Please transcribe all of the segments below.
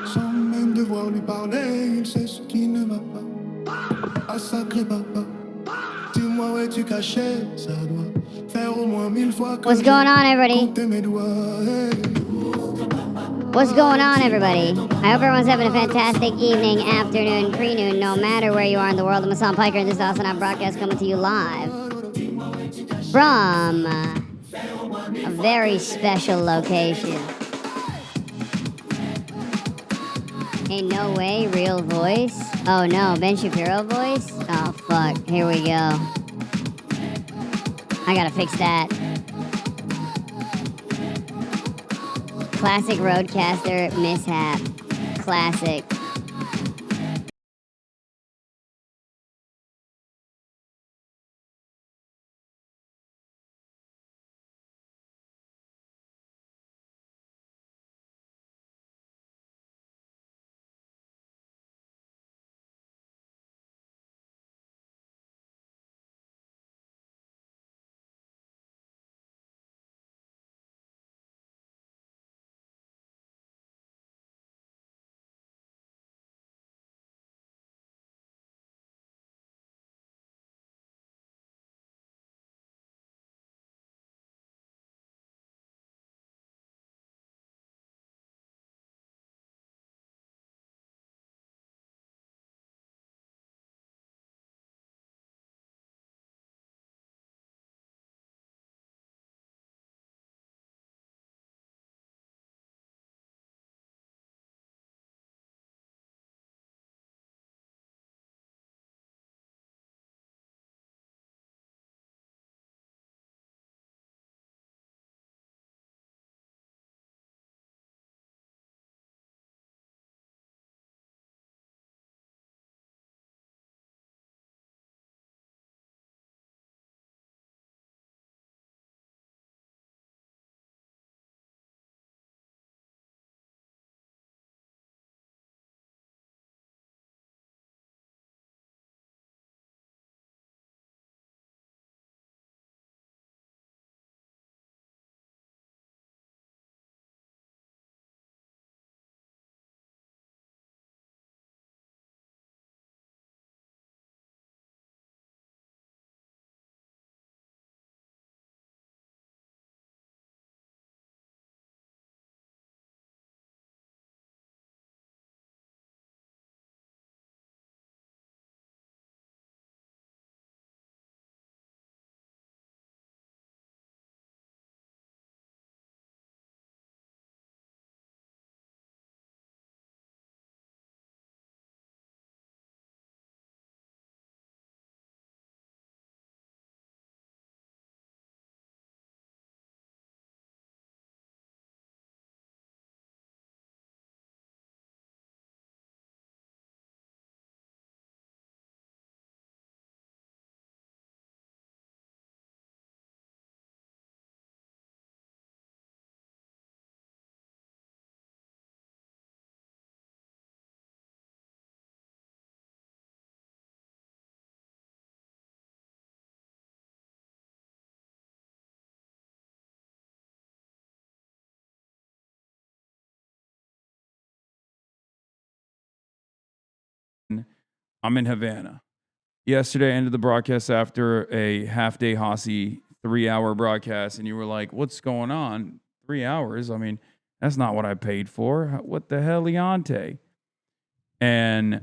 Sans même devoir lui parler, il sait ce qui ne va pas. Ah sacré papa, dis-moi où es-tu caché? Ça doit faire au moins 1000 fois que What's going on, everybody? compter mes doigts. Hey. What's going on, everybody? I hope everyone's having a fantastic evening, afternoon, pre-noon, no matter where you are in the world. I'm Hasan Piker, and this is HasanAbi broadcast coming to you live from a very special location. Ain't no way, real voice. Oh no, Ben Shapiro voice? Oh fuck, here we go. I gotta fix that. Classic roadcaster mishap. Classic. I'm in Havana. Yesterday, I ended the broadcast after a half day Hossie 3-hour broadcast, and you were like, "What's going on? 3 hours? I mean, that's not what I paid for. What the hell, Leonte?" And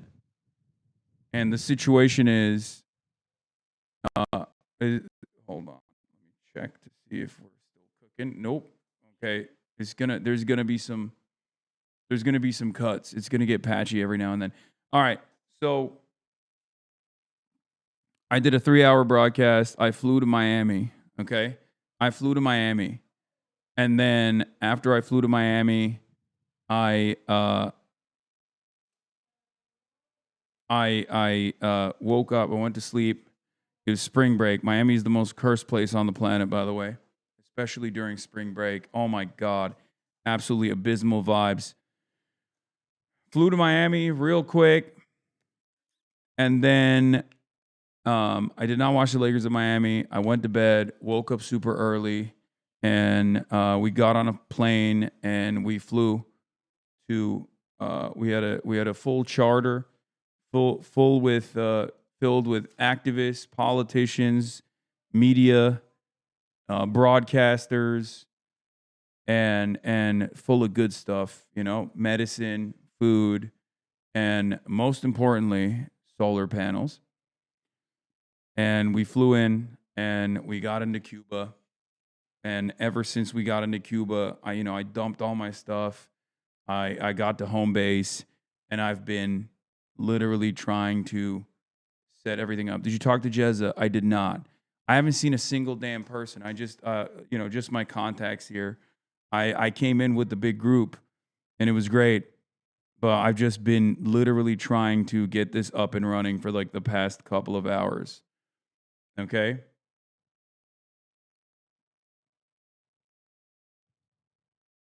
the situation is, uh, hold on, let me check to see if we're still cooking. Nope. Okay, there's gonna be some cuts. It's gonna get patchy every now and then. All right, so I did a 3-hour broadcast. I flew to Miami. Okay. I flew to Miami. And then after I flew to Miami, I woke up. I went to sleep. It was spring break. Miami is the most cursed place on the planet, by the way, especially during spring break. Oh my God. Absolutely abysmal vibes. Flew to Miami real quick. And then I did not watch the Lakers in Miami. I went to bed, woke up super early, and we got on a plane and we flew to. We had a full charter, filled with activists, politicians, media, broadcasters, and full of good stuff. You know, medicine, food, and most importantly, solar panels. And we flew in and we got into Cuba. And ever since we got into Cuba, I dumped all my stuff. I got to home base and I've been literally trying to set everything up. Did you talk to Jezza? I did not. I haven't seen a single damn person. I just, just my contacts here. I came in with the big group and it was great. But I've just been literally trying to get this up and running for like the past couple of hours. Okay.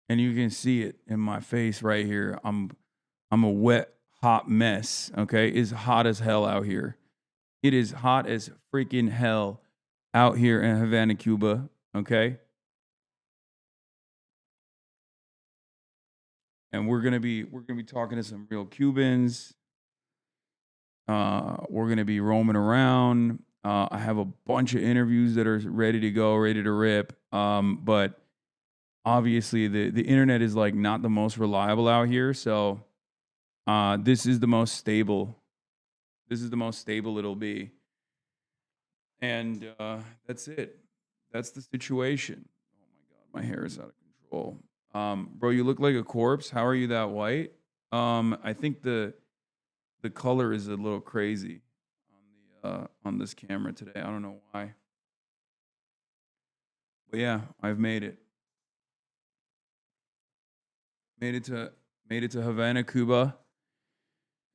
And you can see it in my face right here. I'm a wet, hot mess. Okay. It's hot as hell out here. It is hot as freaking hell out here in Havana, Cuba. Okay. And we're gonna be talking to some real Cubans. We're gonna be roaming around. I have a bunch of interviews that are ready to go, ready to rip. But obviously the internet is like not the most reliable out here. So this is the most stable. This is the most stable it'll be. And that's it. That's the situation. Oh my God, my hair is out of control. Bro, you look like a corpse. How are you that white? I think the color is a little crazy on this camera today. I don't know why. But yeah, I've made it. Made it to Havana, Cuba.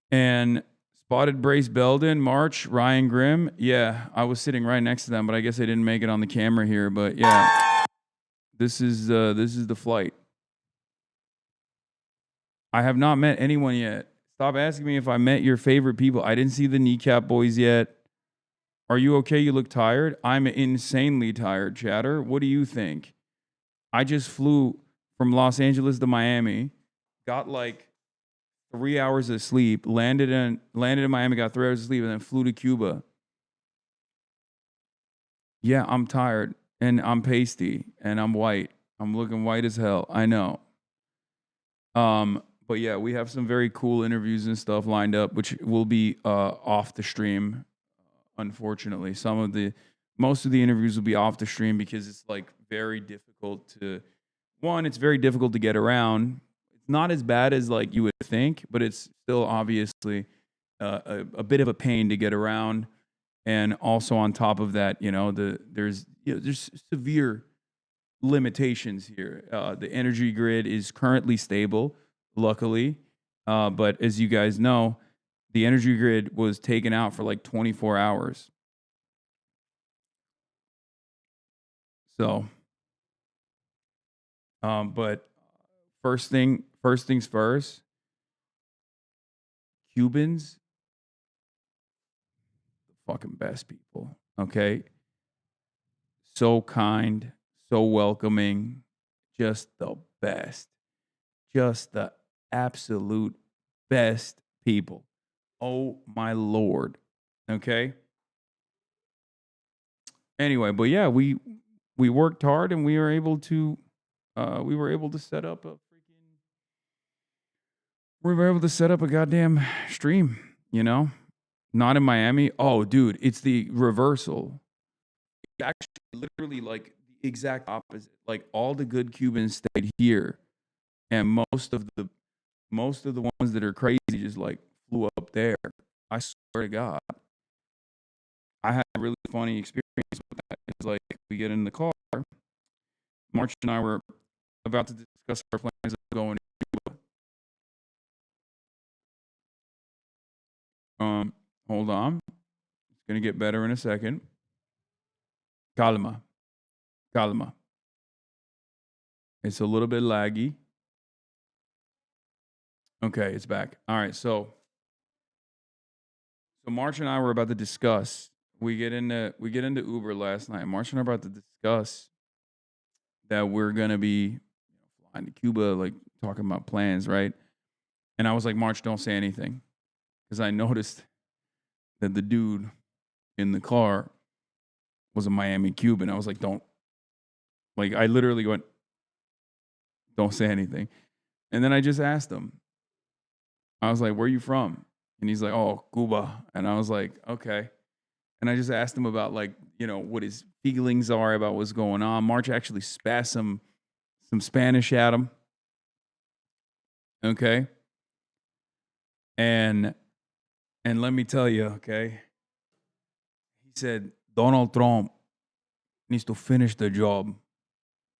And spotted Brace Belden, March, Ryan Grimm. Yeah, I was sitting right next to them, but I guess I didn't make it on the camera here. But yeah, this is the flight. I have not met anyone yet. Stop asking me if I met your favorite people. I didn't see the Kneecap Boys yet. Are you okay? You look tired. I'm insanely tired, chatter. What do you think? I just flew from Los Angeles to Miami, got like 3 hours of sleep, landed in Miami, got 3 hours of sleep, and then flew to Cuba. Yeah, I'm tired and I'm pasty and I'm white. I'm looking white as hell. I know. But yeah, we have some very cool interviews and stuff lined up, which will be off the stream. Unfortunately, most of the interviews will be off the stream because it's like very difficult to. One, it's very difficult to get around. It's not as bad as like you would think, but it's still obviously a bit of a pain to get around. And also on top of that, there's severe limitations here. The energy grid is currently stable, luckily, but as you guys know, the energy grid was taken out for like 24 hours. So, but first things first, Cubans, the fucking best people, okay? So kind, so welcoming, just the best. Just the absolute best people. Oh my Lord. Okay? Anyway, but yeah, we worked hard and we were able to set up a goddamn stream, Not in Miami. Oh, dude, it's the reversal. Actually, literally like the exact opposite. Like all the good Cubans stayed here, and most of the ones that are crazy just like flew up there. I swear to God. I had a really funny experience with that. It's like we get in the car. March and I were about to discuss our plans of going to Cuba. Hold on. It's gonna get better in a second. Calma. Calma. It's a little bit laggy. Okay, it's back. All right, so March and I were about to discuss. We get into Uber last night. March and I are about to discuss that we're gonna be flying to Cuba, like talking about plans, right? And I was like, March, don't say anything, because I noticed that the dude in the car was a Miami Cuban. I was like, don't, like, I literally went, don't say anything. And then I just asked him. I was like, where are you from? And he's like, oh, Cuba. And I was like, okay. And I just asked him about, like, what his feelings are about what's going on. March actually spat some Spanish at him. Okay. And let me tell you, okay. He said, Donald Trump needs to finish the job.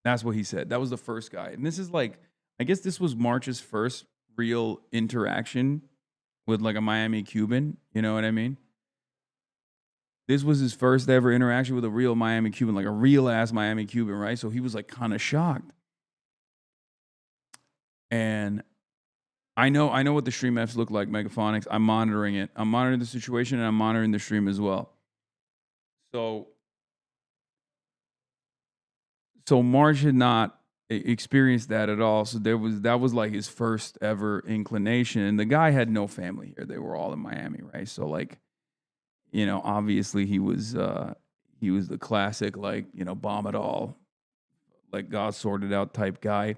That's what he said. That was the first guy. And this is like, I guess this was March's first real interaction with like a Miami Cuban. You know what I mean? This was his first ever interaction with a real Miami Cuban, like a real ass Miami Cuban, right? So he was like kind of shocked. And I know what the stream Fs look like, Megaphonics. I'm monitoring it. I'm monitoring the situation, and I'm monitoring the stream as well. So March had not experienced that at all. So that was like his first ever inclination. And the guy had no family here. They were all in Miami, right? So like, obviously he was the classic, like, bomb it all, like God sorted out type guy.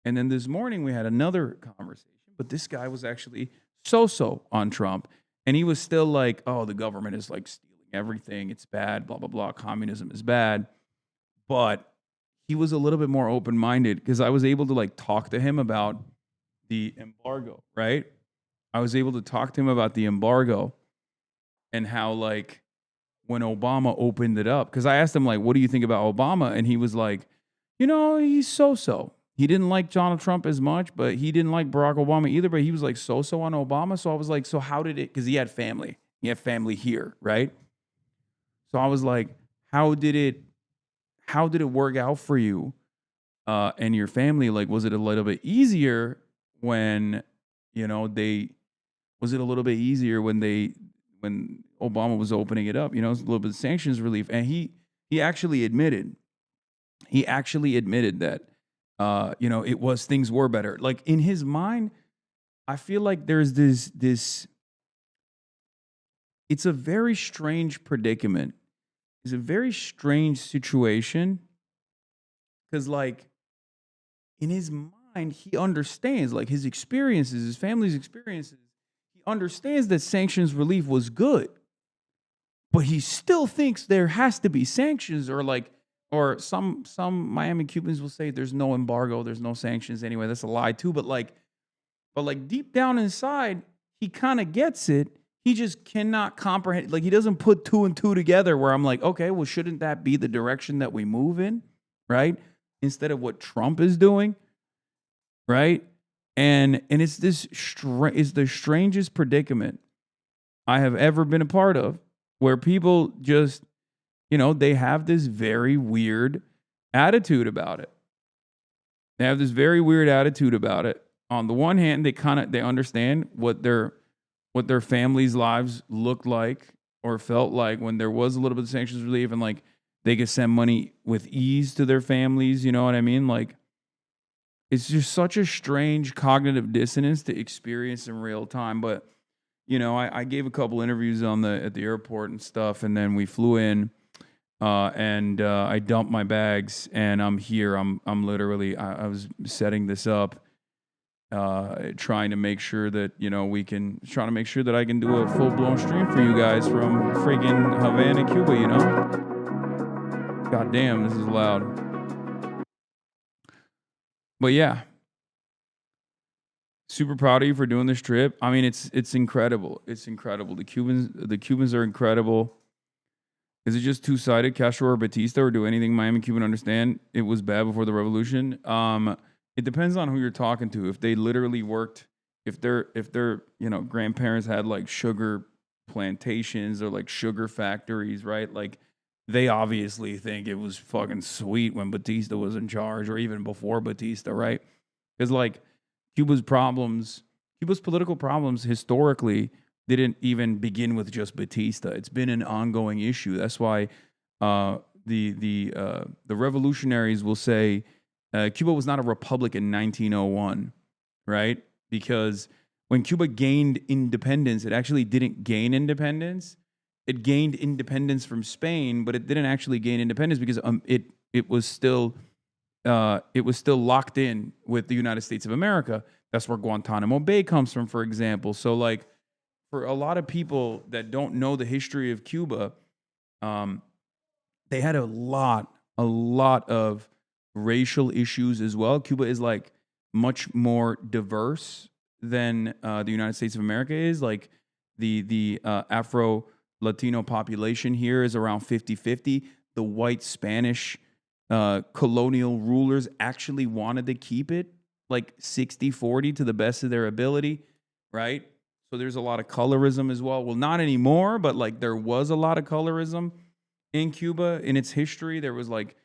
And then this morning we had another conversation, but this guy was actually so on Trump. And he was still like, oh, the government is like stealing everything. It's bad, blah, blah, blah. Communism is bad. But he was a little bit more open-minded because I was able to like talk to him about the embargo, right? I was able to talk to him about the embargo and how, like, when Obama opened it up, because I asked him, like, what do you think about Obama? And he was like, he's so-so. He didn't like Donald Trump as much, but he didn't like Barack Obama either, but he was like so-so on Obama. So I was like, so how did it, because he had family. He had family here, right? So I was like, how did it work out for you and your family? Like, was it a little bit easier when, was it a little bit easier when Obama was opening it up? It was a little bit of sanctions relief. And he actually admitted that, it was, things were better. Like, in his mind, I feel like there's this, it's a very strange predicament. It's a very strange situation. Because, like, in his mind, he understands, like, his experiences, his family's experiences, he understands that sanctions relief was good. But he still thinks there has to be sanctions, or some Miami Cubans will say there's no embargo, there's no sanctions anyway. That's a lie too. But deep down inside, he kind of gets it. He just cannot comprehend. Like, he doesn't put two and two together where I'm like, okay, well, shouldn't that be the direction that we move in, right? Instead of what Trump is doing, right? And it's the strangest predicament I have ever been a part of, where people just, they have this very weird attitude about it. They have this very weird attitude about it. On the one hand, they understand what their families' lives looked like or felt like when there was a little bit of sanctions relief, and like they could send money with ease to their families. You know what I mean? Like, it's just such a strange cognitive dissonance to experience in real time. But, I gave a couple interviews at the airport and stuff, and then we flew in, and I dumped my bags, and I'm here. I'm literally, I was setting this up, trying to make sure that, trying to make sure that I can do a full-blown stream for you guys from friggin' Havana, Cuba, God damn, this is loud. But yeah, super proud of you for doing this trip. I mean, it's incredible. It's incredible. The Cubans are incredible. Is it just two-sided, Castro or Batista, or do anything Miami Cuban understand it was bad before the revolution? It depends on who you're talking to. If they literally worked, if their grandparents had like sugar plantations or like sugar factories, right? Like they obviously think it was fucking sweet when Batista was in charge, or even before Batista, right? Because like Cuba's political problems historically didn't even begin with just Batista. It's been an ongoing issue. That's why the revolutionaries will say Cuba was not a republic in 1901, right? Because when Cuba gained independence, it actually didn't gain independence. It gained independence from Spain, but it didn't actually gain independence because it was still locked in with the United States of America. That's where Guantanamo Bay comes from, for example. So like, for a lot of people that don't know the history of Cuba, they had a lot of racial issues as well. Cuba is like much more diverse than the United States of America is. Like the Afro-Latino population here is around 50-50. The white Spanish colonial rulers actually wanted to keep it like 60-40 to the best of their ability, right? So there's a lot of colorism as well. Well, not anymore, but like there was a lot of colorism in Cuba in its history. There was like,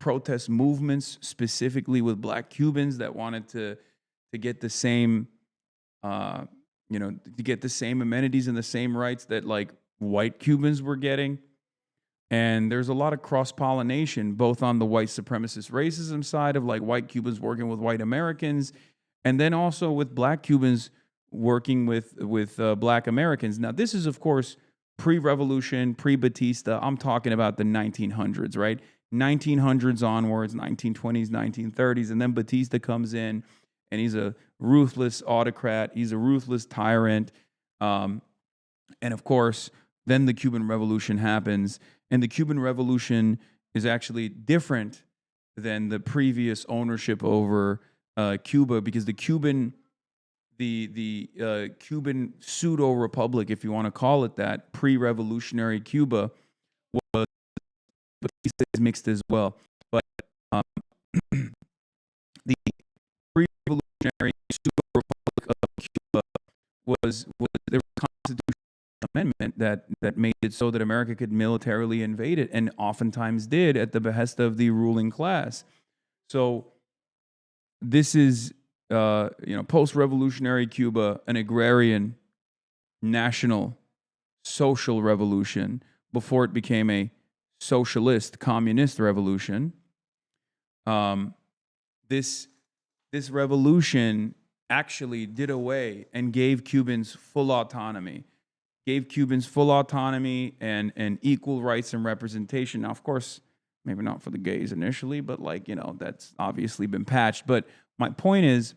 protest movements specifically with Black Cubans that wanted to get the same, to get the same amenities and the same rights that like white Cubans were getting. And there's a lot of cross-pollination, both on the white supremacist racism side of like white Cubans working with white Americans, and then also with Black Cubans working with Black Americans. Now, this is, of course, pre-revolution, pre-Batista. I'm talking about the 1900s, right? 1900s onwards, 1920s, 1930s. And then Batista comes in, and he's a ruthless autocrat. He's a ruthless tyrant. And, of course, then the Cuban Revolution happens. And the Cuban Revolution is actually different than the previous ownership over Cuba, because the Cuban pseudo republic, if you want to call it that, pre-revolutionary Cuba, was mixed as well. But the pre-revolutionary pseudo republic of Cuba was there was a constitutional amendment that made it so that America could militarily invade it, and oftentimes did at the behest of the ruling class. So this is post-revolutionary Cuba, an agrarian, national, social revolution before it became a socialist, communist revolution. This revolution actually did away and gave Cubans full autonomy. And equal rights and representation. Now, of course, maybe not for the gays initially, but that's obviously been patched. But my point is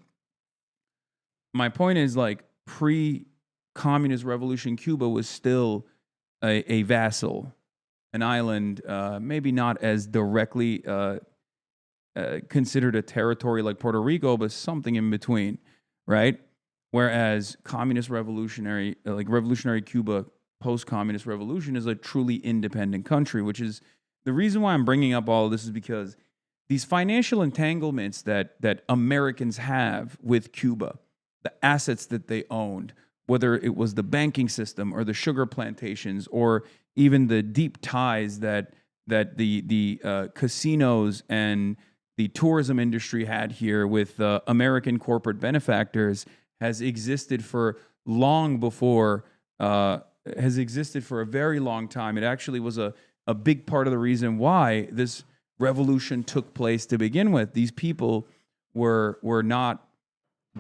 like pre-communist revolution Cuba was still a vassal, an island, maybe not as directly considered a territory like Puerto Rico, but something in between, right? Whereas revolutionary Cuba, post-communist revolution, is a truly independent country, which is the reason why I'm bringing up all of this, is because these financial entanglements that Americans have with Cuba, the assets that they owned, whether it was the banking system or the sugar plantations, or even the deep ties that the casinos and the tourism industry had here with American corporate benefactors, has existed for long before, has existed for a very long time. It actually was a big part of the reason why this revolution took place to begin with. These people were not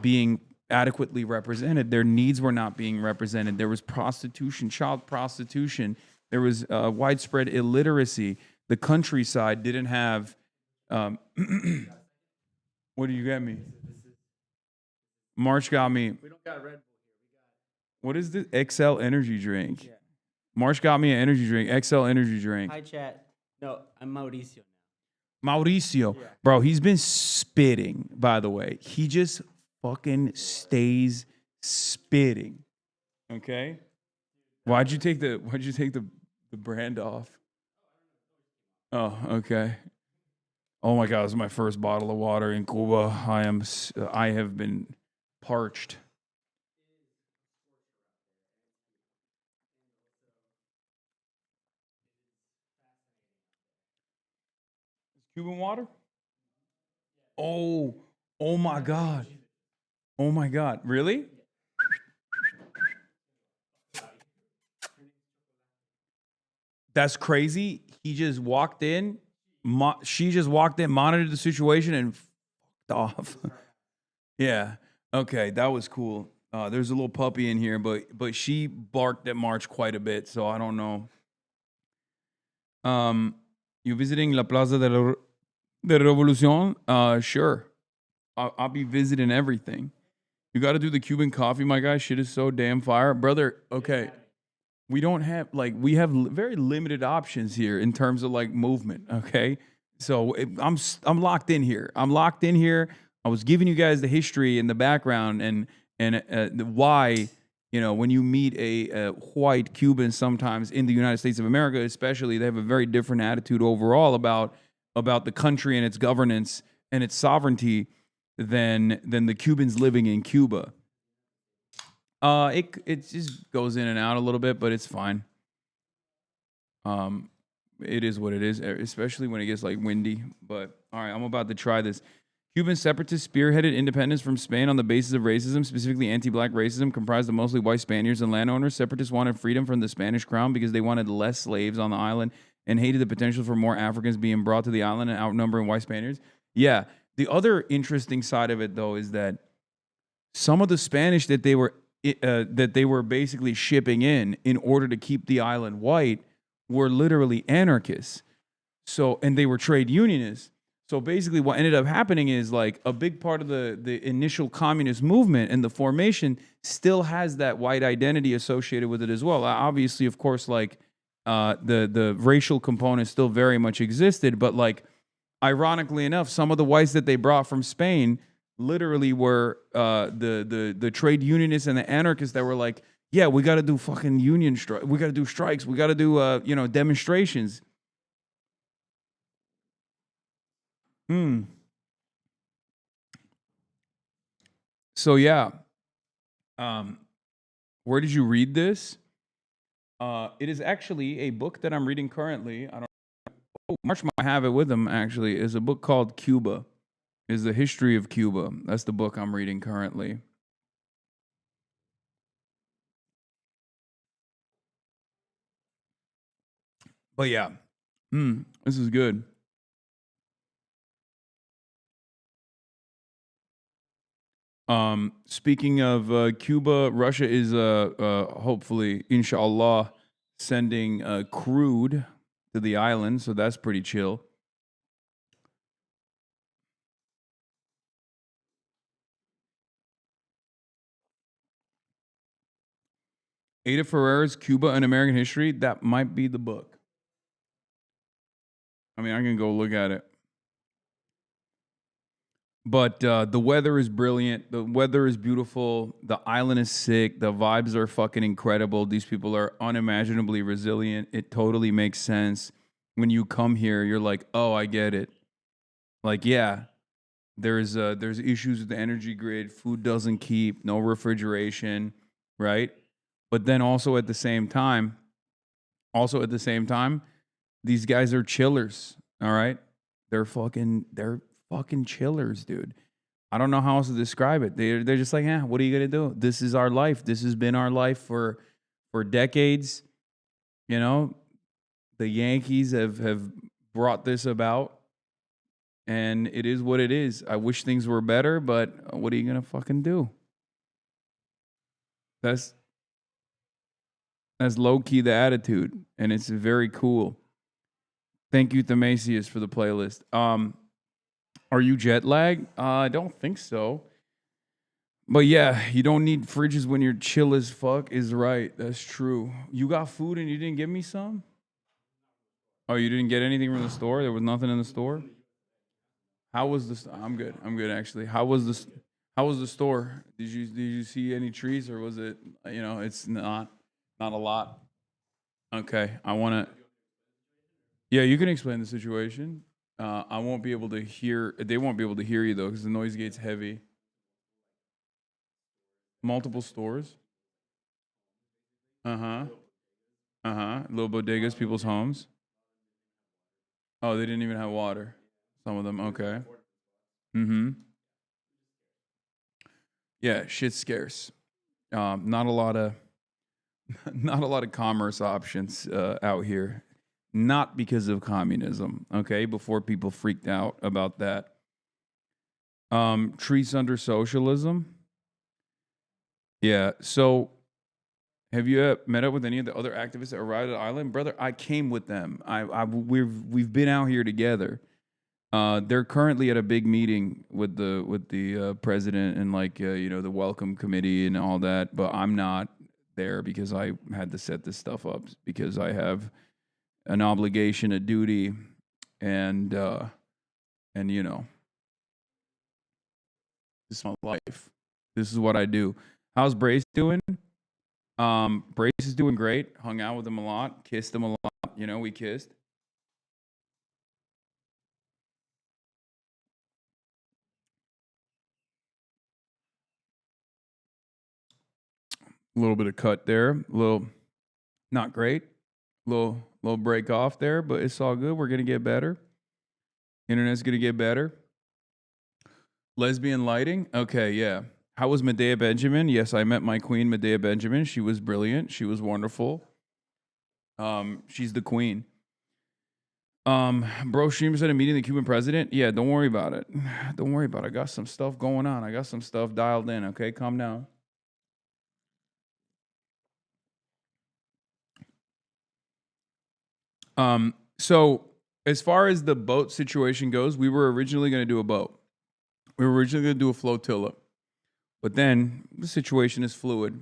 being adequately represented. Their needs were not being represented. There was prostitution, child prostitution. There was widespread illiteracy. The countryside didn't have... what do you get me? March got me... We don't got Red Bull here. What is this? XL energy drink. Yeah. March got me an energy drink. XL energy drink. Hi, chat. No, I'm Mauricio now. Mauricio. Yeah. Bro, he's been spitting, by the way. He just fucking stays spitting. Okay? Why'd you take the the brand off. Oh, okay. Oh my God, this is my first bottle of water in Cuba. I have been parched. Cuban water? Oh, oh my God. Oh my God. Really? That's crazy. He just walked in. She just walked in, monitored the situation, and fucked off. Yeah. Okay, that was cool. There's a little puppy in here, but she barked at March quite a bit, so I don't know. You visiting La Plaza de la Revolucion? Sure. I'll be visiting everything. You got to do the Cuban coffee, my guy. Shit is so damn fire, brother. Okay. We don't have we have very limited options here in terms of like movement. Okay, so I'm locked in here. I'm locked in here. I was giving you guys the history and the background and why when you meet a white Cuban sometimes in the United States of America, especially, they have a very different attitude overall about the country and its governance and its sovereignty than the Cubans living in Cuba. It just goes in and out a little bit, but it's fine. It is what it is, especially when it gets like windy. But all right, I'm about to try this. Cuban separatists spearheaded independence from Spain on the basis of racism, specifically anti-black racism, comprised of mostly white Spaniards and landowners. Separatists wanted freedom from the Spanish crown because they wanted less slaves on the island and hated the potential for more Africans being brought to the island and outnumbering white Spaniards. Yeah, the other interesting side of it, though, is that some of the Spanish that they were basically shipping in order to keep the island white were literally anarchists. So, and they were trade unionists. So basically what ended up happening is like a big part of the initial communist movement and the formation still has that white identity associated with it as well. Obviously, of course, like the racial component still very much existed, but like ironically enough, some of the whites that they brought from Spain literally were the trade unionists and the anarchists that were like, yeah, we got to do fucking union strike. We got to do strikes. We got to do demonstrations. So yeah, where did you read this? It is actually a book that I'm reading currently. I don't. Oh, March might have it with him. Actually, is a book called Cuba. Is the history of Cuba. That's the book I'm reading currently. But yeah, this is good. Speaking of Cuba, Russia is hopefully, inshallah, sending crude to the island, so that's pretty chill. Ada Ferrera's Cuba and American History, that might be the book. I mean, I can go look at it. But the weather is brilliant. The weather is beautiful. The island is sick. The vibes are fucking incredible. These people are unimaginably resilient. It totally makes sense. When you come here, you're like, oh, I get it. Like, yeah, there's issues with the energy grid. Food doesn't keep. No refrigeration, right? But then also at the same time, these guys are chillers. All right, they're fucking chillers, dude. I don't know how else to describe it. They're just like, what are you gonna do? This is our life. This has been our life for decades. You know, the Yankees have brought this about, and it is what it is. I wish things were better, but what are you gonna fucking do? That's low key the attitude, and it's very cool. Thank you, Themasius, for the playlist. Are you jet lagged? I don't think so. But yeah, you don't need fridges when you're chill as fuck is right. That's true. You got food and you didn't give me some? Oh, you didn't get anything from the store? There was nothing in the store? How was the I'm good. I'm good actually. How was the store? Did you see any trees or was it it's not a lot? Okay, I want to. Yeah, you can explain the situation. I won't be able to hear. They won't be able to hear you though, because the noise gate's heavy. Multiple stores. Uh huh. Uh huh. Little bodegas, people's homes. Oh, they didn't even have water. Some of them. Okay. Mm-hmm. Yeah, shit's scarce. Not a lot of, not a lot of commerce options out here. Not because of communism. Okay, before people freaked out about that. Treats under socialism. Yeah. So, have you met up with any of the other activists that arrived at the island, brother? I came with them. We've been out here together. They're currently at a big meeting with the president and the welcome committee and all that. But I'm not there because I had to set this stuff up because I have an obligation, a duty, and you know, this is my life. This is what I do. How's Brace doing? Brace is doing great. Hung out with him a lot. Kissed him a lot. You know, we kissed. A little bit of cut there. A little not great. Little break off there, but it's all good. We're gonna get better. Internet's gonna get better. Lesbian lighting. Okay, yeah. How was Medea Benjamin? Yes, I met my queen, Medea Benjamin. She was brilliant. She was wonderful. She's the queen. Bro, streamers at a meeting the Cuban president. Yeah, don't worry about it. Don't worry about it. I got some stuff going on. I got some stuff dialed in. Okay, calm down. So as far as the boat situation goes, we were originally going to do a boat. We were originally going to do a flotilla, but then the situation is fluid.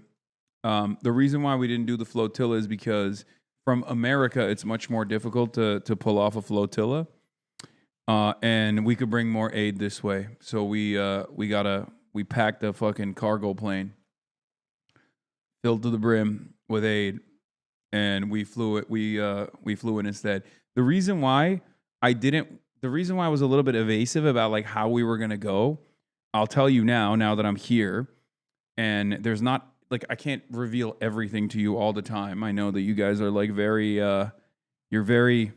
The reason why we didn't do the flotilla is because from America, it's much more difficult to pull off a flotilla, and we could bring more aid this way. So we packed a fucking cargo plane filled to the brim with aid, and we flew it. We flew it instead. The reason why I was a little bit evasive about like how we were gonna go, I'll tell you now that I'm here, and there's not like I can't reveal everything to you all the time. I know that you guys are like very you're very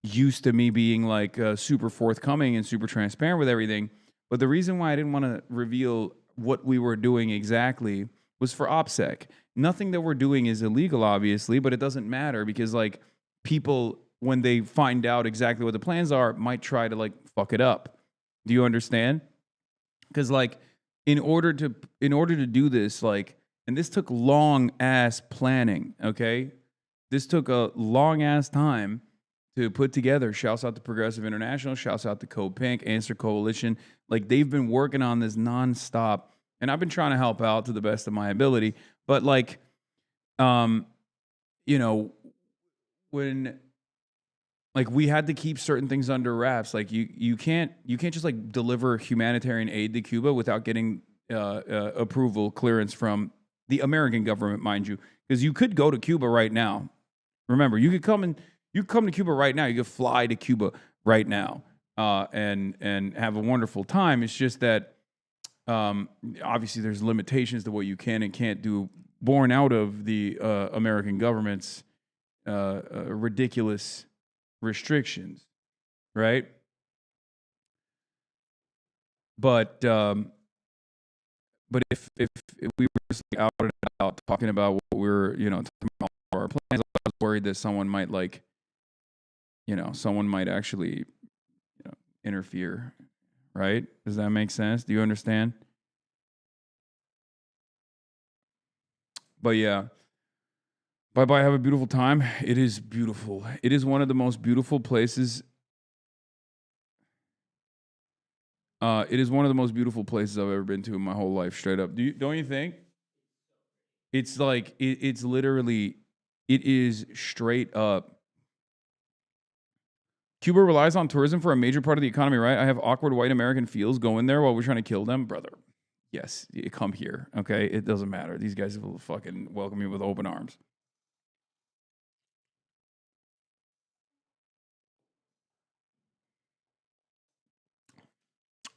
used to me being like super forthcoming and super transparent with everything. But the reason why I didn't want to reveal what we were doing exactly was for OPSEC. Nothing that we're doing is illegal, obviously, but it doesn't matter because like people, when they find out exactly what the plans are, might try to like fuck it up. Do you understand? Because like in order to do this, like, and this took long ass planning, okay? This took a long ass time to put together. Shouts out to Progressive International, shouts out to Code Pink, Answer Coalition. Like they've been working on this nonstop, and I've been trying to help out to the best of my ability. But like, you know, when like we had to keep certain things under wraps. Like you can't just like deliver humanitarian aid to Cuba without getting approval clearance from the American government, mind you, because you could go to Cuba right now. Remember, you could come to Cuba right now. You could fly to Cuba right now and have a wonderful time. It's just that obviously there's limitations to what you can and can't do, born out of the American government's ridiculous restrictions, right? But if we were just like out and out talking about what we're talking about our plans, I was worried that someone might actually interfere, right? Does that make sense? Do you understand? But yeah. Bye-bye. Have a beautiful time. It is beautiful. It is one of the most beautiful places. It is one of the most beautiful places I've ever been to in my whole life, straight up. Don't you think? It's like, it's literally, it is straight up. Cuba relies on tourism for a major part of the economy, right? I have awkward white American feels going there while we're trying to kill them. Brother, yes, you come here, okay? It doesn't matter. These guys will fucking welcome you with open arms.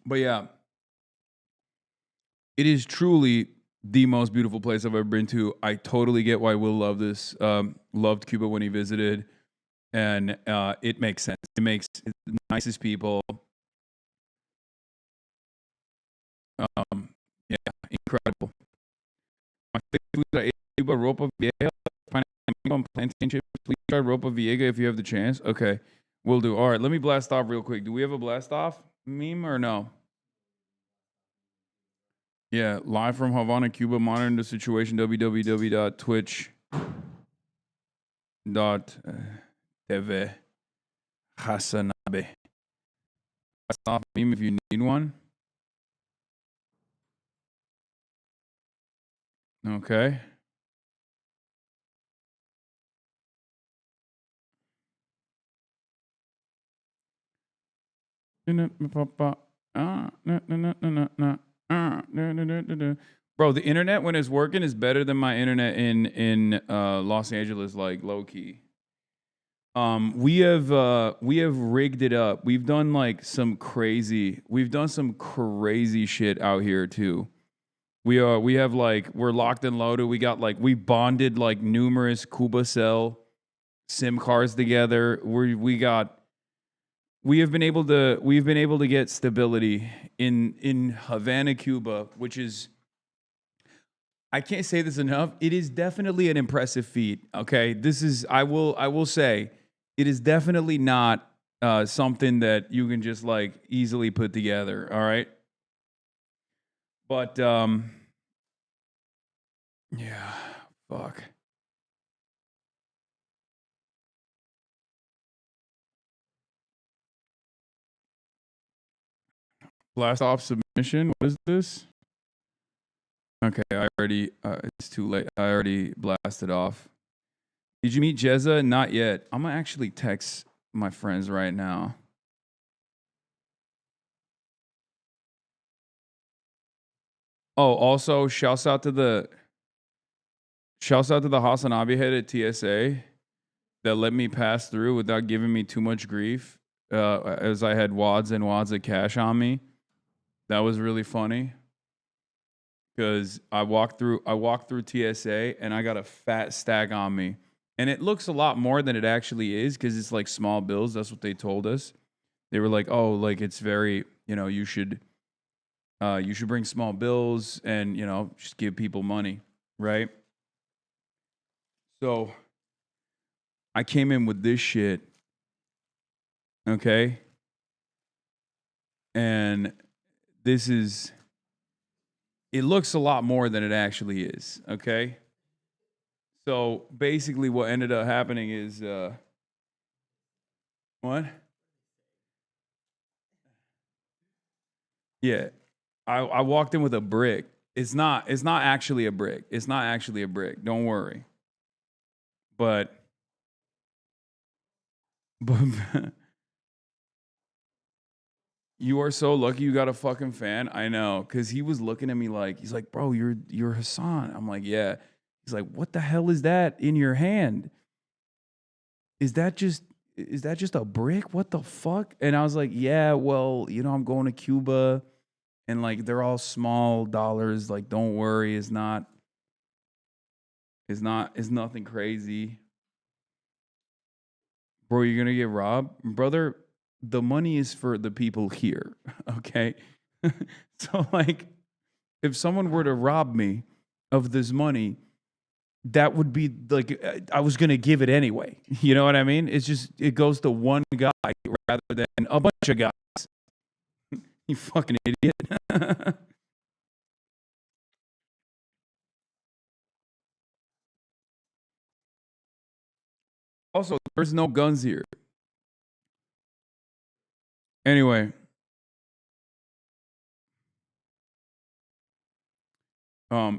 But yeah, it is truly the most beautiful place I've ever been to. I totally get why Will loved this. Loved Cuba when he visited, and it makes sense. It makes it the nicest people. Yeah, incredible. My favorite food that I ate in Cuba, ropa vieja, pineapple and plantain chips. Please try ropa vieja if you have the chance. Okay, will do. All right, let me blast off real quick. Do we have a blast off meme or no? Yeah, live from Havana, Cuba, monitoring the situation, www.twitch.tv. HasanAbi. Blast off meme if you need one. Okay. Bro, the internet when it's working is better than my internet in Los Angeles, like low key. We have rigged it up. We've done some crazy shit out here too. We have we're locked and loaded. We got we bonded numerous Cuba Cell SIM cards together. We've been able to get stability in Havana, Cuba, which is, I can't say this enough. It is definitely an impressive feat. Okay, this is I will say it is definitely not something that you can just easily put together. All right, but yeah, fuck. Blast off submission. What is this? Okay, I already. It's too late. I already blasted off. Did you meet Jezza? Not yet. I'm gonna actually text my friends right now. Oh, also shouts out to the HasanAbi head at TSA that let me pass through without giving me too much grief. As I had wads and wads of cash on me. That was really funny. Because I walked through TSA and I got a fat stack on me. And it looks a lot more than it actually is because it's small bills. That's what they told us. They were like, oh, it's very, you should bring small bills and, just give people money, right? So I came in with this shit, okay? And it looks a lot more than it actually is, okay? So basically what ended up happening is, what? Yeah, I walked in with a brick. It's not actually a brick. It's not actually a brick. Don't worry. But you are so lucky you got a fucking fan. I know, because he was looking at me he's like, bro, you're Hasan. I'm like, yeah. He's like, what the hell is that in your hand? Is that just a brick? What the fuck? And I was like, yeah, well, I'm going to Cuba and they're all small dollars. Don't worry, it's nothing crazy. Bro, you're gonna get robbed? Brother, the money is for the people here. Okay. So if someone were to rob me of this money, that would be I was gonna give it anyway. You know what I mean? It's just it goes to one guy rather than a bunch of guys. You fucking idiot. Also, there's no guns here. Anyway.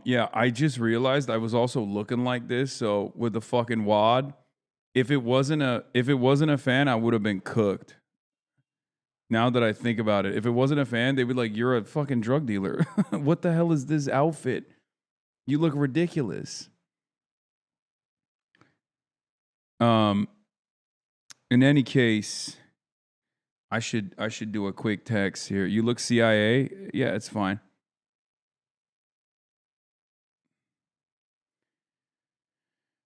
Yeah, I just realized I was also looking like this. So with the fucking wad, if it wasn't a fan, I would have been cooked. Now that I think about it, if it wasn't a fan, they'd be like, "You're a fucking drug dealer. What the hell is this outfit? You look ridiculous." In any case, I should do a quick text here. You look CIA? Yeah, it's fine.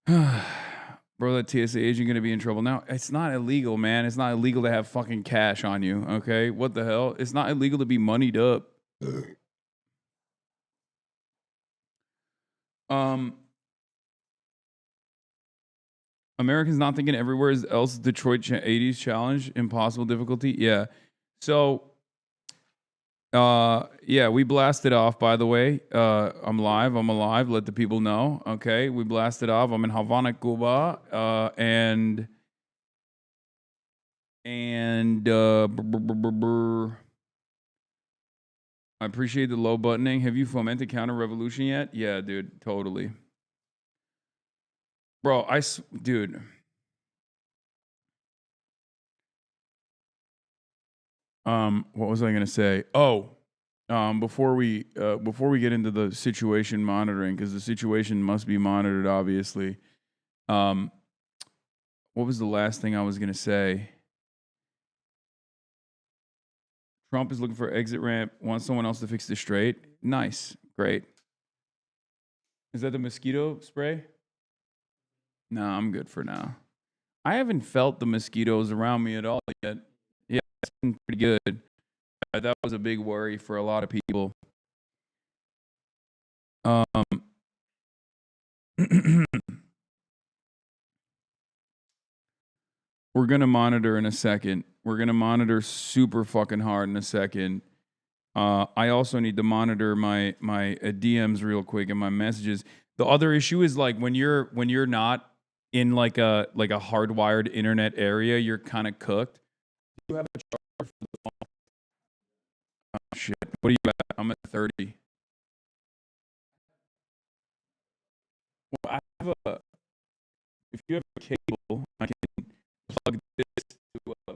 Bro, that TSA agent gonna be in trouble now. It's not illegal, man. It's not illegal to have fucking cash on you. Okay, what the hell? It's not illegal to be moneyed up. Americans not thinking everywhere else Detroit 80s challenge, impossible difficulty. Yeah. So yeah, we blasted off, by the way. I'm live, I'm alive, let the people know. Okay, we blasted off. I'm in Havana, Cuba. I appreciate the low buttoning. Have you fomented counter revolution yet? Yeah, dude, totally. Bro, dude. What was I gonna say? Oh, before we get into the situation monitoring, because the situation must be monitored, obviously. What was the last thing I was gonna say? Trump is looking for exit ramp. Wants someone else to fix the straight. Nice, great. Is that the mosquito spray? No, I'm good for now. I haven't felt the mosquitoes around me at all yet. Yeah, it's been pretty good. That was a big worry for a lot of people. We're gonna monitor in a second. We're gonna monitor super fucking hard in a second. I also need to monitor my DMs real quick and my messages. The other issue is like when you're not in like a hardwired internet area, you're kind of cooked. Do you have a charger for the phone? Oh shit! What are you at? I'm at 30. Well, I have a. If you have a cable, I can plug this to a.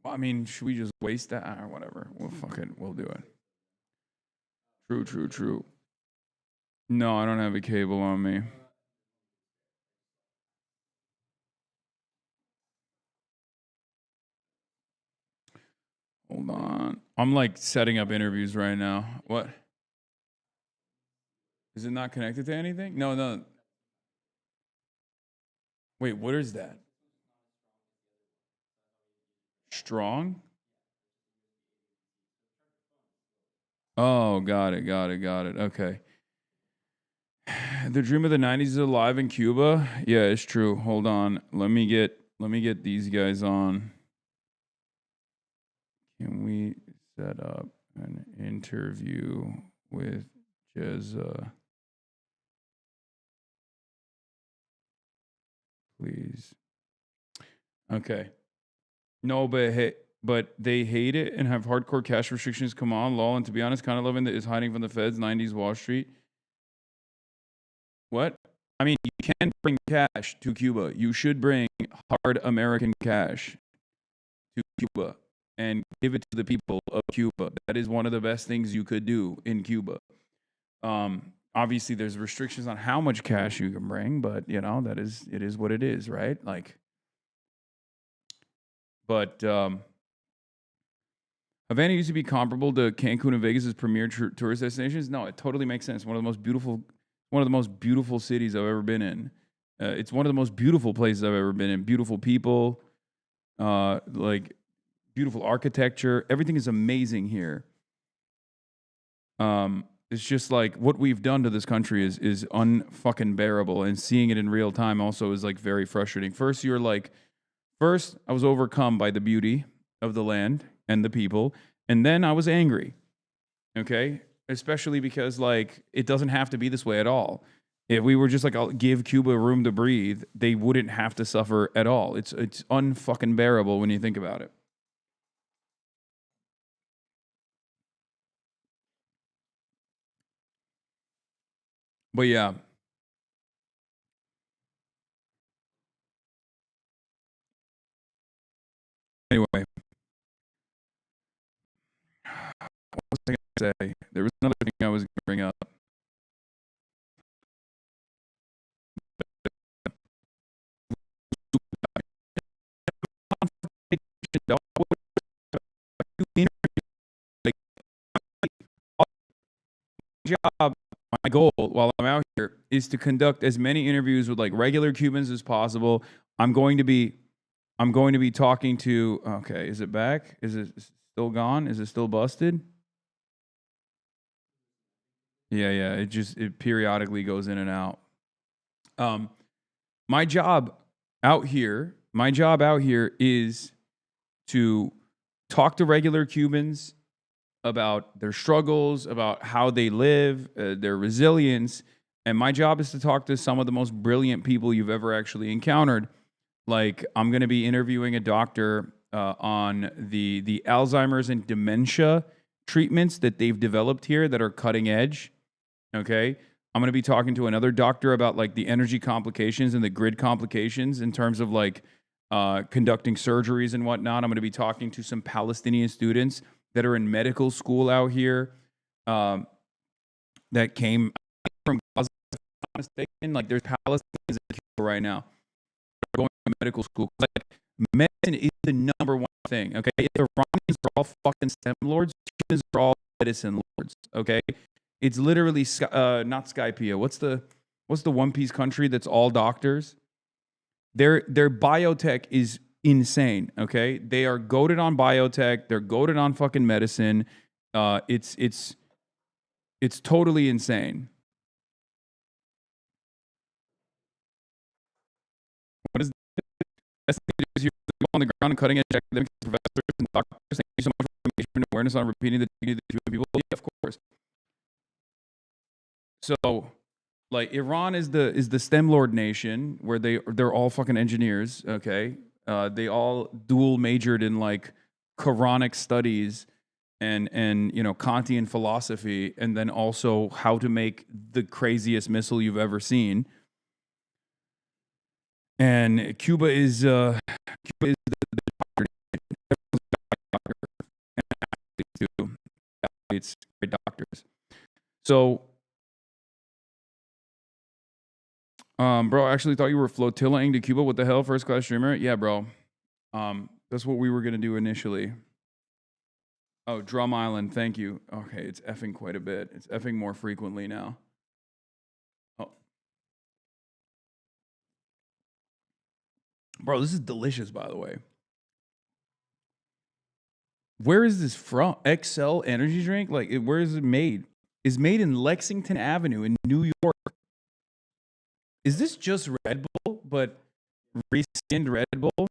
I mean, should we just waste that or whatever? We'll do it. True. No, I don't have a cable on me. Hold on. I'm like setting up interviews right now. What? Is it not connected to anything? No. Wait, what is that? Strong? Oh, got it. Okay. The dream of the 90s is alive in Cuba? Yeah, it's true. Hold on. Let me get these guys on. Can we set up an interview with Jezza? Please. Okay. No, but they hate it and have hardcore cash restrictions. Come on, lol. And to be honest, kind of loving that is hiding from the feds. 90s Wall Street. What? I mean, you can bring cash to Cuba. You should bring hard American cash to Cuba and give it to the people of Cuba. That is one of the best things you could do in Cuba. Obviously, there's restrictions on how much cash you can bring, but it is what it is, right? Like, but Havana used to be comparable to Cancun and Vegas as premier tourist destinations. No, it totally makes sense. One of the most beautiful cities I've ever been in. It's one of the most beautiful places I've ever been in. Beautiful people, like beautiful architecture. Everything is amazing here. It's just like what we've done to this country is unfucking bearable, and seeing it in real time also is like very frustrating. First, I was overcome by the beauty of the land and the people, and then I was angry. Okay, especially because like it doesn't have to be this way at all. If we were just like, I'll give Cuba room to breathe, they wouldn't have to suffer at all. It's unfucking bearable when you think about it. But yeah. Anyway, what was I going to say? There was another thing I was going to bring up. do interviews. Like, my job, my goal while I'm out here is to conduct as many interviews with like regular Cubans as possible. I'm going to be talking to. Okay, is it back? Is it still gone? Is it still busted? Yeah. It periodically goes in and out. My job out here is to talk to regular Cubans about their struggles, about how they live, their resilience. And my job is to talk to some of the most brilliant people you've ever actually encountered. Like, I'm going to be interviewing a doctor on the Alzheimer's and dementia treatments that they've developed here that are cutting edge. Okay. I'm going to be talking to another doctor about like the energy complications and the grid complications in terms of like conducting surgeries and whatnot. I'm going to be talking to some Palestinian students that are in medical school out here that came from Gaza, if I'm not mistaken. Like, there's Palestinians in Cuba right now going to medical school. Like, medicine is the number one thing, okay? If the Iranians are all fucking STEM lords, Cubans are all medicine lords, okay? It's literally not Skypea. What's the One Piece country that's all doctors? Their biotech is insane. Okay, they are goated on biotech. They're goated on fucking medicine. It's totally insane. What is this? You're on the ground and cutting edge academics, professors, and doctors. Thank you so much for information and awareness on repeating the dignity of the people. Yeah, of course. So, like, Iran is the STEM lord nation where they're all fucking engineers. Okay, they all dual majored in like Quranic studies and Kantian philosophy, and then also how to make the craziest missile you've ever seen. And Cuba is the it's great doctors. So. Bro, I actually thought you were flotillaing to Cuba. What the hell, first class streamer? Yeah, bro. That's what we were gonna do initially. Oh, Drum Island, thank you. Okay, it's effing quite a bit. It's effing more frequently now. Oh, bro, this is delicious, by the way. Where is this from? XL energy drink? Like, where is it made? It's made in Lexington Avenue in New York. Is this just Red Bull, but reskinned Red Bull?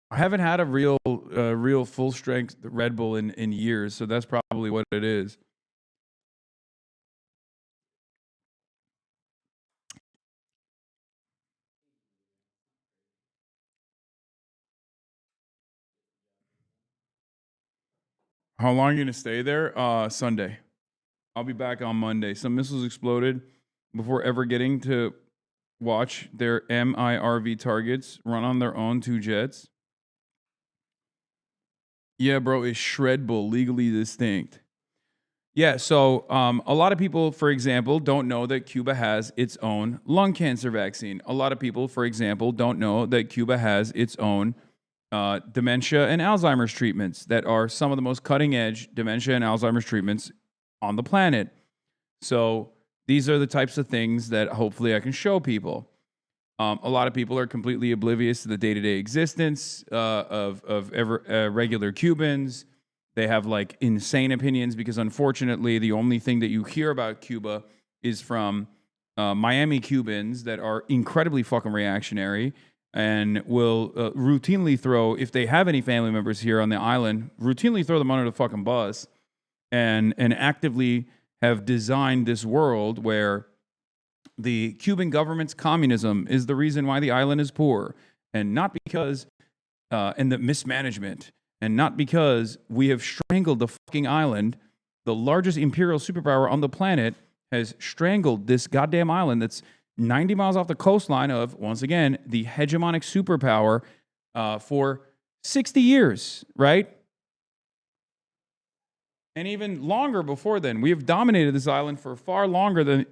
I haven't had a real full strength Red Bull in years, so that's probably what it is. How long are you gonna stay there? Sunday. I'll be back on Monday. Some missiles exploded before ever getting to watch their MIRV targets run on their own 2 jets. Yeah, bro, is Shred Bull legally distinct? Yeah, so a lot of people, for example, don't know that Cuba has its own lung cancer vaccine. A lot of people, for example, don't know that Cuba has its own dementia and Alzheimer's treatments that are some of the most cutting edge dementia and Alzheimer's treatments on the planet. So these are the types of things that hopefully I can show people. A lot of people are completely oblivious to the day-to-day existence of regular Cubans. They have like insane opinions because unfortunately the only thing that you hear about Cuba is from Miami Cubans that are incredibly fucking reactionary and will routinely throw, if they have any family members here on the island, routinely throw them under the fucking bus and actively have designed this world where the Cuban government's communism is the reason why the island is poor, and not because, and the mismanagement, and not because we have strangled the fucking island. The largest imperial superpower on the planet has strangled this goddamn island that's 90 miles off the coastline of, once again, the hegemonic superpower for 60 years, right? And even longer before then. We have dominated this island for far longer than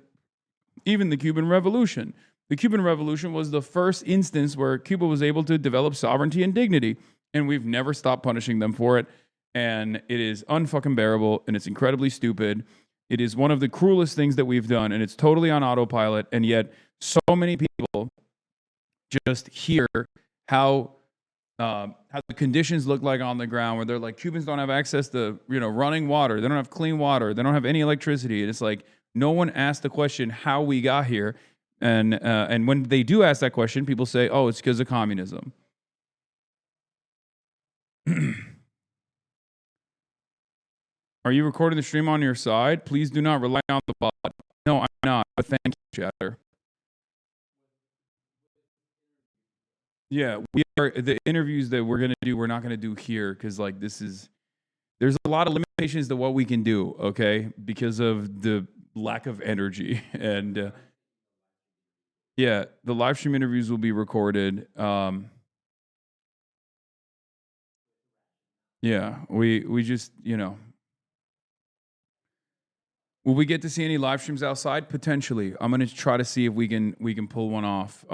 even the Cuban Revolution. The Cuban Revolution was the first instance where Cuba was able to develop sovereignty and dignity. and we've never stopped punishing them for it. And it is unfucking bearable, and it's incredibly stupid. It is one of the cruelest things that we've done, and it's totally on autopilot. And yet, so many people just hear how the conditions look like on the ground, where they're like, Cubans don't have access to running water, they don't have clean water, they don't have any electricity. And it's like no one asked the question how we got here. And when they do ask that question, people say, "Oh, it's because of communism." Are you recording the stream on your side? Please do not rely on the bot. No, I'm not. But thank you, chatter. Yeah, we are. The interviews that we're gonna do, we're not gonna do here because there's a lot of limitations to what we can do. Okay, because of the lack of energy and yeah, the live stream interviews will be recorded. Yeah, we just will we get to see any live streams outside? Potentially. I'm gonna try to see if we can pull one off.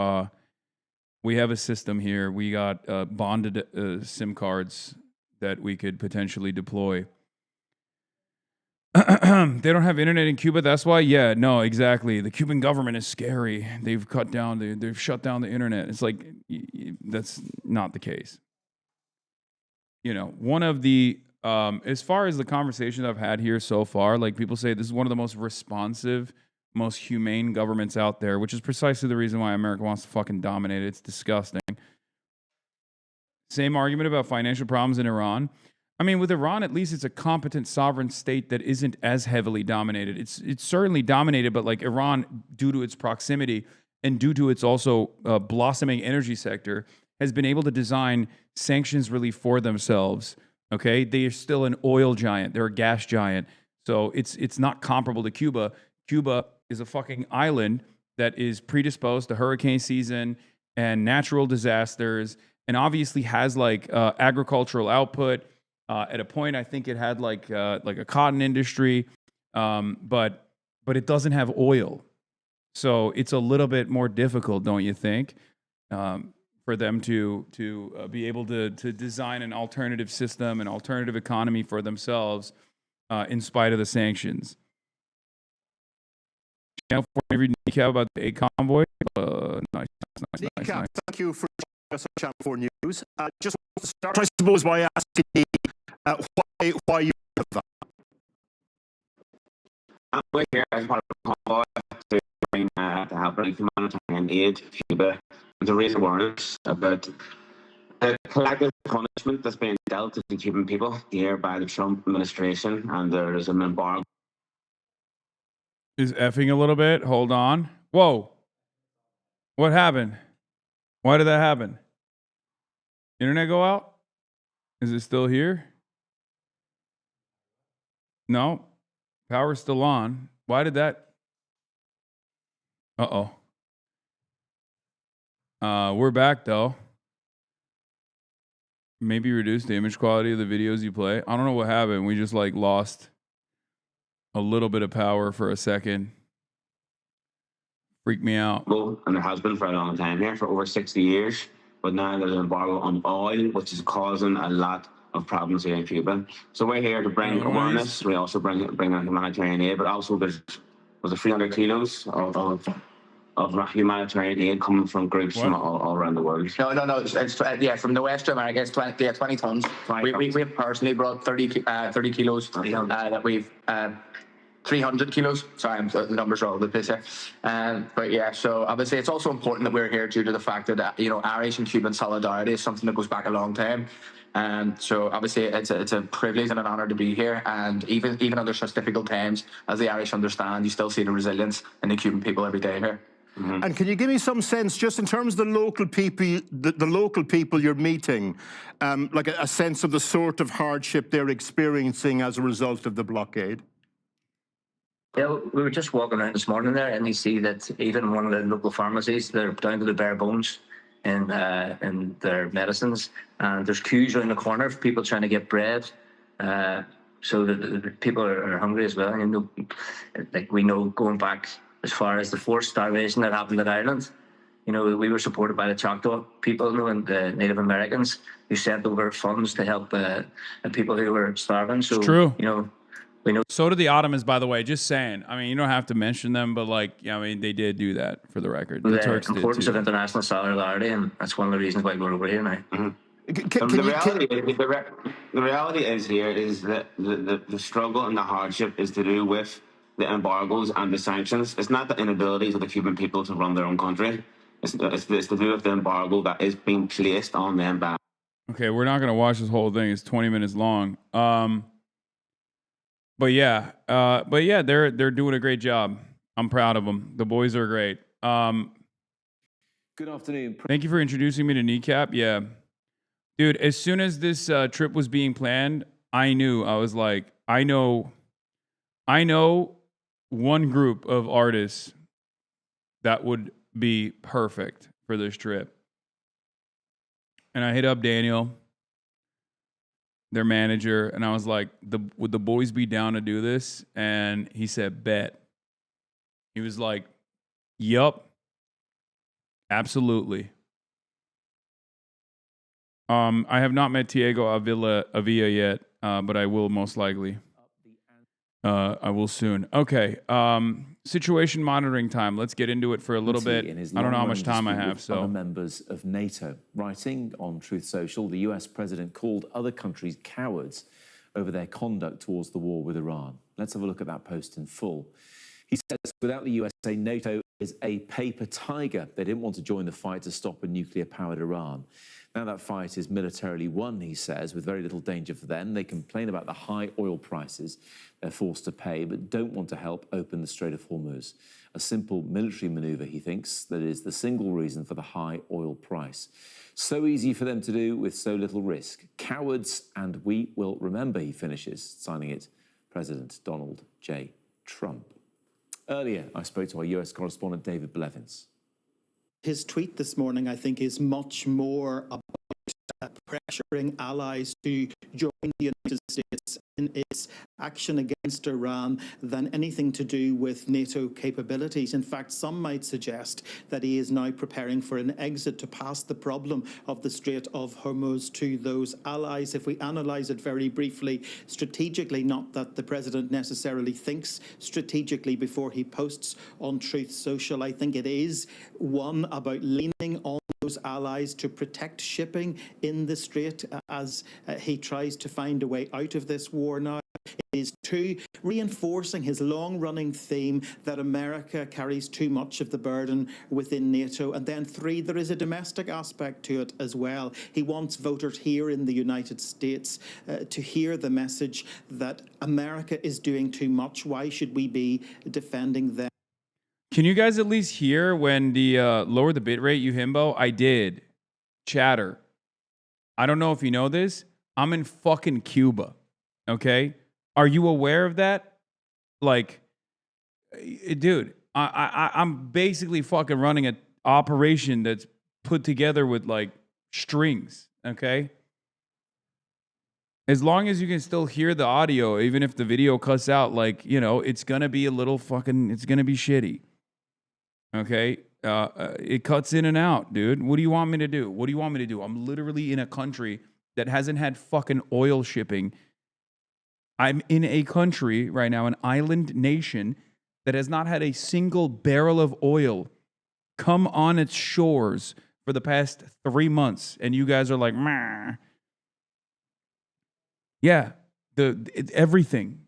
We have a system here. We got bonded SIM cards that we could potentially deploy. They don't have internet in Cuba. That's why. Yeah, no, exactly. The Cuban government is scary. They've they've shut down the internet. It's like that's not the case. One of the as far as the conversations I've had here so far, like people say this is one of the most responsive, most humane governments out there, which is precisely the reason why America wants to fucking dominate it. It's disgusting. Same argument about financial problems in Iran. I mean, with Iran, at least it's a competent sovereign state that isn't as heavily dominated. It's certainly dominated, but like Iran, due to its proximity and due to its also blossoming energy sector, has been able to design sanctions relief for themselves. Okay, they are still an oil giant. They're a gas giant. So it's not comparable to Cuba. Cuba is a fucking island that is predisposed to hurricane season and natural disasters, and obviously has like agricultural output. At a point, I think it had like a cotton industry, but it doesn't have oil. So it's a little bit more difficult, don't you think, for them to be able to design an alternative system, an alternative economy for themselves, in spite of the sanctions. Channel 4 reading Decaf about the aid convoy. Nice. Decaf, thank you for joining us on Channel 4 News. Just want to start, I suppose, by asking you why you have that. We're here as part of the convoy to help bring humanitarian aid to Cuba and to raise awareness about the collective punishment that's being dealt to the Cuban people here by the Trump administration, and there is an embargo. Is effing a little bit. Hold on. Whoa. What happened? Why did that happen? Internet go out? Is it still here? No. Power's still on. Why did that? Uh-oh. We're back, though. Maybe reduce the image quality of the videos you play. I don't know what happened. We just, like, lost a little bit of power for a second. Freaked me out. And there has been for a long time here, for over 60 years. But now there's an embargo on oil, which is causing a lot of problems here in Cuba. So we're here to bring awareness. We also bring on humanitarian aid, but also there's 300 kilos of humanitarian aid coming from groups from all around the world. No. It's from the West America. It's 20 tons. We have personally brought 30 kilos that we've. 300 kilos. Sorry, the numbers are all over the place here. But yeah, so obviously it's also important that we're here due to the fact that Irish and Cuban solidarity is something that goes back a long time. So obviously it's a privilege and an honor to be here. And even under such difficult times, as the Irish understand, you still see the resilience in the Cuban people every day here. Mm-hmm. And can you give me some sense, just in terms of the local people, the local people you're meeting, like a sense of the sort of hardship they're experiencing as a result of the blockade? Yeah, we were just walking around this morning there, and you see that even one of the local pharmacies, they're down to the bare bones in their medicines, and there's queues around the corner for people trying to get bread. So the people are hungry as well. Like we know, going back as far as the forced starvation that happened in Ireland, You know, we were supported by the Choctaw people, you know, and the Native Americans who sent over funds to help people who were starving. So, It's true. You know, we know. So did the Ottomans, by the way. Just saying. I mean, you don't have to mention them, but like, yeah, I mean, they did do that for the record. The Turks did importance too. of international solidarity, and that's one of the reasons why we're over here now. The reality is here is that the struggle and the hardship is to do with the embargoes and the sanctions. It's not the inability of the Cuban people to run their own country. It's to do with the embargo that is being placed on them by. Okay, we're not gonna watch this whole thing. It's 20 minutes long. But yeah, they're doing a great job. I'm proud of them. The boys are great. Good afternoon. Thank you for introducing me to Kneecap. Yeah. Dude, as soon as this trip was being planned, I knew. I was like, I know one group of artists that would be perfect for this trip. And I hit up Daniel, their manager, and I was like, would the boys be down to do this? And he said, bet. He was like, yup, absolutely. I have not met Diego Avila yet, but I will most likely. I will soon. Okay. Situation monitoring time. Let's get into it for a little bit. I don't know how much time I have. So, other members of NATO, writing on Truth Social, the U.S. president called other countries cowards over their conduct towards the war with Iran. Let's have a look at that post in full. He says, without the USA, NATO is a paper tiger. They didn't want to join the fight to stop a nuclear-powered Iran. Now that fight is militarily won, he says, with very little danger for them. They complain about the high oil prices they're forced to pay, but don't want to help open the Strait of Hormuz. A simple military maneuver, he thinks, that is the single reason for the high oil price. So easy for them to do with so little risk. Cowards, and we will remember, he finishes, signing it, President Donald J. Trump. Earlier, I spoke to our US correspondent, David Blevins. His tweet this morning, I think, is much more about pressuring allies to join the United States in its action against Iran than anything to do with NATO capabilities. In fact, some might suggest that he is now preparing for an exit to pass the problem of the Strait of Hormuz to those allies. If we analyse it very briefly, strategically, not that the president necessarily thinks strategically before he posts on Truth Social, I think it is one about leaning on those allies to protect shipping in the Strait as he tries to find a way out of this war now. It is two, reinforcing his long-running theme that America carries too much of the burden within NATO. And then three, there is a domestic aspect to it as well. He wants voters here in the United States to hear the message that America is doing too much. Why should we be defending them? can you guys at least hear when the lower the bit rate, you himbo? I did. Chatter. I don't know if you know this. I'm in fucking Cuba. Okay? Are you aware of that? Like, dude, I'm basically fucking running an operation that's put together with like strings. Okay? As long as you can still hear the audio, even if the video cuts out, like, you know, it's going to be a little fucking, it's going to be shitty. Okay? It cuts in and out, dude. What do you want me to do? What do you want me to do? I'm literally in a country that hasn't had fucking oil shipping. I'm in a country right now, an island nation that has not had a single barrel of oil come on its shores for the past 3 months. And you guys are like, meh. Yeah, everything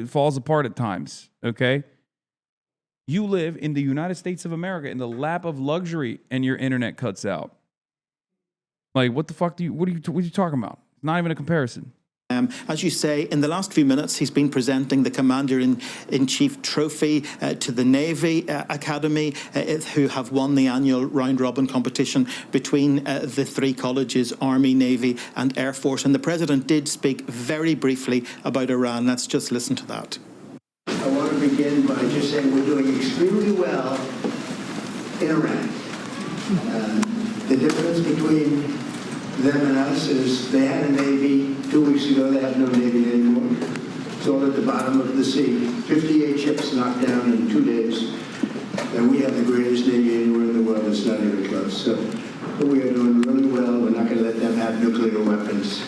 falls apart at times, okay? You live in the United States of America in the lap of luxury and your internet cuts out. Like, what the fuck what are you talking about? Not even a comparison. As you say, in the last few minutes, he's been presenting the Commander-in-Chief Trophy to the Navy Academy, who have won the annual round-robin competition between the three colleges, Army, Navy and Air Force. And the President did speak very briefly about Iran. Let's just listen to that. I want to begin by just saying we're doing extremely well in Iran. The difference between them and us is they had a Navy 2 weeks ago. They have no Navy anymore. It's all at the bottom of the sea. 58 ships knocked down in 2 days. that we have the greatest Navy anywhere in the world. It's not even close. So, but we are doing really well. We're not going to let them have nuclear weapons,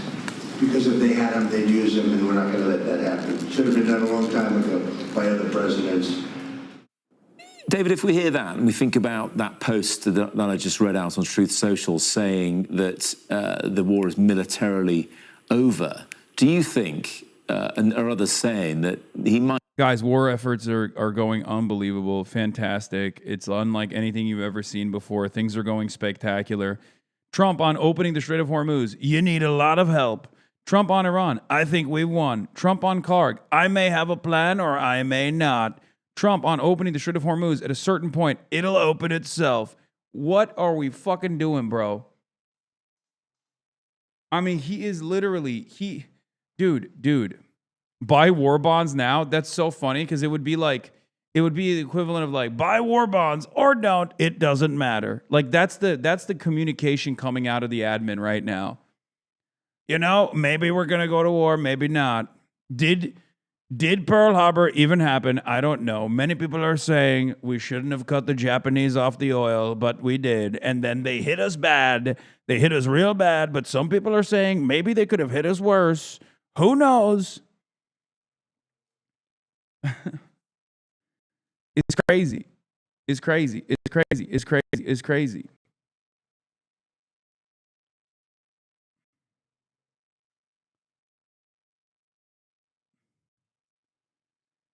because if they had them, they'd use them, and we're not going to let that happen. Should have been done a long time ago by other presidents. David, if we hear that and we think about that post that I just read out on Truth Social saying that the war is militarily over, do you think, and are others saying that he might... Guys, war efforts are going unbelievable, fantastic. It's unlike anything you've ever seen before. Things are going spectacular. Trump on opening the Strait of Hormuz, you need a lot of help. Trump on Iran, I think we won. Trump on Karg, I may have a plan or I may not. Trump on opening the Strait of Hormuz, at a certain point, it'll open itself. What are we fucking doing, bro? I mean, he is literally, dude, buy war bonds now? That's so funny, because it would be the equivalent of like, buy war bonds or don't, it doesn't matter. Like, that's the communication coming out of the admin right now. You know, maybe we're going to go to war, maybe not. Did Pearl Harbor even happen? I don't know. Many people are saying we shouldn't have cut the Japanese off the oil, but we did. And then they hit us bad. They hit us real bad. But some people are saying maybe they could have hit us worse. Who knows? It's crazy. It's crazy. It's crazy. It's crazy. It's crazy.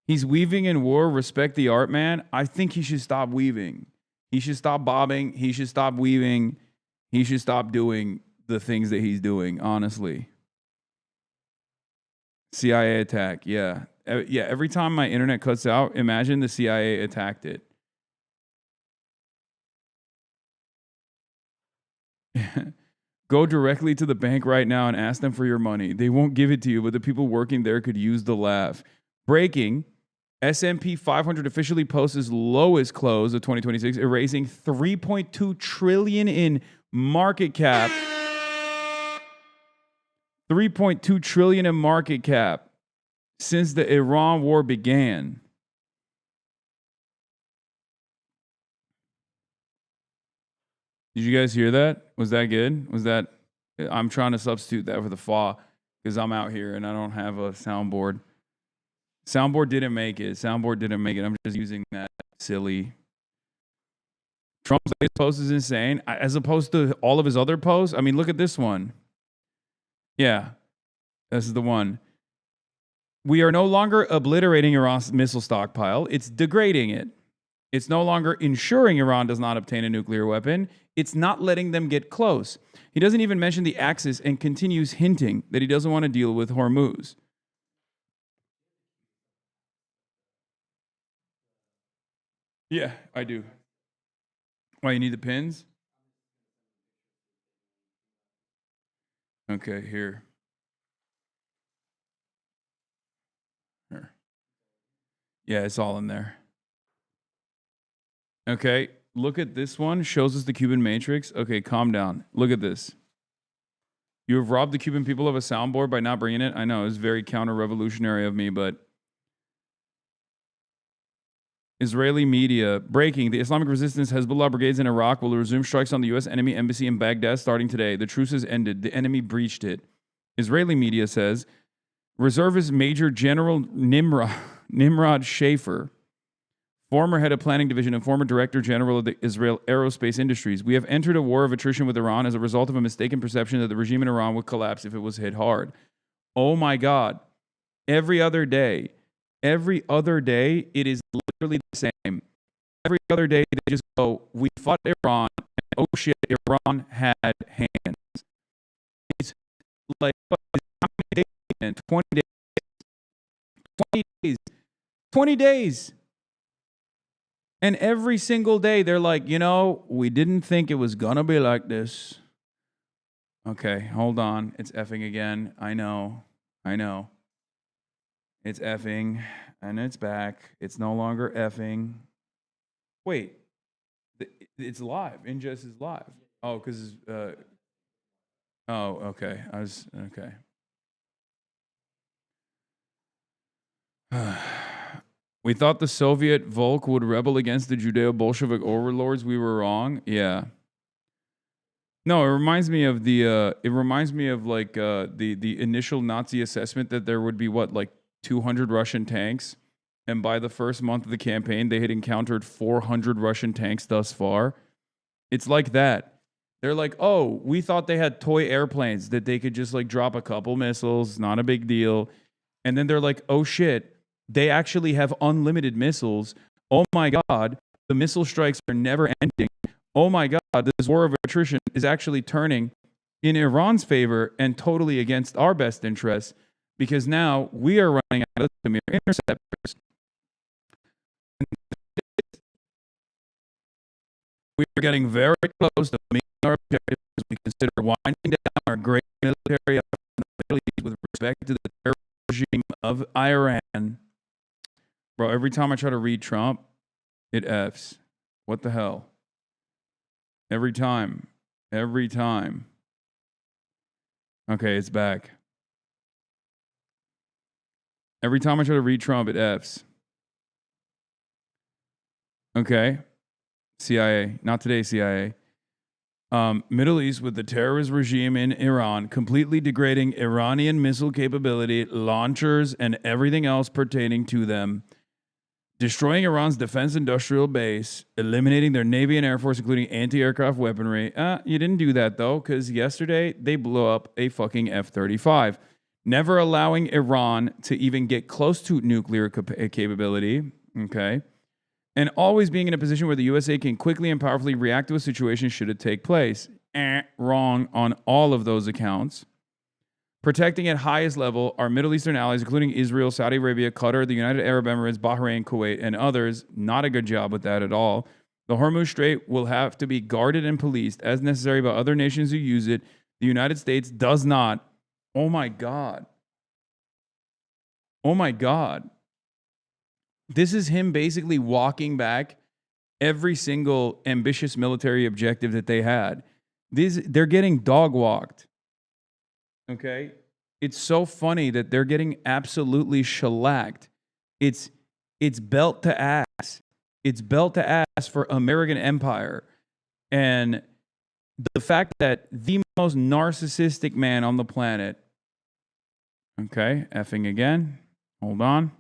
He's weaving in war. Respect the art, man. I think he should stop weaving. He should stop bobbing. He should stop weaving. He should stop doing the things that he's doing, honestly. CIA attack. Yeah. Yeah. Every time my internet cuts out, imagine the CIA attacked it. Go directly to the bank right now and ask them for your money. They won't give it to you, but the people working there could use the laugh. Breaking. S&P 500 officially posts its lowest close of 2026, erasing $3.2 trillion in market cap. $3.2 trillion in market cap since the Iran war began. Did you guys hear that? Was that good? Was that... I'm trying to substitute that for the FA because I'm out here and I don't have a soundboard. Soundboard didn't make it. Soundboard didn't make it. I'm just using that silly. Trump's latest post is insane. As opposed to all of his other posts. I mean, look at this one. Yeah. This is the one. We are no longer obliterating Iran's missile stockpile. It's degrading it. It's no longer ensuring Iran does not obtain a nuclear weapon. It's not letting them get close. He doesn't even mention the Axis and continues hinting that he doesn't want to deal with Hormuz. Yeah, I do. Why, you need the pins? Okay, here. Here. Yeah, it's all in there. Okay, look at this one. Shows us the Cuban matrix. Okay, calm down. Look at this. You have robbed the Cuban people of a soundboard by not bringing it. I know, it's very counter-revolutionary of me, but... Israeli media. Breaking. The Islamic Resistance Hezbollah brigades in Iraq will resume strikes on the U.S. enemy embassy in Baghdad starting today. The truce has ended. The enemy breached it. Israeli media says, Reservist Major General Nimrod Schaefer, former head of planning division and former director general of the Israel Aerospace Industries. We have entered a war of attrition with Iran as a result of a mistaken perception that the regime in Iran would collapse if it was hit hard. Oh my God. Every other day, it is literally the same. Every other day, they just go, we fought Iran, and oh shit, Iran had hands. It's like, how many days? 20 days. 20 days. 20 days. And every single day, they're like, you know, we didn't think it was going to be like this. Okay, hold on. It's effing again. I know. It's effing, and it's back. It's no longer effing. Wait, it's live. Ingest is live. Oh, because okay. Okay. We thought the Soviet Volk would rebel against the Judeo-Bolshevik overlords. We were wrong. Yeah. No, it reminds me of the initial Nazi assessment that there would be like 200 Russian tanks, and by the first month of the campaign they had encountered 400 Russian tanks thus far. It's like that. They're like, "Oh, we thought they had toy airplanes that they could just like drop a couple missiles, not a big deal." And then they're like, "Oh shit, they actually have unlimited missiles. Oh my god, the missile strikes are never ending. Oh my god, this war of attrition is actually turning in Iran's favor and totally against our best interests, because now we are running out of Tamir interceptors. We are getting very close to meeting our objectives. We consider winding down our great military effort in the Middle East with respect to the terror regime of Iran." Bro, every time I try to read Trump, it Fs. What the hell? Every time. Every time. Okay, it's back. Every time I try to read Trump, it Fs. Okay. CIA. Not today, CIA. Middle East with the terrorist regime in Iran, completely degrading Iranian missile capability, launchers, and everything else pertaining to them. Destroying Iran's defense industrial base, eliminating their Navy and Air Force, including anti-aircraft weaponry. You didn't do that, though, because yesterday they blew up a fucking F-35. Never allowing Iran to even get close to nuclear capability, okay? And always being in a position where the USA can quickly and powerfully react to a situation should it take place. Wrong on all of those accounts. Protecting at highest level our Middle Eastern allies, including Israel, Saudi Arabia, Qatar, the United Arab Emirates, Bahrain, Kuwait, and others. Not a good job with that at all. The Hormuz Strait will have to be guarded and policed as necessary by other nations who use it. The United States does not. Oh my God. Oh my God. This is him basically walking back every single ambitious military objective that they had. They're getting dog walked. Okay? It's so funny that they're getting absolutely shellacked. It's belt to ass. It's belt to ass for American empire. And the fact that the most narcissistic man on the planet, okay, effing again. Hold on.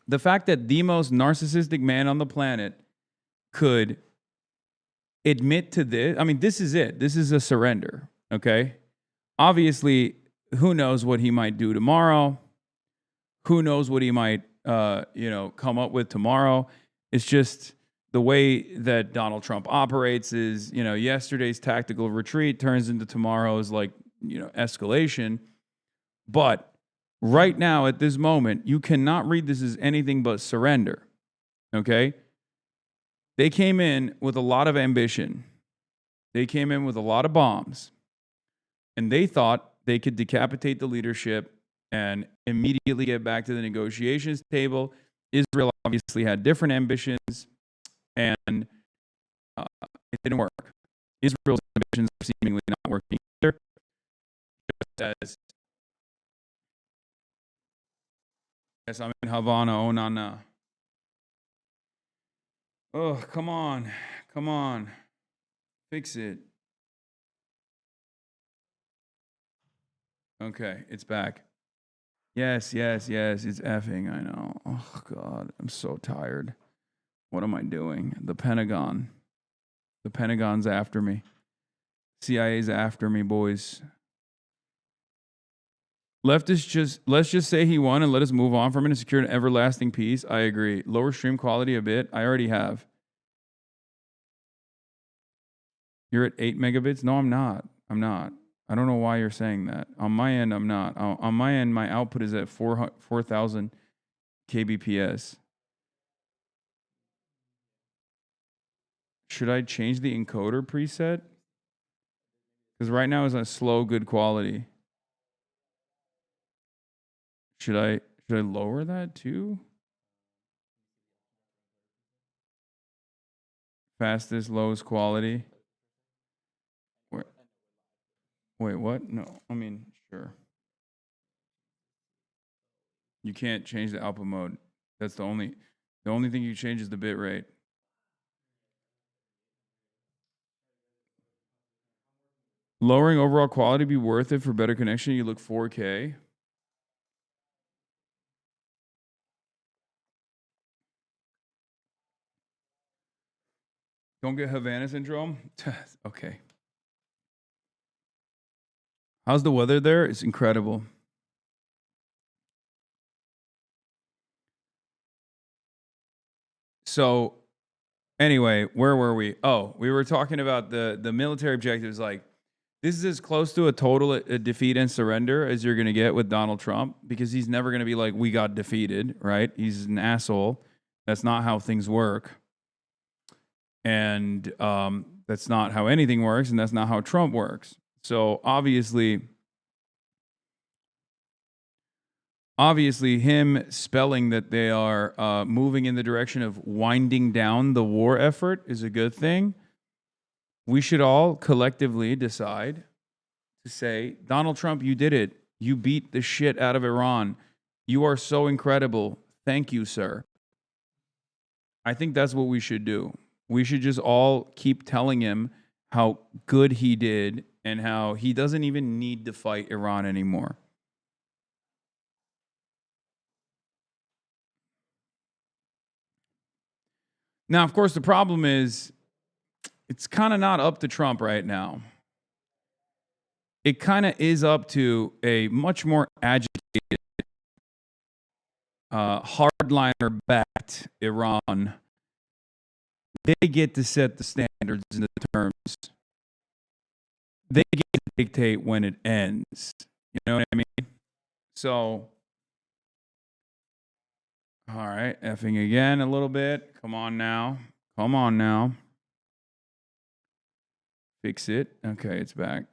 The fact that the most narcissistic man on the planet could admit to this. I mean, this is it. This is a surrender. Okay. Obviously, who knows what he might do tomorrow? Who knows what he might, come up with tomorrow? It's just the way that Donald Trump operates is, yesterday's tactical retreat turns into tomorrow's escalation. But right now, at this moment, you cannot read this as anything but surrender. Okay. They came in with a lot of ambition. They came in with a lot of bombs. And they thought they could decapitate the leadership and immediately get back to the negotiations table. Israel obviously had different ambitions, and it didn't work. Israel's ambitions are seemingly not working either. Just as, yes, I'm in Havana. Oh, no. Oh, come on. Come on. Fix it. Okay, it's back. Yes. It's effing. I know. Oh, God. I'm so tired. What am I doing? The Pentagon. The Pentagon's after me. CIA's after me, boys. Let's just say he won and let us move on from it and secure an everlasting peace. I agree. Lower stream quality a bit. I already have. You're at 8 megabits? No, I'm not. I don't know why you're saying that. On my end, I'm not. On my end, my output is at 4,000 kbps. Should I change the encoder preset? Because right now it's on slow, good quality. Should I lower that too? Fastest, lowest quality. Wait, what? No, I mean, sure. You can't change the output mode. That's the only thing you change is the bit rate. Lowering overall quality be worth it for better connection. You look 4K. Don't get Havana syndrome. Okay. How's the weather there? It's incredible. So, anyway, where were we? Oh, we were talking about the military objectives. Like, this is as close to a total defeat and surrender as you're going to get with Donald Trump, because he's never going to be like, we got defeated, right? He's an asshole. That's not how things work. And that's not how anything works, and that's not how Trump works. So obviously him spelling that they are moving in the direction of winding down the war effort is a good thing. We should all collectively decide to say, Donald Trump, you did it. You beat the shit out of Iran. You are so incredible. Thank you, sir. I think that's what we should do. We should just all keep telling him how good he did and how he doesn't even need to fight Iran anymore. Now, of course, the problem is it's kind of not up to Trump right now. It kind of is up to a much more agitated, hardliner-backed Iran. They get to set the standards and the terms. They get to dictate when it ends. You know what I mean? So, all right, effing again a little bit. Come on now. Come on now. Fix it. Okay, it's back.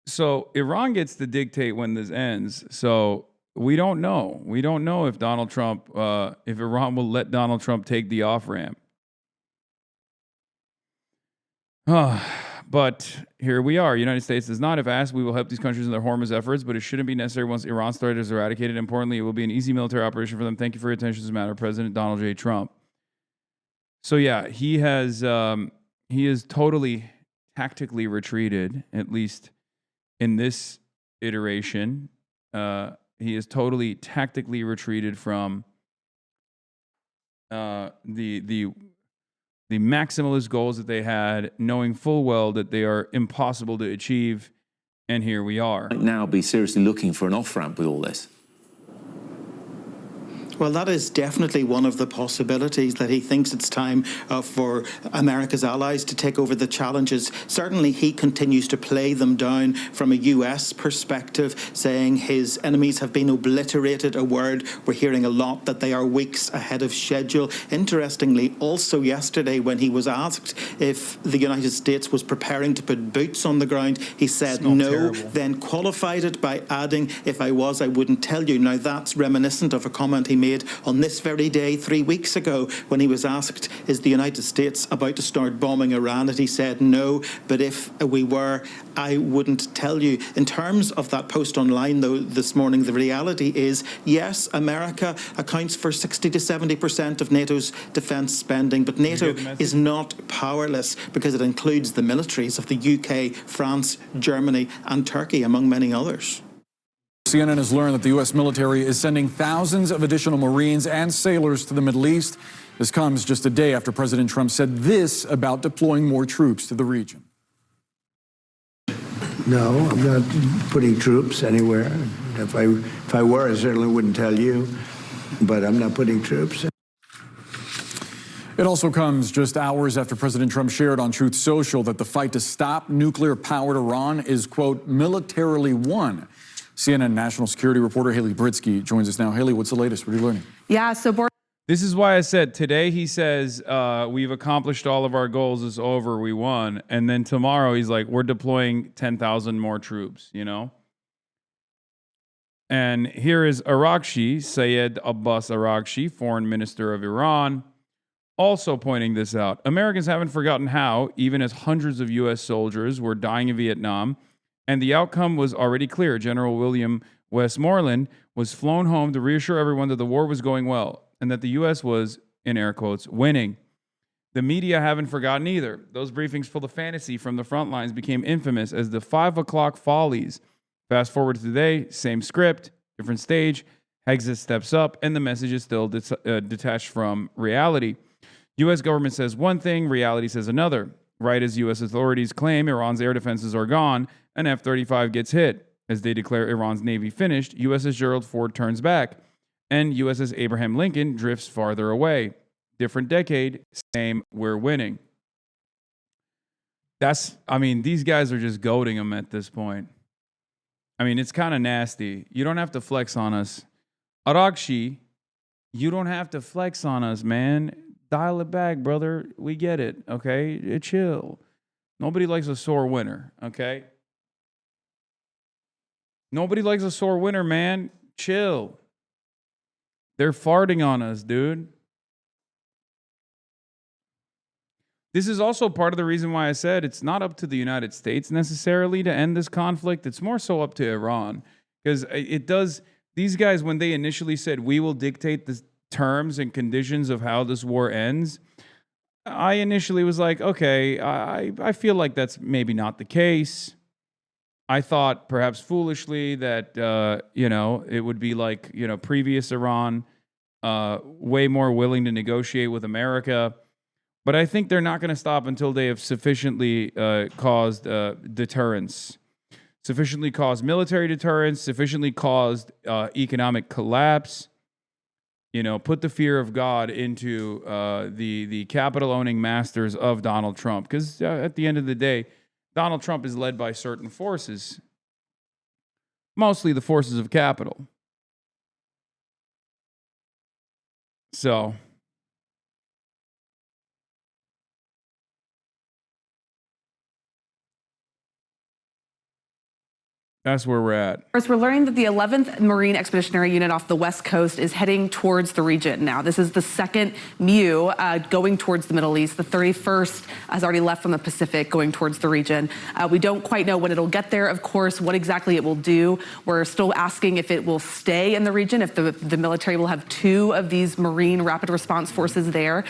So Iran gets to dictate when this ends. So we don't know. We don't know if Donald Trump, if Iran will let Donald Trump take the off-ramp. But here we are. United States does not. If asked, we will help these countries in their Hormuz efforts, but it shouldn't be necessary once Iran's threat is eradicated. Importantly, it will be an easy military operation for them. Thank you for your attention to this matter, President Donald J. Trump. So yeah, he is totally tactically retreated, at least in this iteration. He is totally tactically retreated from the maximalist goals that they had, knowing full well that they are impossible to achieve, and here we are. Might now be seriously looking for an off-ramp with all this. Well, that is definitely one of the possibilities, that he thinks it's time for America's allies to take over the challenges. Certainly, he continues to play them down from a US perspective, saying his enemies have been obliterated, a word we're hearing a lot, that they are weeks ahead of schedule. Interestingly, also yesterday, when he was asked if the United States was preparing to put boots on the ground, he said no, terrible. Then qualified it by adding, if I was, I wouldn't tell you. Now, that's reminiscent of a comment he made on this very day 3 weeks ago when he was asked, is the United States about to start bombing Iran? And he said no, but if we were, I wouldn't tell you. In terms of that post online, though, this morning, the reality is, yes, America accounts for 60 to 70% of NATO's defence spending, but NATO is not powerless because it includes the militaries of the UK, France, Germany and Turkey, among many others. CNN has learned that the U.S. military is sending thousands of additional Marines and sailors to the Middle East. This comes just a day after President Trump said this about deploying more troops to the region. No, I'm not putting troops anywhere. If I were, I certainly wouldn't tell you, but I'm not putting troops. It also comes just hours after President Trump shared on Truth Social that the fight to stop nuclear-powered Iran is, quote, militarily won. CNN national security reporter Haley Britsky joins us now. Haley, what's the latest? What are you learning? Yeah, so this is why I said today he says, we've accomplished all of our goals. It's over. We won. And then tomorrow he's like, we're deploying 10,000 more troops, you know? And here is Araghchi, Sayed Abbas Araghchi, foreign minister of Iran, also pointing this out. Americans haven't forgotten how, even as hundreds of U.S. soldiers were dying in Vietnam, And the outcome was already clear. General William Westmoreland was flown home to reassure everyone that the war was going well and that the U.S. was, in air quotes, winning. The media haven't forgotten either. Those briefings full of fantasy from the front lines became infamous as the 5 o'clock follies. Fast forward to today, same script, different stage. Exit steps up, and the message is still detached from reality. U.S. government says one thing, reality says another. Right as U.S. authorities claim Iran's air defenses are gone, an F-35 gets hit. As they declare Iran's Navy finished, USS Gerald Ford turns back, and USS Abraham Lincoln drifts farther away. Different decade, same, we're winning. These guys are just goading them at this point. It's kind of nasty. You don't have to flex on us. Arakshi, you don't have to flex on us, man. Dial it back, brother. We get it, okay? Chill. Nobody likes a sore winner, okay? Nobody likes a sore winner, man. Chill. They're farting on us, dude. This is also part of the reason why I said it's not up to the United States necessarily to end this conflict. It's more so up to Iran. Because it does, these guys, when they initially said, we will dictate the terms and conditions of how this war ends, I initially was like, okay, I feel like that's maybe not the case. I thought perhaps foolishly that, it would be like, previous Iran, way more willing to negotiate with America. But I think they're not going to stop until they have sufficiently caused deterrence, sufficiently caused military deterrence, sufficiently caused economic collapse. Put the fear of God into the capital-owning masters of Donald Trump. Because at the end of the day, Donald Trump is led by certain forces, mostly the forces of capital. So that's where we're at. First, we're learning that the 11th Marine Expeditionary Unit off the West Coast is heading towards the region now. This is the second MEU going towards the Middle East. The 31st has already left from the Pacific going towards the region. We don't quite know when it'll get there, of course, what exactly it will do. We're still asking if it will stay in the region, if the military will have 2 of these Marine Rapid Response Forces there.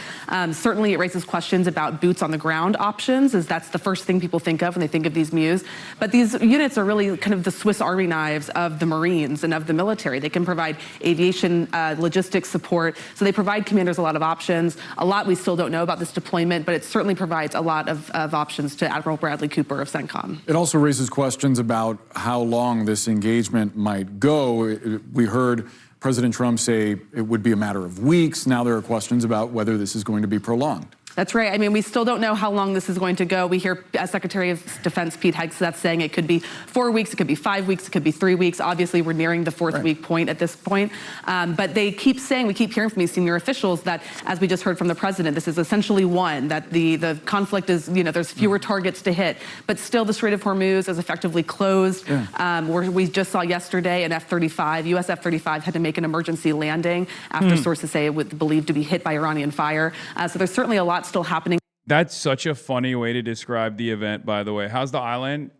Certainly, it raises questions about boots on the ground options, as that's the first thing people think of when they think of these MEUs. But these units are really kind of the Swiss Army knives of the Marines and of the military. They can provide aviation logistics support. So they provide commanders a lot of options. A lot we still don't know about this deployment, but it certainly provides a lot of options to Admiral Bradley Cooper of CENTCOM. It also raises questions about how long this engagement might go. We heard President Trump say it would be a matter of weeks. Now there are questions about whether this is going to be prolonged. That's right. We still don't know how long this is going to go. We hear Secretary of Defense Pete Hegseth saying it could be 4 weeks, it could be 5 weeks, it could be 3 weeks. Obviously, we're nearing the 4th week point at this point. But they keep saying, we keep hearing from these senior officials that, as we just heard from the president, this is essentially won, that the conflict is, there's fewer targets to hit. But still, the Strait of Hormuz is effectively closed. We just saw yesterday an F-35, U.S. F-35 had to make an emergency landing after sources say it was believed to be hit by Iranian fire. So there's certainly a lot still happening. That's such a funny way to describe the event, by the way. How's the island?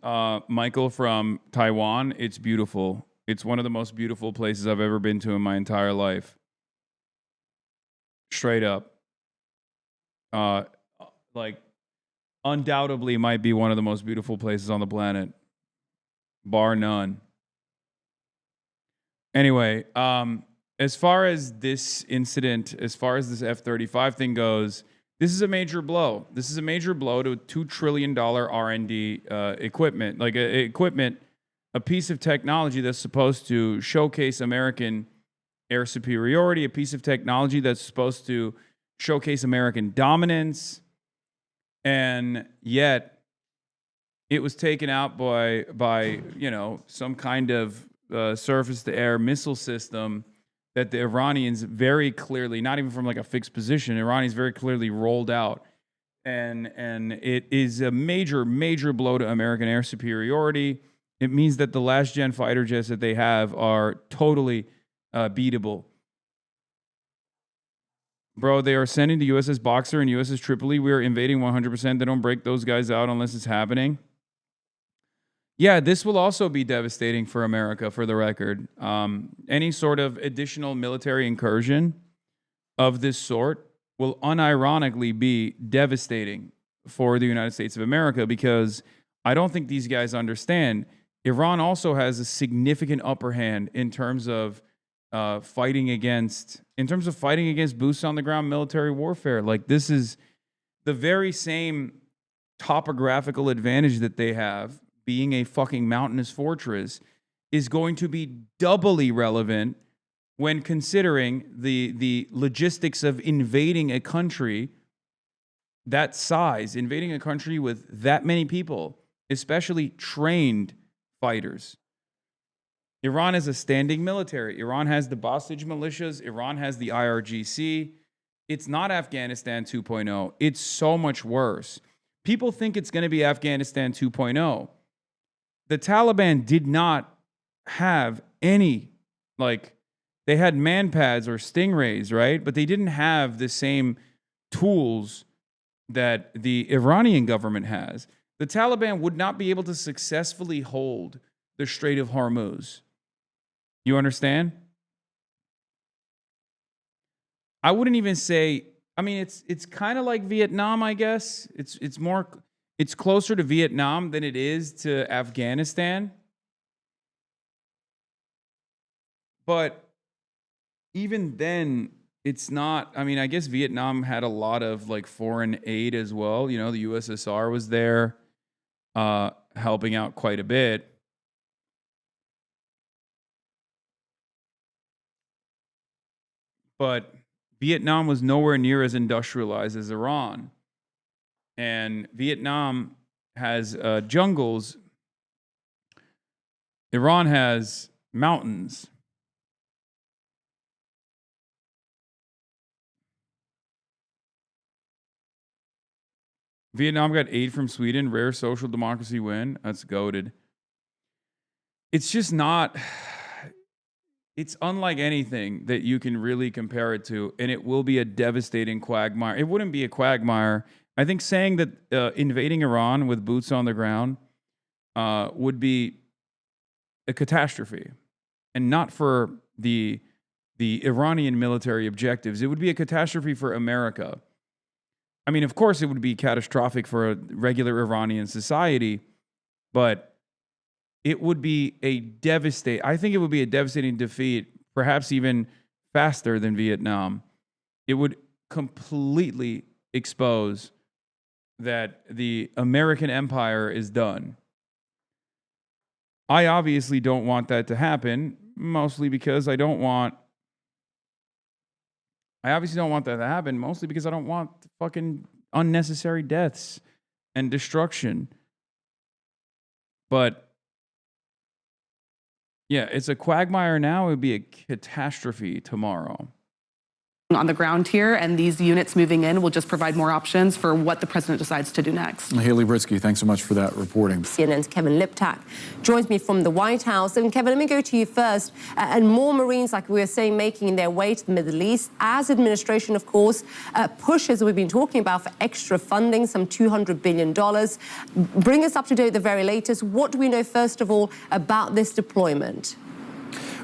Michael from Taiwan. It's beautiful. It's one of the most beautiful places I've ever been to in my entire life. Straight up. Undoubtedly might be one of the most beautiful places on the planet. Bar none. Anyway, as far as this incident, as far as this F-35 thing goes, this is a major blow. This is a major blow to $2 trillion R&D equipment, a piece of technology that's supposed to showcase American air superiority, a piece of technology that's supposed to showcase American dominance, and yet it was taken out by some kind of surface-to-air missile system that the Iranians very clearly, not even from a fixed position, Iranians very clearly rolled out. And it is a major, major blow to American air superiority. It means that the last-gen fighter jets that they have are totally beatable. Bro, they are sending the USS Boxer and USS Tripoli. We are invading 100%. They don't break those guys out unless it's happening. Yeah, this will also be devastating for America, for the record. Any sort of additional military incursion of this sort will unironically be devastating for the United States of America, because I don't think these guys understand. Iran also has a significant upper hand in terms of fighting against boots on the ground military warfare. Like, this is the very same topographical advantage that they have, being a fucking mountainous fortress, is going to be doubly relevant when considering the logistics of invading a country that size, invading a country with that many people, especially trained fighters. Iran has a standing military. Iran has the Basij militias. Iran has the IRGC. It's not Afghanistan 2.0. It's so much worse. People think it's going to be Afghanistan 2.0. The Taliban did not have any, like, they had manpads or stingrays, right? But they didn't have the same tools that the Iranian government has. The Taliban would not be able to successfully hold the Strait of Hormuz. You understand? I wouldn't even say, I mean, it's kind of like Vietnam, I guess. It's closer to Vietnam than it is to Afghanistan. But even then, it's not, I mean, I guess Vietnam had a lot of like foreign aid as well. You know, the USSR was there helping out quite a bit. But Vietnam was nowhere near as industrialized as Iran. And Vietnam has jungles. Iran has mountains. Vietnam got aid from Sweden. Rare social democracy win. That's goated. It's just not... It's unlike anything that you can really compare it to, and it will be a devastating quagmire. It wouldn't be a quagmire. I think saying that invading Iran with boots on the ground would be a catastrophe, and not for the Iranian military objectives. It would be a catastrophe for America. I mean, of course, it would be catastrophic for a regular Iranian society, but it would be I think it would be a devastating defeat, perhaps even faster than Vietnam. It would completely expose that the American empire is done. I obviously don't want that to happen, mostly because I obviously don't want that to happen, mostly because I don't want fucking unnecessary deaths and destruction. But yeah, it's a quagmire now. It would be a catastrophe tomorrow. On the ground here, and these units moving in will just provide more options for what the president decides to do next. Haley Britsky, thanks so much for that reporting. CNN's Kevin Liptak joins me from the White House. And Kevin, let me go to you first. And more Marines, like we were saying, making their way to the Middle East as administration, of course, pushes, we've been talking about, for extra funding, some $200 billion. Bring us up to date with the very latest. What do we know, first of all, about this deployment?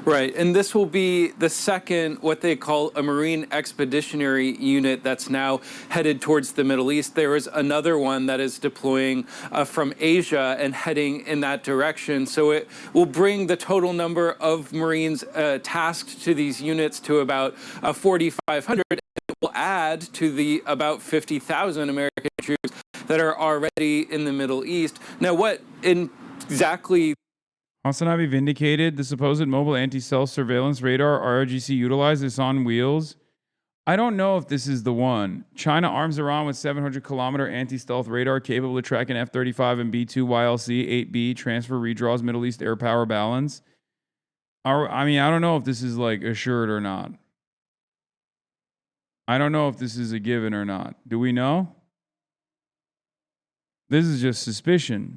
Right, and this will be the second, what they call a Marine Expeditionary Unit that's now headed towards the Middle East. There is another one that is deploying from Asia and heading in that direction. So it will bring the total number of Marines tasked to these units to about 4,500. It will add to the about 50,000 American troops that are already in the Middle East. Now, what exactly... HasanAbi vindicated. The supposed mobile anti-stealth surveillance radar RRGC utilizes on wheels. I don't know if this is the one. China arms Iran with 700-kilometer anti-stealth radar capable of tracking F-35 and B-2 YLC, 8B, transfer redraws, Middle East air power balance. I mean, I don't know if this is like assured or not. I don't know if this is a given or not. Do we know? This is just suspicion.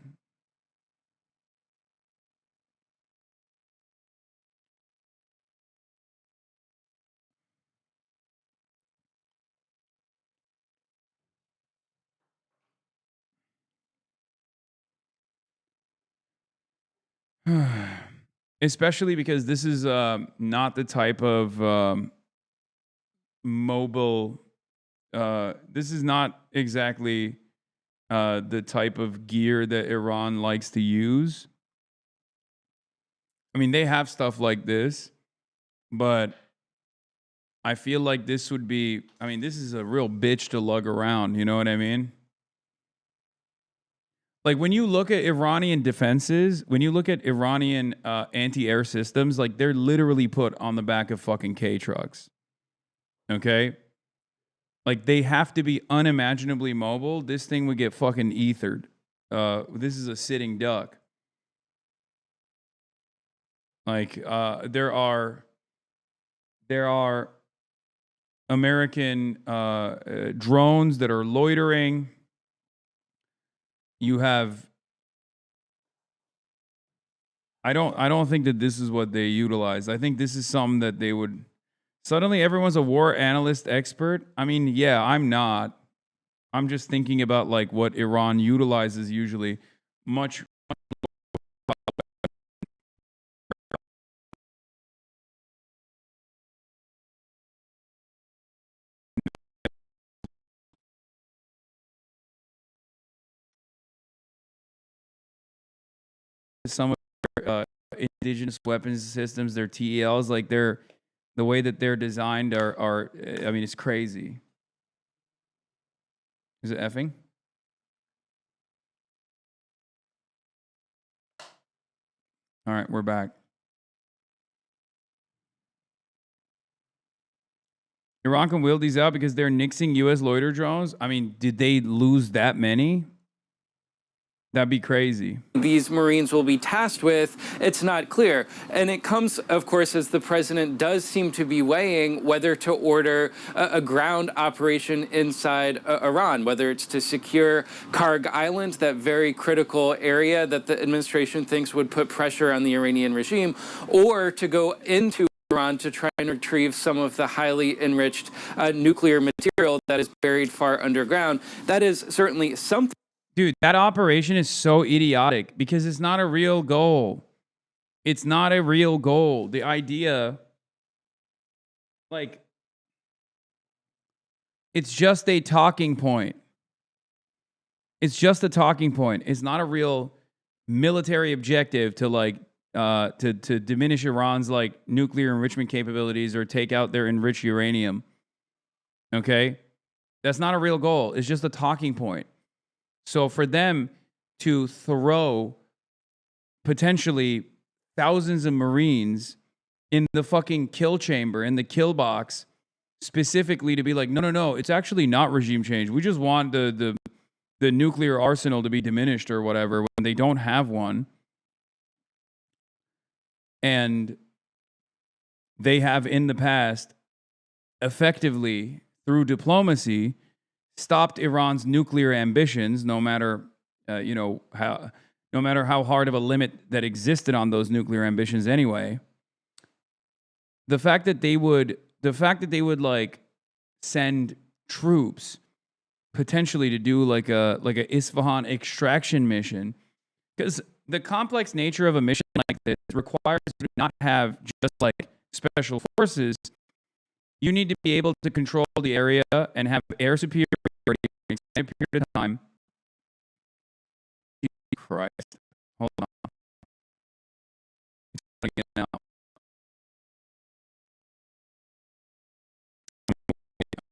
Especially because this is not the type of mobile. This is not exactly the type of gear that Iran likes to use. I mean, they have stuff like this, but I feel like this would be, I mean, this is a real bitch to lug around. You know what I mean? Like when you look at Iranian defenses, when you look at Iranian anti-air systems, like they're literally put on the back of fucking K trucks. Okay? Like they have to be unimaginably mobile. This thing would get fucking ethered. This is a sitting duck. Like there are American drones that are loitering. You have. I don't think that this is what they utilize. I think this is something that they would. Suddenly, everyone's a war analyst expert. I mean, yeah, I'm not. I'm just thinking about like what Iran utilizes usually. Much. Some of their indigenous weapons systems, their TELs, like the way that they're designed are I mean, it's crazy. Is it effing? All right, we're back. Iran can wheel these out because they're nixing U.S. loiter drones. I mean, did they lose that many? That'd be crazy. These Marines will be tasked with, it's not clear. And it comes, of course, as the president does seem to be weighing whether to order a ground operation inside Iran, whether it's to secure Karg Island, that very critical area that the administration thinks would put pressure on the Iranian regime, or to go into Iran to try and retrieve some of the highly enriched nuclear material that is buried far underground. That is certainly something. Dude, that operation is so idiotic because it's not a real goal. It's not a real goal. The idea, like, it's just a talking point. It's just a talking point. It's not a real military objective to like to diminish Iran's like nuclear enrichment capabilities or take out their enriched uranium. Okay? That's not a real goal. It's just a talking point. So for them to throw potentially thousands of Marines in the fucking kill chamber, in the kill box, specifically to be like, no, it's actually not regime change. We just want the nuclear arsenal to be diminished or whatever when they don't have one. And they have in the past effectively, through diplomacy, stopped Iran's nuclear ambitions, no matter how hard of a limit that existed on those nuclear ambitions anyway. The fact that they would like send troops potentially to do like a Isfahan extraction mission, because the complex nature of a mission like this requires you to not have just like special forces. You need to be able to control the area and have air superiority for an extended period of time. Jesus Christ. Hold on. It's again now.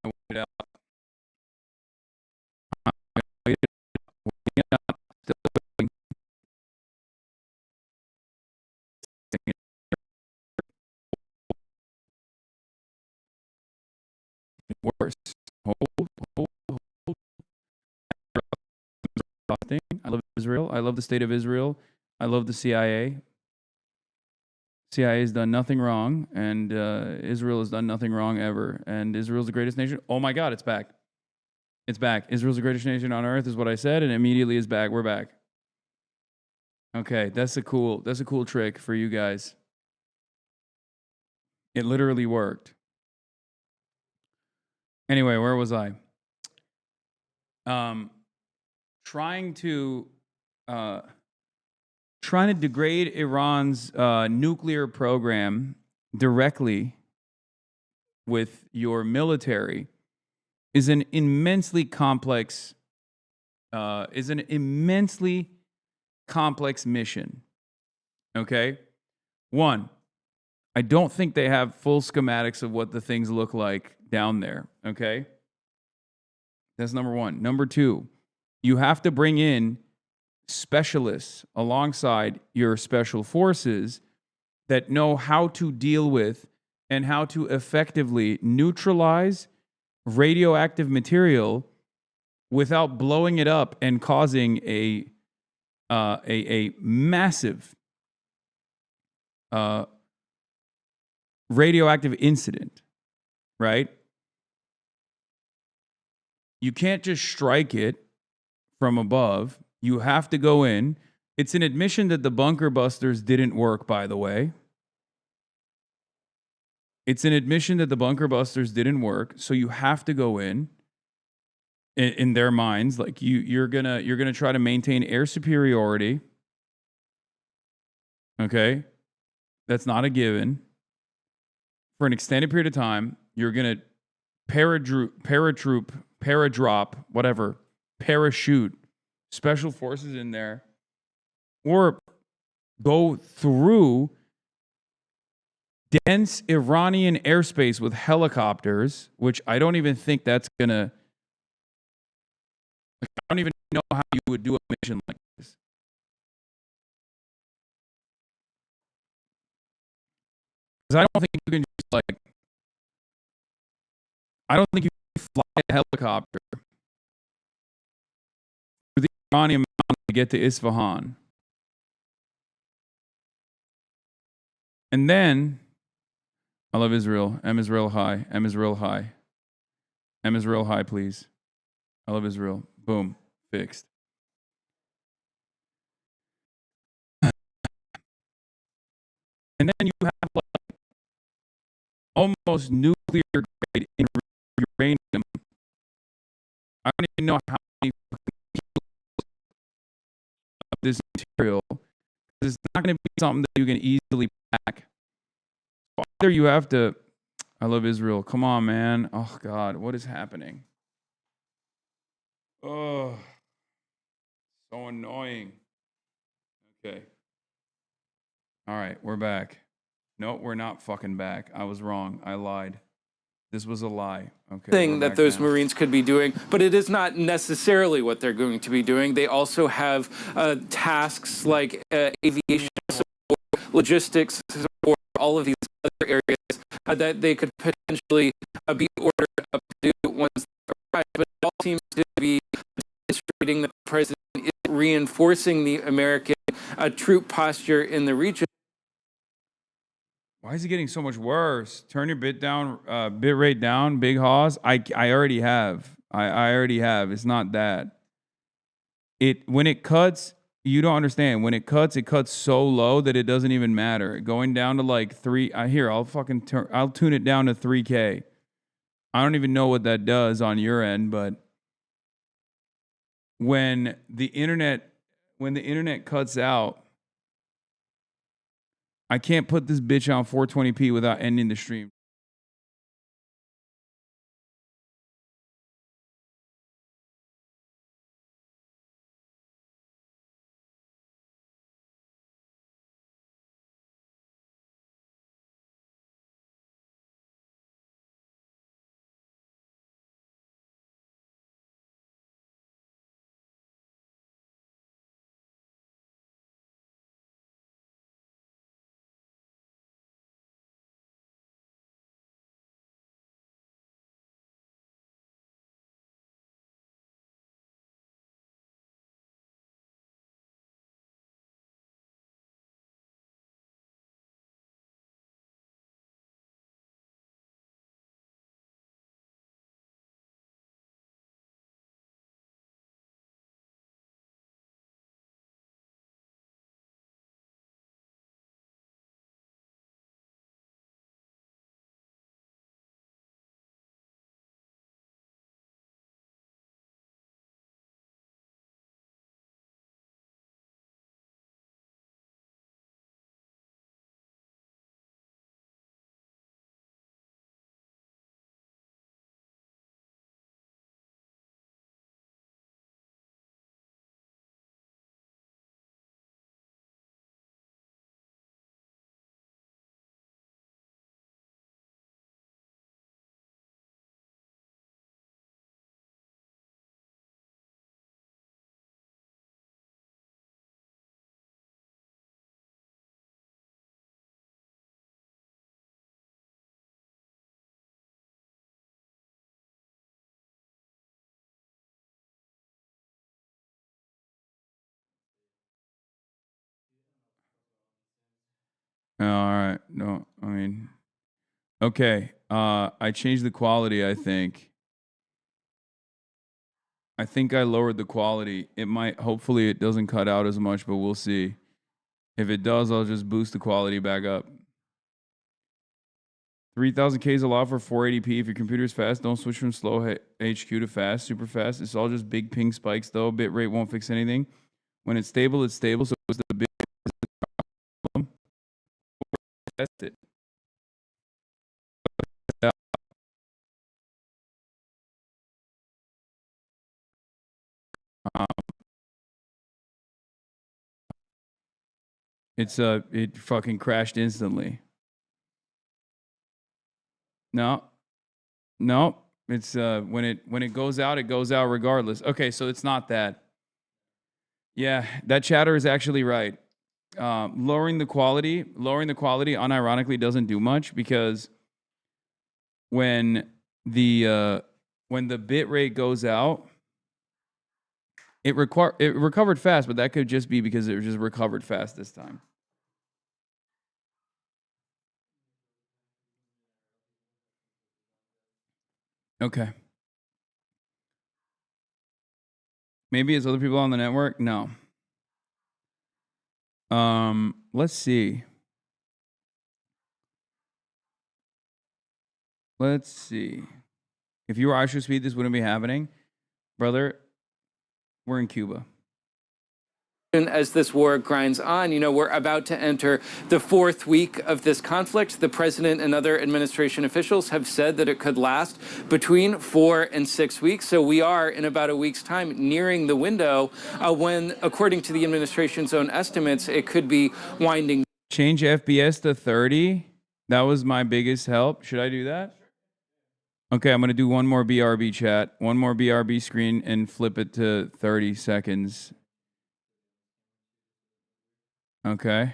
I waited out. Worse. Hold. I love Israel. I love the state of Israel. I love the CIA. CIA has done nothing wrong, and Israel has done nothing wrong ever. And Israel's the greatest nation. Oh my God, it's back. It's back. Israel's the greatest nation on earth is what I said, and immediately is back. We're back. Okay, that's a cool trick for you guys. It literally worked. Anyway, where was I? Trying to trying to degrade Iran's nuclear program directly with your military is an immensely complex mission. Okay? One, I don't think they have full schematics of what the things look like down there. Okay? That's number one. Number two, you have to bring in specialists alongside your special forces that know how to deal with and how to effectively neutralize radioactive material without blowing it up and causing a massive radioactive incident, right? You can't just strike it from above. You have to go in. It's an admission that the bunker busters didn't work, by the way. It's an admission that the bunker busters didn't work, so you have to go in their minds. Like you're gonna try to maintain air superiority. Okay? That's not a given. For an extended period of time, you're gonna paradrop, whatever, parachute special forces in there, or go through dense Iranian airspace with helicopters, which I don't even think that's gonna. I don't even know how you would do a mission like this. Because I don't think you can just like. I don't think you can fly a helicopter through the Iranian mountains to get to Isfahan. And then, I love Israel. M Israel high. M Israel high. M Israel high, please. I love Israel. Boom. Fixed. And then you have like almost nuclear grade uranium. I don't even know how many kilos of this material. It's not going to be something that you can easily pack. Either you have to. I love Israel. Come on, man. Oh, God. What is happening? Oh, so annoying. Okay. All right. We're back. No, we're not fucking back. I was wrong. I lied. This was a lie. Okay. Thing that those Marines could be doing, but it is not necessarily what they're going to be doing. They also have tasks like aviation support, logistics support, all of these other areas that they could potentially be ordered up to do once they arrive. But it all seems to be demonstrating that the president is reinforcing the American troop posture in the region. Why is it getting so much worse? Turn your bit rate down, Big Haws. I already have. I already have. It's not that. When it cuts, you don't understand. When it cuts so low that it doesn't even matter. Going down to like 3. I'll tune it down to 3K. I don't even know what that does on your end, but when the internet cuts out, I can't put this bitch on 420p without ending the stream. Oh, all right. No, I mean, okay. I changed the quality, I think. I think I lowered the quality. It might, hopefully it doesn't cut out as much, but we'll see. If it does, I'll just boost the quality back up. 3000K is a lot for 480p. If your computer is fast, don't switch from slow HQ to fast, super fast. It's all just big ping spikes, though. Bitrate won't fix anything. When it's stable, so it's the big problem. Test it. It fucking crashed instantly. No. It's when it goes out regardless. Okay, so it's not that. Yeah, that chatter is actually right. Lowering the quality unironically doesn't do much, because when the bit rate goes out, it recovered fast, but that could just be because it just recovered fast this time. Okay. Maybe it's other people on the network? No. Let's see. If you were Irish speed, this wouldn't be happening. Brother, we're in Cuba. As this war grinds on, we're about to enter the fourth week of this conflict. The president and other administration officials have said that it could last between 4 and 6 weeks. So we are, in about a week's time, nearing the window when, according to the administration's own estimates, it could be winding. Change FPS to 30. That was my biggest help. Should I do that? Okay, I'm going to do one more BRB chat, one more BRB screen, and flip it to 30 seconds. Okay.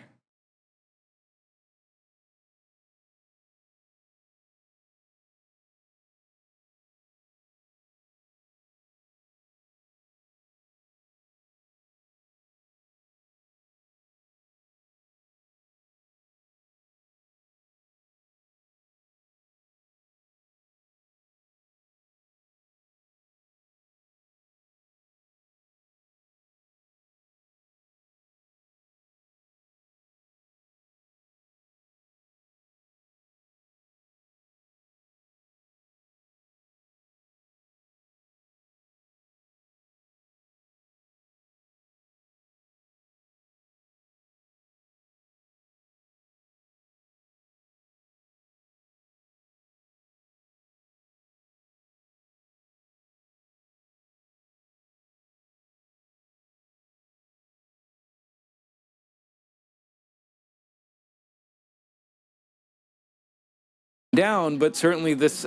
Down, but certainly this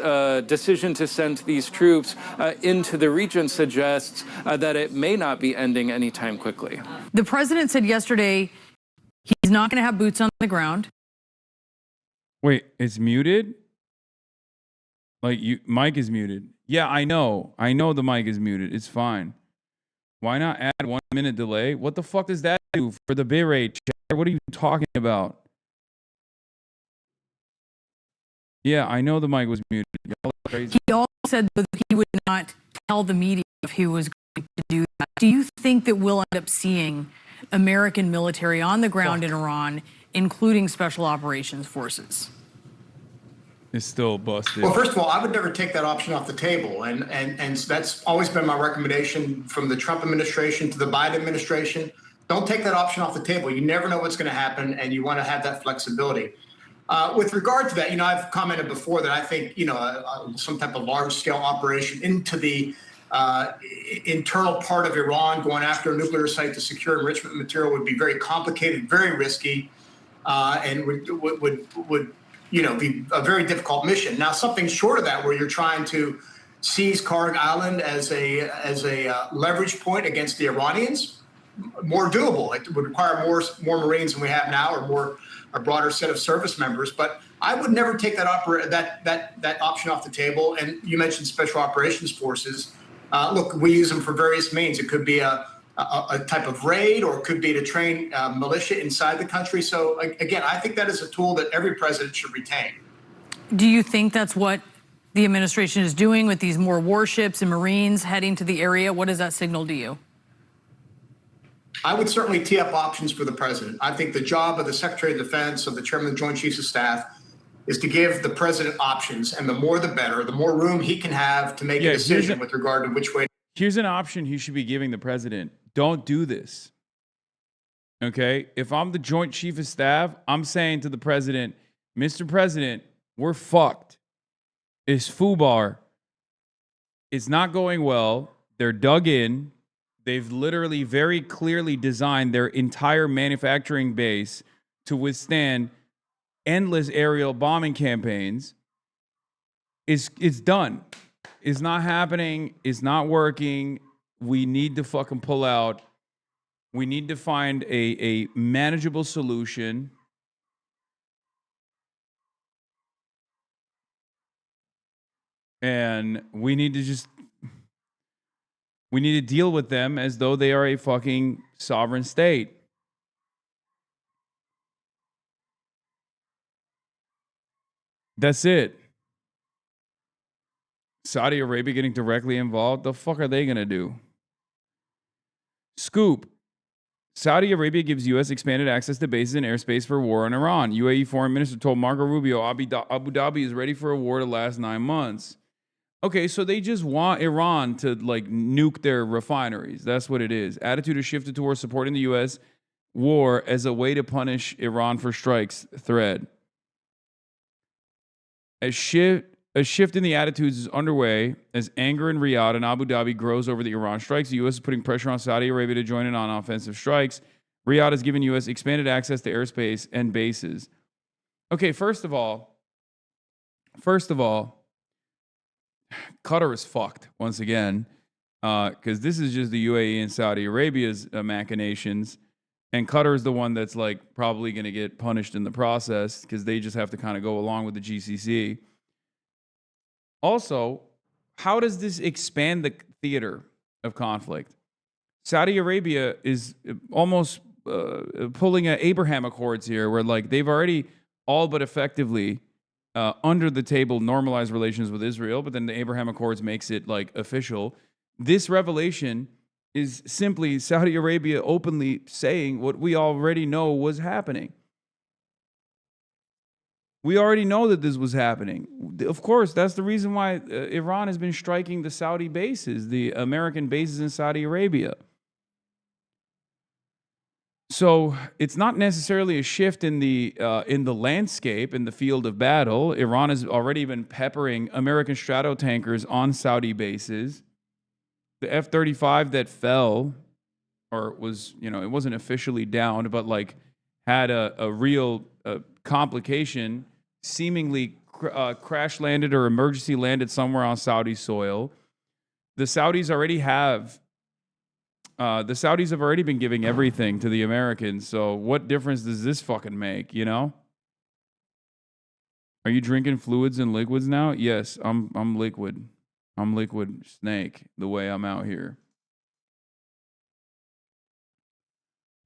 decision to send these troops into the region suggests that it may not be ending anytime quickly. The president said yesterday he's not going to have boots on the ground. Wait, it's muted? Like, mic is muted. Yeah, I know the mic is muted. It's fine. Why not add 1 minute delay? What the fuck does that do for the bitrate? What are you talking about? Yeah, I know the mic was muted. Y'all are crazy. He also said that he would not tell the media if he was going to do that. Do you think that we'll end up seeing American military on the ground in Iran, including special operations forces? It's still busted. Well, first of all, I would never take that option off the table. And that's always been my recommendation from the Trump administration to the Biden administration. Don't take that option off the table. You never know what's going to happen, and you want to have that flexibility. With regard to that, I've commented before that I think, some type of large-scale operation into the internal part of Iran, going after a nuclear site to secure enrichment material, would be very complicated, very risky, and would be a very difficult mission. Now, something short of that, where you're trying to seize Karg Island as a leverage point against the Iranians, more doable. It would require more Marines than we have now, or a broader set of service members. But I would never take that option off the table. And you mentioned special operations forces. Look, we use them for various means. It could be a a type of raid, or it could be to train militia inside the country. So again, I think that is a tool that every president should retain. Do you think that's what the administration is doing with these more warships and Marines heading to the area? What does that signal to you? I would certainly tee up options for the president. I think the job of the Secretary of Defense, of the Chairman of the Joint Chiefs of Staff, is to give the president options, and the more the better, the more room he can have to make a decision with regard to which way. Here's an option he should be giving the president. Don't do this. Okay? If I'm the Joint Chief of Staff, I'm saying to the president, Mr. President, we're fucked. It's FUBAR. It's not going well. They're dug in. They've literally very clearly designed their entire manufacturing base to withstand endless aerial bombing campaigns. It's done. It's not happening. It's not working. We need to fucking pull out. We need to find a manageable solution. And we need to deal with them as though they are a fucking sovereign state. That's it. Saudi Arabia getting directly involved? The fuck are they going to do? Scoop. Saudi Arabia gives U.S. expanded access to bases and airspace for war on Iran. UAE Foreign Minister told Marco Rubio Abu Dhabi is ready for a war to last 9 months. Okay, so they just want Iran to like nuke their refineries. That's what it is. Attitude has shifted towards supporting the U.S. war as a way to punish Iran for strikes thread. A shift in the attitudes is underway as anger in Riyadh and Abu Dhabi grows over the Iran strikes. The U.S. is putting pressure on Saudi Arabia to join in on offensive strikes. Riyadh has given U.S. expanded access to airspace and bases. Okay, first of all, Qatar is fucked once again because this is just the UAE and Saudi Arabia's machinations. And Qatar is the one that's like probably going to get punished in the process because they just have to kind of go along with the GCC. Also, how does this expand the theater of conflict? Saudi Arabia is almost pulling an Abraham Accords here where like they've already all but effectively under the table normalized relations with Israel, but then the Abraham Accords makes it like official. This revelation is simply Saudi Arabia openly saying what we already know was happening. We already know that this was happening. Of course, that's the reason why Iran has been striking the Saudi bases, the American bases in Saudi Arabia. So it's not necessarily a shift in the landscape, in the field of battle. Iran has already been peppering American strato tankers on Saudi bases. The F-35 that fell, or was, it wasn't officially downed, but like had a real complication, seemingly crash landed or emergency landed somewhere on Saudi soil. The Saudis have already been giving everything to the Americans. So what difference does this fucking make, Are you drinking fluids and liquids now? Yes, I'm liquid. I'm liquid snake the way I'm out here.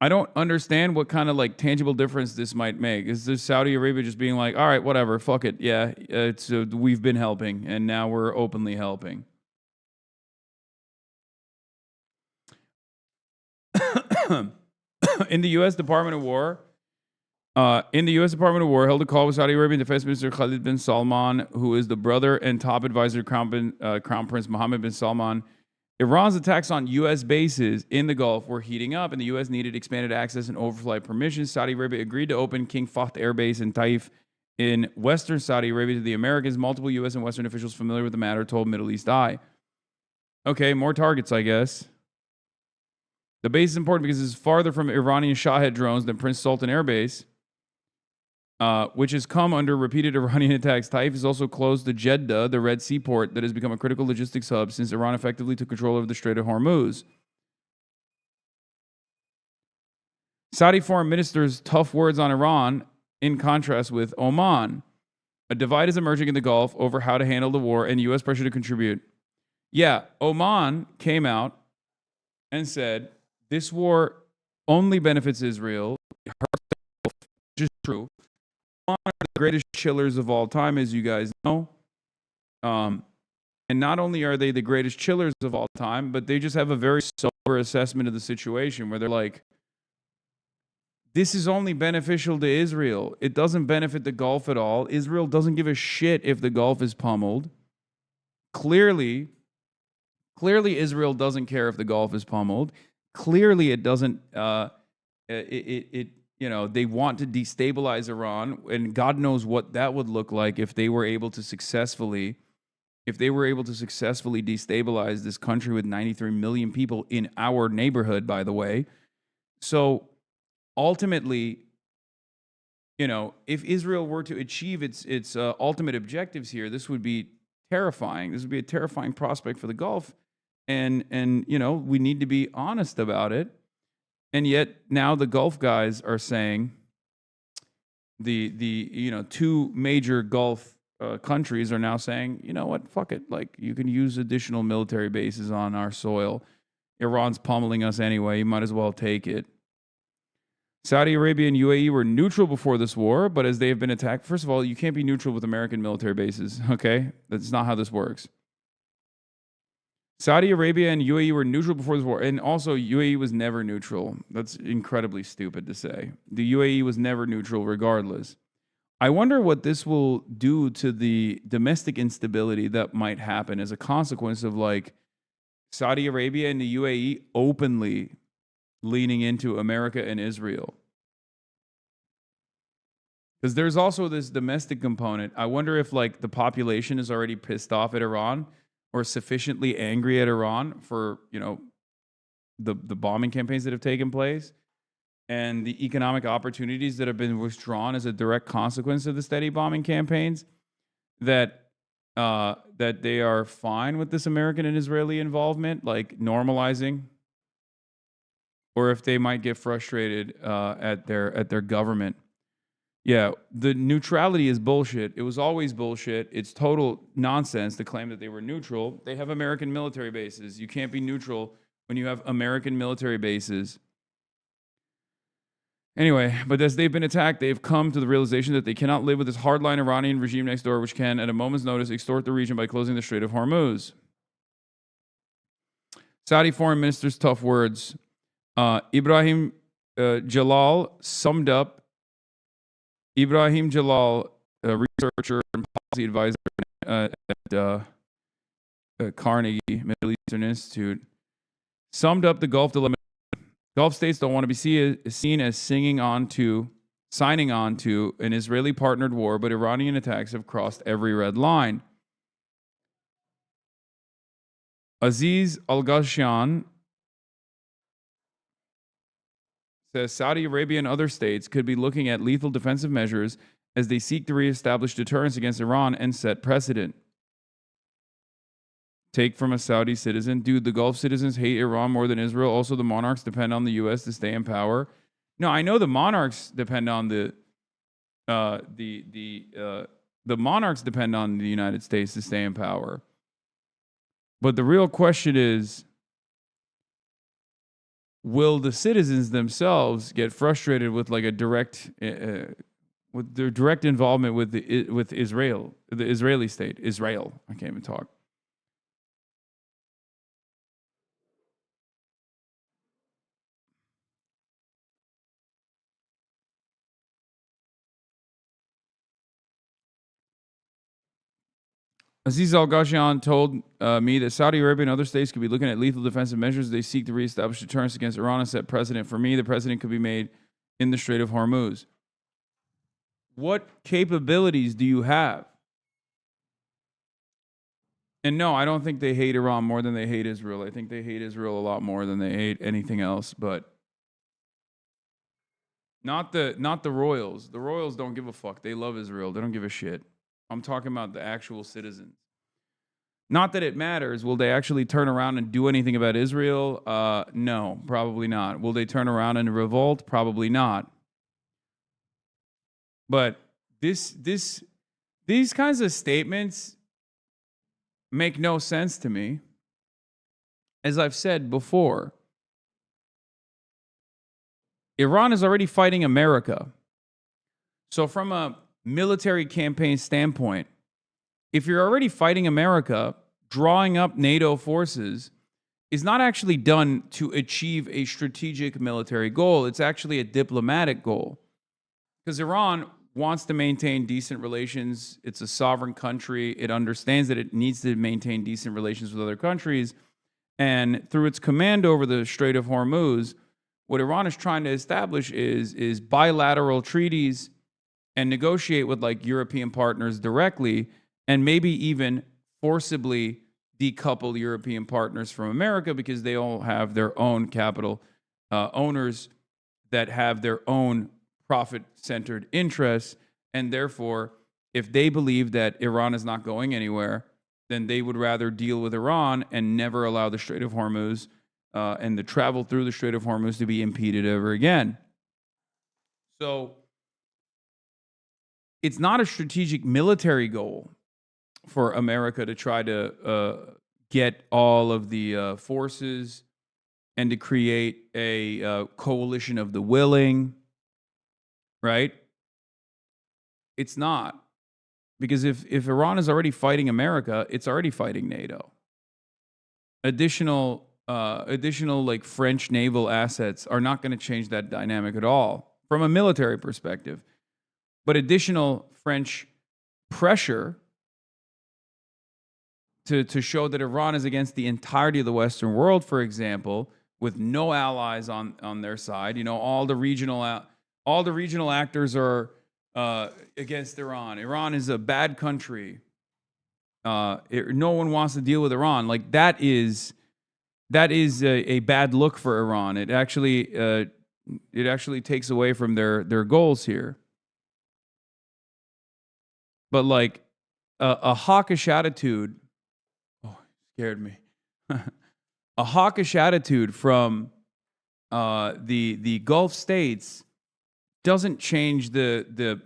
I don't understand what kind of like tangible difference this might make. Is this Saudi Arabia just being like, all right, whatever, fuck it. Yeah, we've been helping and now we're openly helping. In the U.S. Department of War, held a call with Saudi Arabian Defense Minister Khalid bin Salman, who is the brother and top advisor to Crown Prince Mohammed bin Salman. Iran's attacks on U.S. bases in the Gulf were heating up, and the U.S. needed expanded access and overflight permissions. Saudi Arabia agreed to open King Fahd Air Base in Taif in western Saudi Arabia to the Americans. Multiple U.S. and Western officials familiar with the matter told Middle East Eye. Okay, more targets, I guess. The base is important because it's farther from Iranian Shahed drones than Prince Sultan Air Base, which has come under repeated Iranian attacks. Taif is also close to Jeddah, the Red Sea port that has become a critical logistics hub since Iran effectively took control over the Strait of Hormuz. Saudi foreign minister's tough words on Iran in contrast with Oman. A divide is emerging in the Gulf over how to handle the war and U.S. pressure to contribute. Yeah, Oman came out and said, This war only benefits Israel. It hurts the Gulf, which is true. One of the greatest chillers of all time, as you guys know. And not only are they the greatest chillers of all time, but they just have a very sober assessment of the situation where they're like, this is only beneficial to Israel. It doesn't benefit the Gulf at all. Israel doesn't give a shit if the Gulf is pummeled. Clearly Israel doesn't care if the Gulf is pummeled. Clearly it doesn't, they want to destabilize Iran, and God knows what that would look like if they were able to successfully destabilize this country with 93 million people in our neighborhood, by the way. So ultimately, if Israel were to achieve its ultimate objectives here, this would be terrifying. This would be a terrifying prospect for the Gulf. And we need to be honest about it. And yet now the Gulf guys are saying, the two major Gulf countries are now saying, you know what, fuck it. Like, you can use additional military bases on our soil. Iran's pummeling us anyway. You might as well take it. Saudi Arabia and UAE were neutral before this war, but as they have been attacked, first of all, you can't be neutral with American military bases, okay? That's not how this works. Saudi Arabia and UAE were neutral before this war, and also UAE was never neutral. That's incredibly stupid to say. The UAE was never neutral regardless. I wonder what this will do to the domestic instability that might happen as a consequence of, like, Saudi Arabia and the UAE openly leaning into America and Israel. Because there's also this domestic component. I wonder if, like, the population is already pissed off at Iran or sufficiently angry at Iran for, the bombing campaigns that have taken place and the economic opportunities that have been withdrawn as a direct consequence of the steady bombing campaigns, that they are fine with this American and Israeli involvement, like normalizing, or if they might get frustrated at their government. Yeah, the neutrality is bullshit. It was always bullshit. It's total nonsense to claim that they were neutral. They have American military bases. You can't be neutral when you have American military bases. Anyway, but as they've been attacked, they've come to the realization that they cannot live with this hardline Iranian regime next door, which can, at a moment's notice, extort the region by closing the Strait of Hormuz. Saudi foreign minister's tough words. Ibrahim Jalal summed up. Ibrahim Jalal, a researcher and policy advisor at Carnegie Middle Eastern Institute, summed up the Gulf dilemma. Gulf states don't want to be seen as signing on to an Israeli-partnered war, but Iranian attacks have crossed every red line. Aziz Al-Ghashan says Saudi Arabia and other states could be looking at lethal defensive measures as they seek to reestablish deterrence against Iran and set precedent. Take from a Saudi citizen. Dude, the Gulf citizens hate Iran more than Israel. Also, the monarchs depend on the U.S. to stay in power. No, I know the monarchs depend on the monarchs depend on the United States to stay in power. But the real question is, will the citizens themselves get frustrated with like a direct, with their direct involvement with Israel, the Israeli state, Israel? I can't even talk. Aziz Al-Ghashan told me that Saudi Arabia and other states could be looking at lethal defensive measures. They seek to reestablish deterrence against Iran and set precedent. For me, the precedent could be made in the Strait of Hormuz. What capabilities do you have? And no, I don't think they hate Iran more than they hate Israel. I think they hate Israel a lot more than they hate anything else, but not the royals. The royals don't give a fuck. They love Israel. They don't give a shit. I'm talking about the actual citizens. Not that it matters. Will they actually turn around and do anything about Israel? No, probably not. Will they turn around and revolt? Probably not. But these kinds of statements make no sense to me. As I've said before, Iran is already fighting America. So from a military campaign standpoint, if you're already fighting America, drawing up NATO forces is not actually done to achieve a strategic military goal. It's actually a diplomatic goal. Because Iran wants to maintain decent relations. It's a sovereign country. It understands that it needs to maintain decent relations with other countries. And through its command over the Strait of Hormuz, what Iran is trying to establish is bilateral treaties and negotiate with like European partners directly, and maybe even forcibly decouple European partners from America because they all have their own capital owners that have their own profit-centered interests. And therefore, if they believe that Iran is not going anywhere, then they would rather deal with Iran and never allow the Strait of Hormuz and the travel through the Strait of Hormuz to be impeded ever again. So it's not a strategic military goal for America to try to get all of the forces and to create a coalition of the willing, right? It's not. Because if Iran is already fighting America, it's already fighting NATO. Additional like French naval assets are not going to change that dynamic at all from a military perspective. But additional French pressure to show that Iran is against the entirety of the Western world, for example, with no allies on their side. You know, all the regional actors are against Iran. Iran is a bad country. No one wants to deal with Iran. Like that is a bad look for Iran. It actually takes away from their goals here. But like a hawkish attitude, scared me. A hawkish attitude from the Gulf states doesn't change the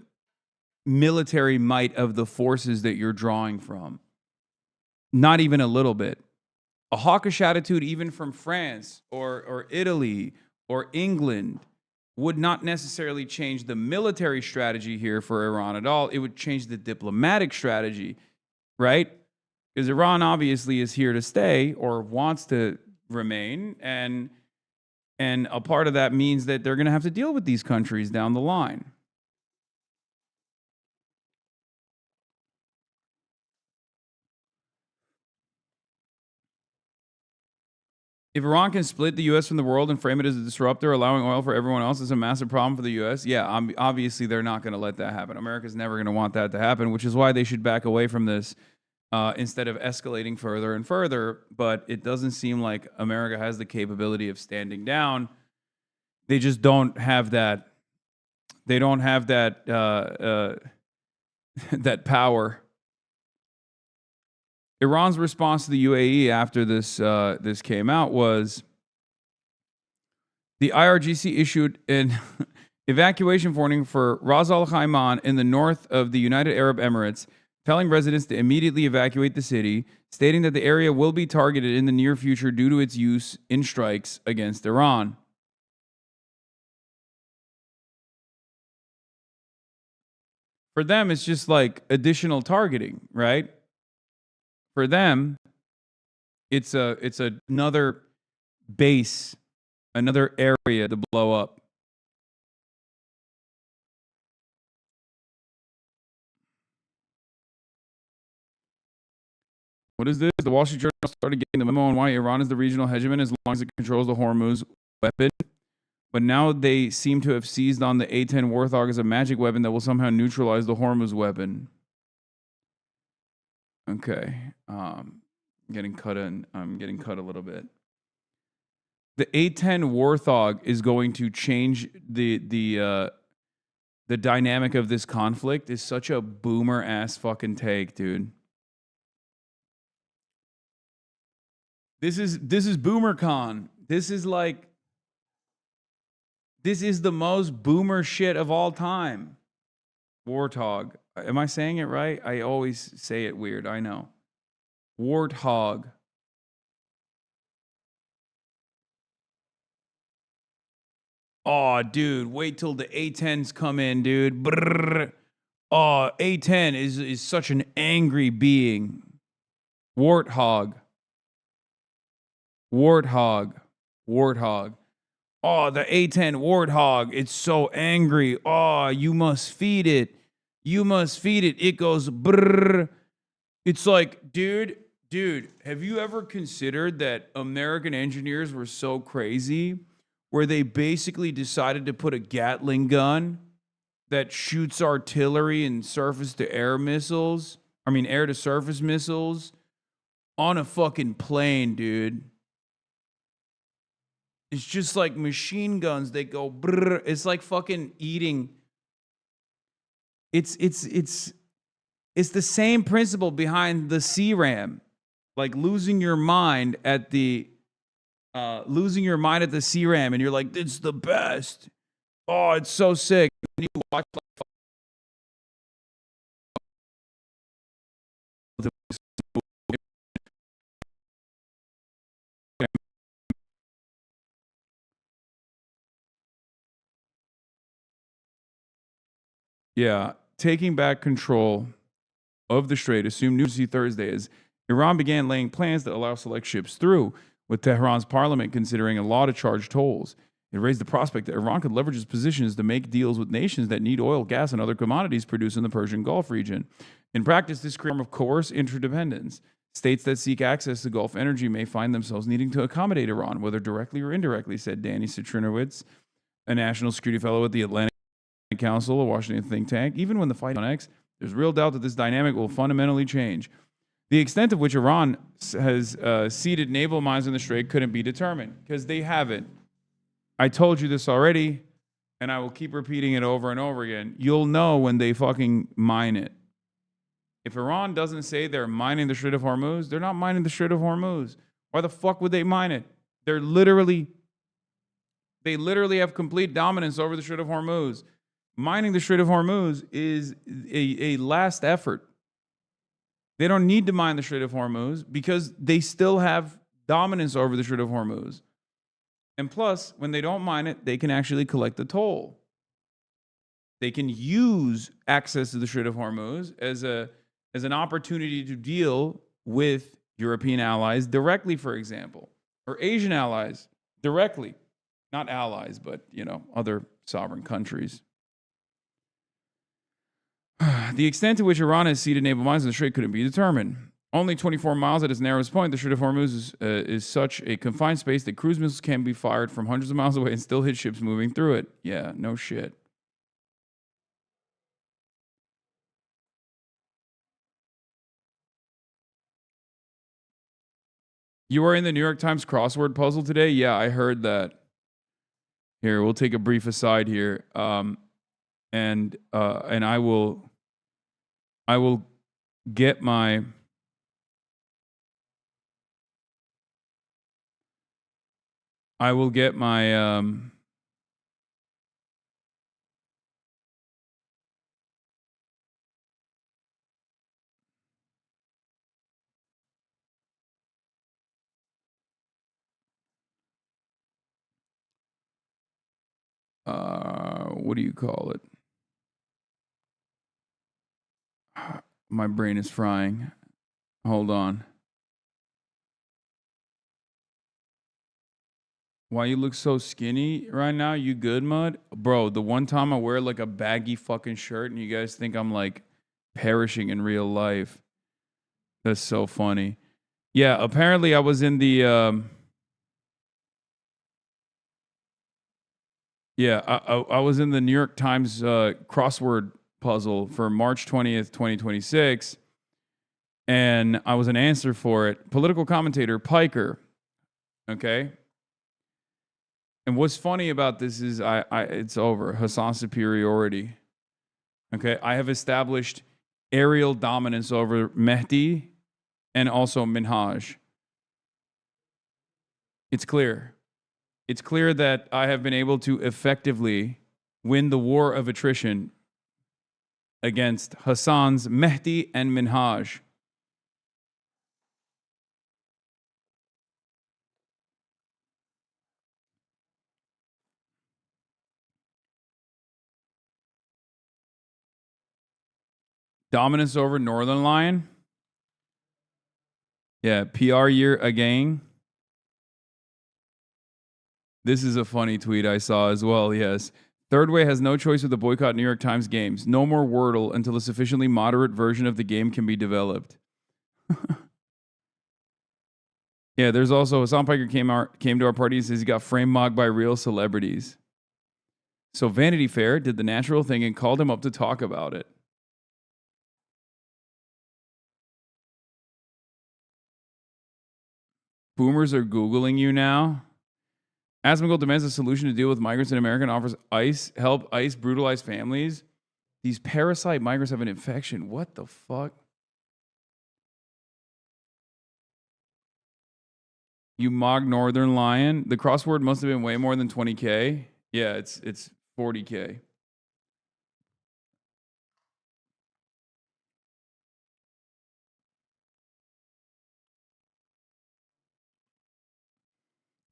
military might of the forces that you're drawing from. Not even a little bit. A hawkish attitude even from France or Italy or England would not necessarily change the military strategy here for Iran at all. It would change the diplomatic strategy, right? Because Iran obviously is here to stay or wants to remain, and a part of that means that they're going to have to deal with these countries down the line. If Iran can split the U.S. from the world and frame it as a disruptor, allowing oil for everyone else is a massive problem for the U.S., yeah, obviously they're not going to let that happen. America's never going to want that to happen, which is why they should back away from this instead of escalating further and further. But it doesn't seem like America has the capability of standing down. They just don't have that. They don't have that that power. Iran's response to the UAE after this came out was the IRGC issued an evacuation warning for Ras Al Khaimah in the north of the United Arab Emirates, telling residents to immediately evacuate the city, stating that the area will be targeted in the near future due to its use in strikes against Iran. For them, it's just like additional targeting, right? For them, it's another base, another area to blow up. What is this? The Wall Street Journal started getting the memo on why Iran is the regional hegemon as long as it controls the Hormuz weapon. But now they seem to have seized on the A-10 Warthog as a magic weapon that will somehow neutralize the Hormuz weapon. Okay. I'm getting cut a little bit. The A-10 Warthog is going to change the dynamic of this conflict. Is such a boomer ass fucking take, dude. This is BoomerCon. This is the most boomer shit of all time. Warthog. Am I saying it right? I always say it weird. I know. Warthog. Oh, dude, wait till the A-10s come in, dude. Brrr. Oh, A-10 is such an angry being. Warthog. Warthog. Warthog. Oh, the A-10 Warthog. It's so angry. Oh, you must feed it. You must feed it. It goes brrr. It's like, dude, have you ever considered that American engineers were so crazy where they basically decided to put a Gatling gun that shoots artillery and surface-to-air missiles, air-to-surface missiles on a fucking plane, dude? It's just like machine guns. They go brrr. It's like fucking eating. It's the same principle behind the CRAM, like losing your mind at the CRAM, and you're like, it's the best. Oh, it's so sick. And you watch yeah, taking back control of the Strait assumed New Thursday as Iran began laying plans that allow select ships through, with Tehran's parliament considering a law to charge tolls. It raised the prospect that Iran could leverage its positions to make deals with nations that need oil, gas, and other commodities produced in the Persian Gulf region. In practice, this creates a form of coerced interdependence. States that seek access to Gulf energy may find themselves needing to accommodate Iran, whether directly or indirectly, said Danny Citrinowicz, a national security fellow at the Atlantic Council, a Washington think tank. Even when the fight on X, there's real doubt that this dynamic will fundamentally change. The extent of which Iran has seeded naval mines in the Strait couldn't be determined, because they haven't. I told you this already, and I will keep repeating it over and over again. You'll know when they fucking mine it. If Iran doesn't say they're mining the Strait of Hormuz, they're not mining the Strait of Hormuz. Why the fuck would they mine it? They literally have complete dominance over the Strait of Hormuz. Mining the Strait of Hormuz is a last effort. They don't need to mine the Strait of Hormuz because they still have dominance over the Strait of Hormuz. And plus, when they don't mine it, they can actually collect the toll. They can use access to the Strait of Hormuz as an opportunity to deal with European allies directly, for example, or Asian allies directly. Not allies, but, other sovereign countries. The extent to which Iran has seeded naval mines in the Strait couldn't be determined. Only 24 miles at its narrowest point, the Strait of Hormuz is such a confined space that cruise missiles can be fired from hundreds of miles away and still hit ships moving through it. Yeah, no shit. You are in the New York Times crossword puzzle today? Yeah, I heard that. Here, we'll take a brief aside here. And I will get my what do you call it? My brain is frying. Hold on. Why you look so skinny right now? You good, Mud? Bro, the one time I wear like a baggy fucking shirt and you guys think I'm like perishing in real life. That's so funny. Yeah, apparently I was in the I was in the New York Times crossword puzzle for March 20th, 2026. And I was an answer for it. Political commentator Piker. Okay. And what's funny about this is it's over. Hasan superiority. Okay. I have established aerial dominance over Mehdi and also Minhaj. It's clear. It's clear that I have been able to effectively win the war of attrition against Hasan's Mehdi and Minhaj. Dominance over Northern Lion. Yeah, PR year again. This is a funny tweet I saw as well, yes. Third Way has no choice with the boycott New York Times games. No more Wordle until a sufficiently moderate version of the game can be developed. Yeah, there's also Hasan Piker came to our party and says he got frame mocked by real celebrities. So Vanity Fair did the natural thing and called him up to talk about it. Boomers are Googling you now. Asmongold demands a solution to deal with migrants in America and offers help ICE brutalize families. These parasite migrants have an infection. What the fuck? You mock Northern Lion. The crossword must have been way more than 20K. Yeah, it's 40K.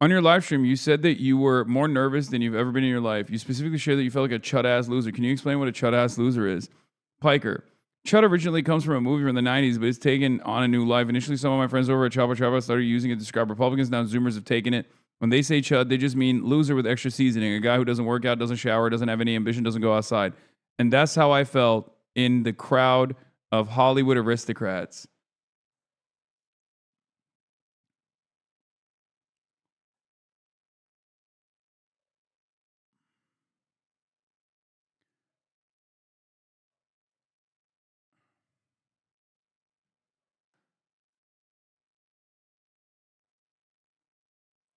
On your live stream, you said that you were more nervous than you've ever been in your life. You specifically shared that you felt like a chud-ass loser. Can you explain what a chud-ass loser is? Piker. Chud originally comes from a movie from the 90s, but it's taken on a new life. Initially, some of my friends over at Chapa Chapa started using it to describe Republicans. Now Zoomers have taken it. When they say chud, they just mean loser with extra seasoning. A guy who doesn't work out, doesn't shower, doesn't have any ambition, doesn't go outside. And that's how I felt in the crowd of Hollywood aristocrats.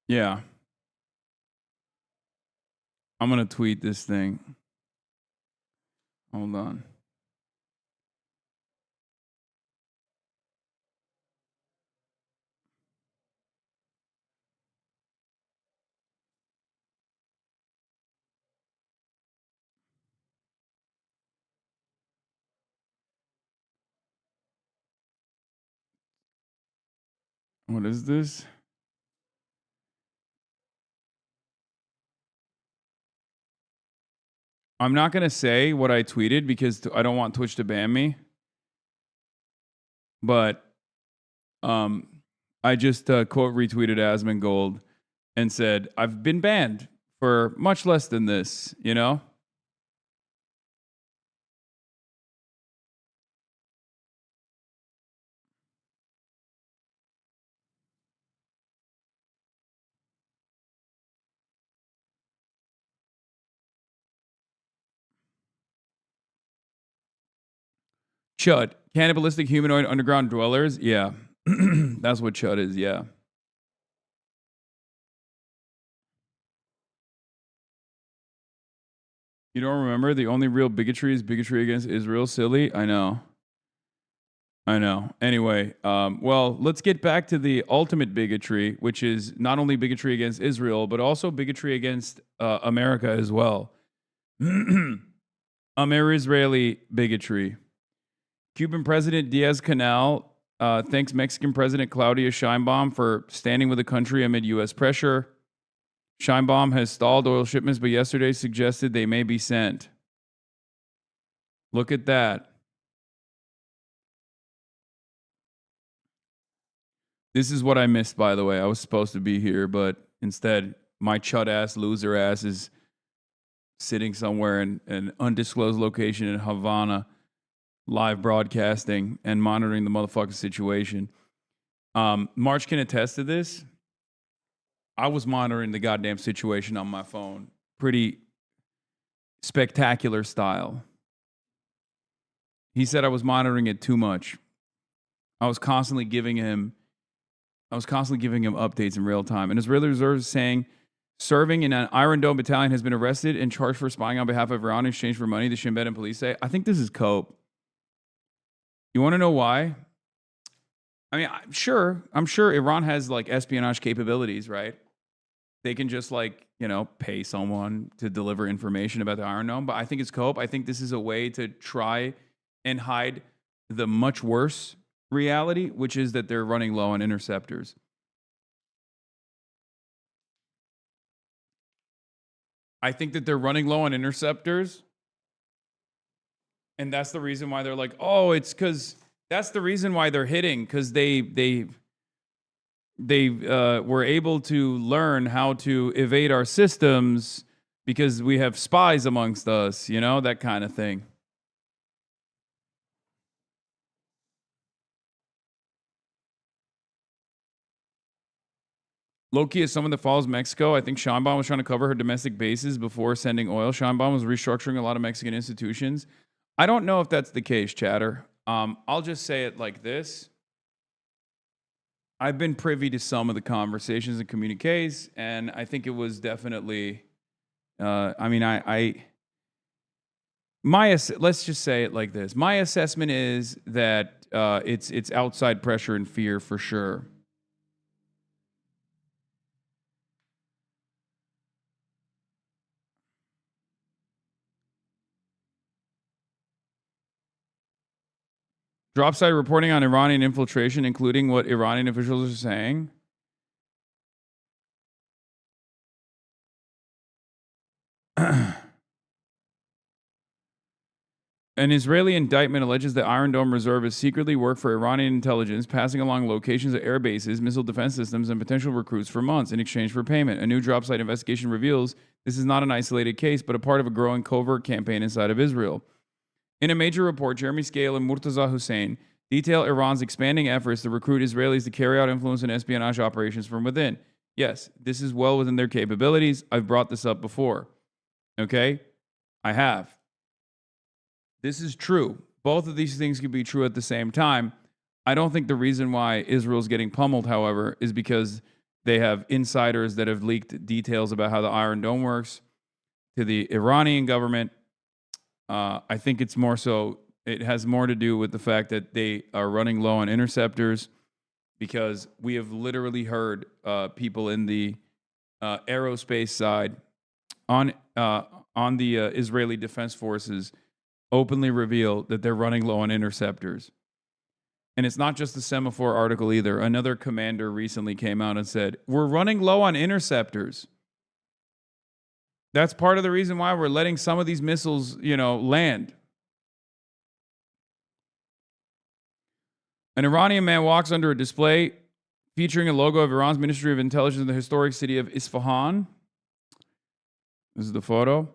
Yeah. I'm going to tweet this thing. Hold on. What is this? I'm not going to say what I tweeted because I don't want Twitch to ban me. But I just quote retweeted Asmongold and said, I've been banned for much less than this, you know? Chud, cannibalistic humanoid underground dwellers. Yeah, that's what Chud is. Yeah. You don't remember? The only real bigotry is bigotry against Israel. Silly. I know. Anyway, well, let's get back to the ultimate bigotry, which is not only bigotry against Israel, but also bigotry against America as well. Israeli bigotry. Cuban President Diaz-Canel thanks Mexican President Claudia Sheinbaum for standing with the country amid U.S. pressure. Sheinbaum has stalled oil shipments, but yesterday suggested they may be sent. Look at that. This is what I missed, by the way. I was supposed to be here, but instead, my chud-ass, loser-ass is sitting somewhere in an undisclosed location in Havana, live broadcasting and monitoring the motherfucking situation. March can attest to this. I was monitoring the goddamn situation on my phone. Pretty spectacular style. He said I was monitoring it too much. I was constantly giving him updates in real time. And Israeli Reserve is saying serving in an Iron Dome battalion has been arrested and charged for spying on behalf of Iran in exchange for money, the Shin Bet and police say. I think this is cope. You want to know why? I mean, I'm sure Iran has like espionage capabilities, right? They can just pay someone to deliver information about the Iron Dome. But I think it's cope. I think this is a way to try and hide the much worse reality, which is that they're running low on interceptors. I think that they're running low on interceptors And that's the reason why they're like, oh, it's because that's the reason why they're hitting, because they were able to learn how to evade our systems because we have spies amongst us, you know, that kind of thing. Loki is someone that follows Mexico. I think Scheinbaum was trying to cover her domestic bases before sending oil. Scheinbaum was restructuring a lot of Mexican institutions. I don't know if that's the case, chatter. I'll just say it like this. I've been privy to some of the conversations and communiques, and I think it was definitely, let's just say it like this. My assessment is that it's outside pressure and fear for sure. Drop site reporting on Iranian infiltration, including what Iranian officials are saying. An Israeli indictment alleges that Iron Dome reservists secretly work for Iranian intelligence, passing along locations of air bases, missile defense systems, and potential recruits for months in exchange for payment. A new drop site investigation reveals this is not an isolated case, but a part of a growing covert campaign inside of Israel. In a major report, Jeremy Scale and Murtaza Hussein detail Iran's expanding efforts to recruit Israelis to carry out influence and espionage operations from within. Yes, this is well within their capabilities. I've brought this up before. Okay? I have. This is true. Both of these things could be true at the same time. I don't think the reason why Israel's getting pummeled, however, is because they have insiders that have leaked details about how the Iron Dome works to the Iranian government. I think it's more so, it has more to do with the fact that they are running low on interceptors, because we have literally heard people in the aerospace side on the Israeli Defense Forces openly reveal that they're running low on interceptors. And it's not just the semaphore article either. Another commander recently came out and said, we're running low on interceptors. That's part of the reason why we're letting some of these missiles, land. An Iranian man walks under a display featuring a logo of Iran's Ministry of Intelligence in the historic city of Isfahan. This is the photo.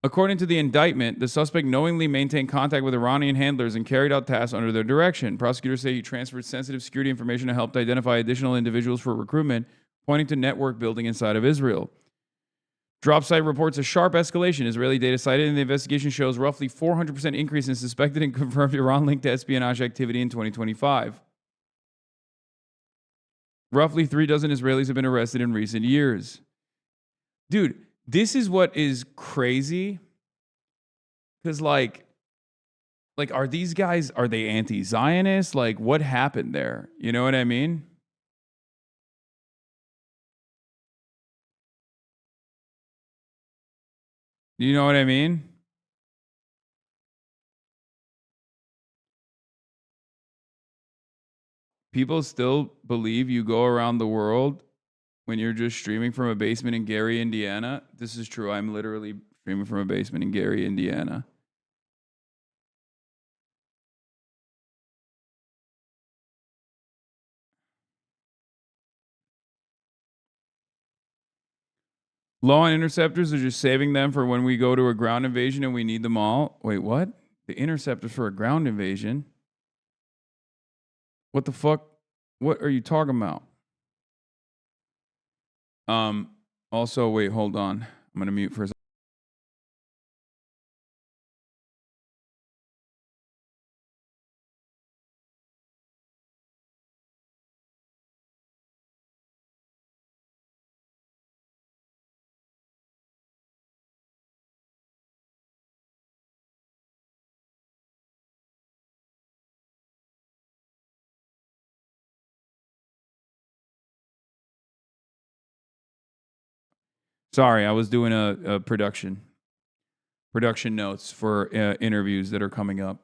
According to the indictment, the suspect knowingly maintained contact with Iranian handlers and carried out tasks under their direction. Prosecutors say he transferred sensitive security information to help identify additional individuals for recruitment, pointing to network building inside of Israel. Drop site reports a sharp escalation. Israeli data cited in the investigation shows roughly 400% increase in suspected and confirmed Iran-linked espionage activity in 2025. Roughly 36 Israelis have been arrested in recent years. Dude, this is what is crazy. Because, are these guys, are they anti-Zionist? Like, what happened there? You know what I mean? You know what I mean? People still believe you go around the world when you're just streaming from a basement in Gary, Indiana. This is true. I'm literally streaming from a basement in Gary, Indiana. Low on interceptors are just saving them for when we go to a ground invasion and we need them all. Wait, what? The interceptors for a ground invasion? What the fuck? What are you talking about? Also, wait, hold on. I'm going to mute for a second. Sorry, I was doing a production notes for interviews that are coming up.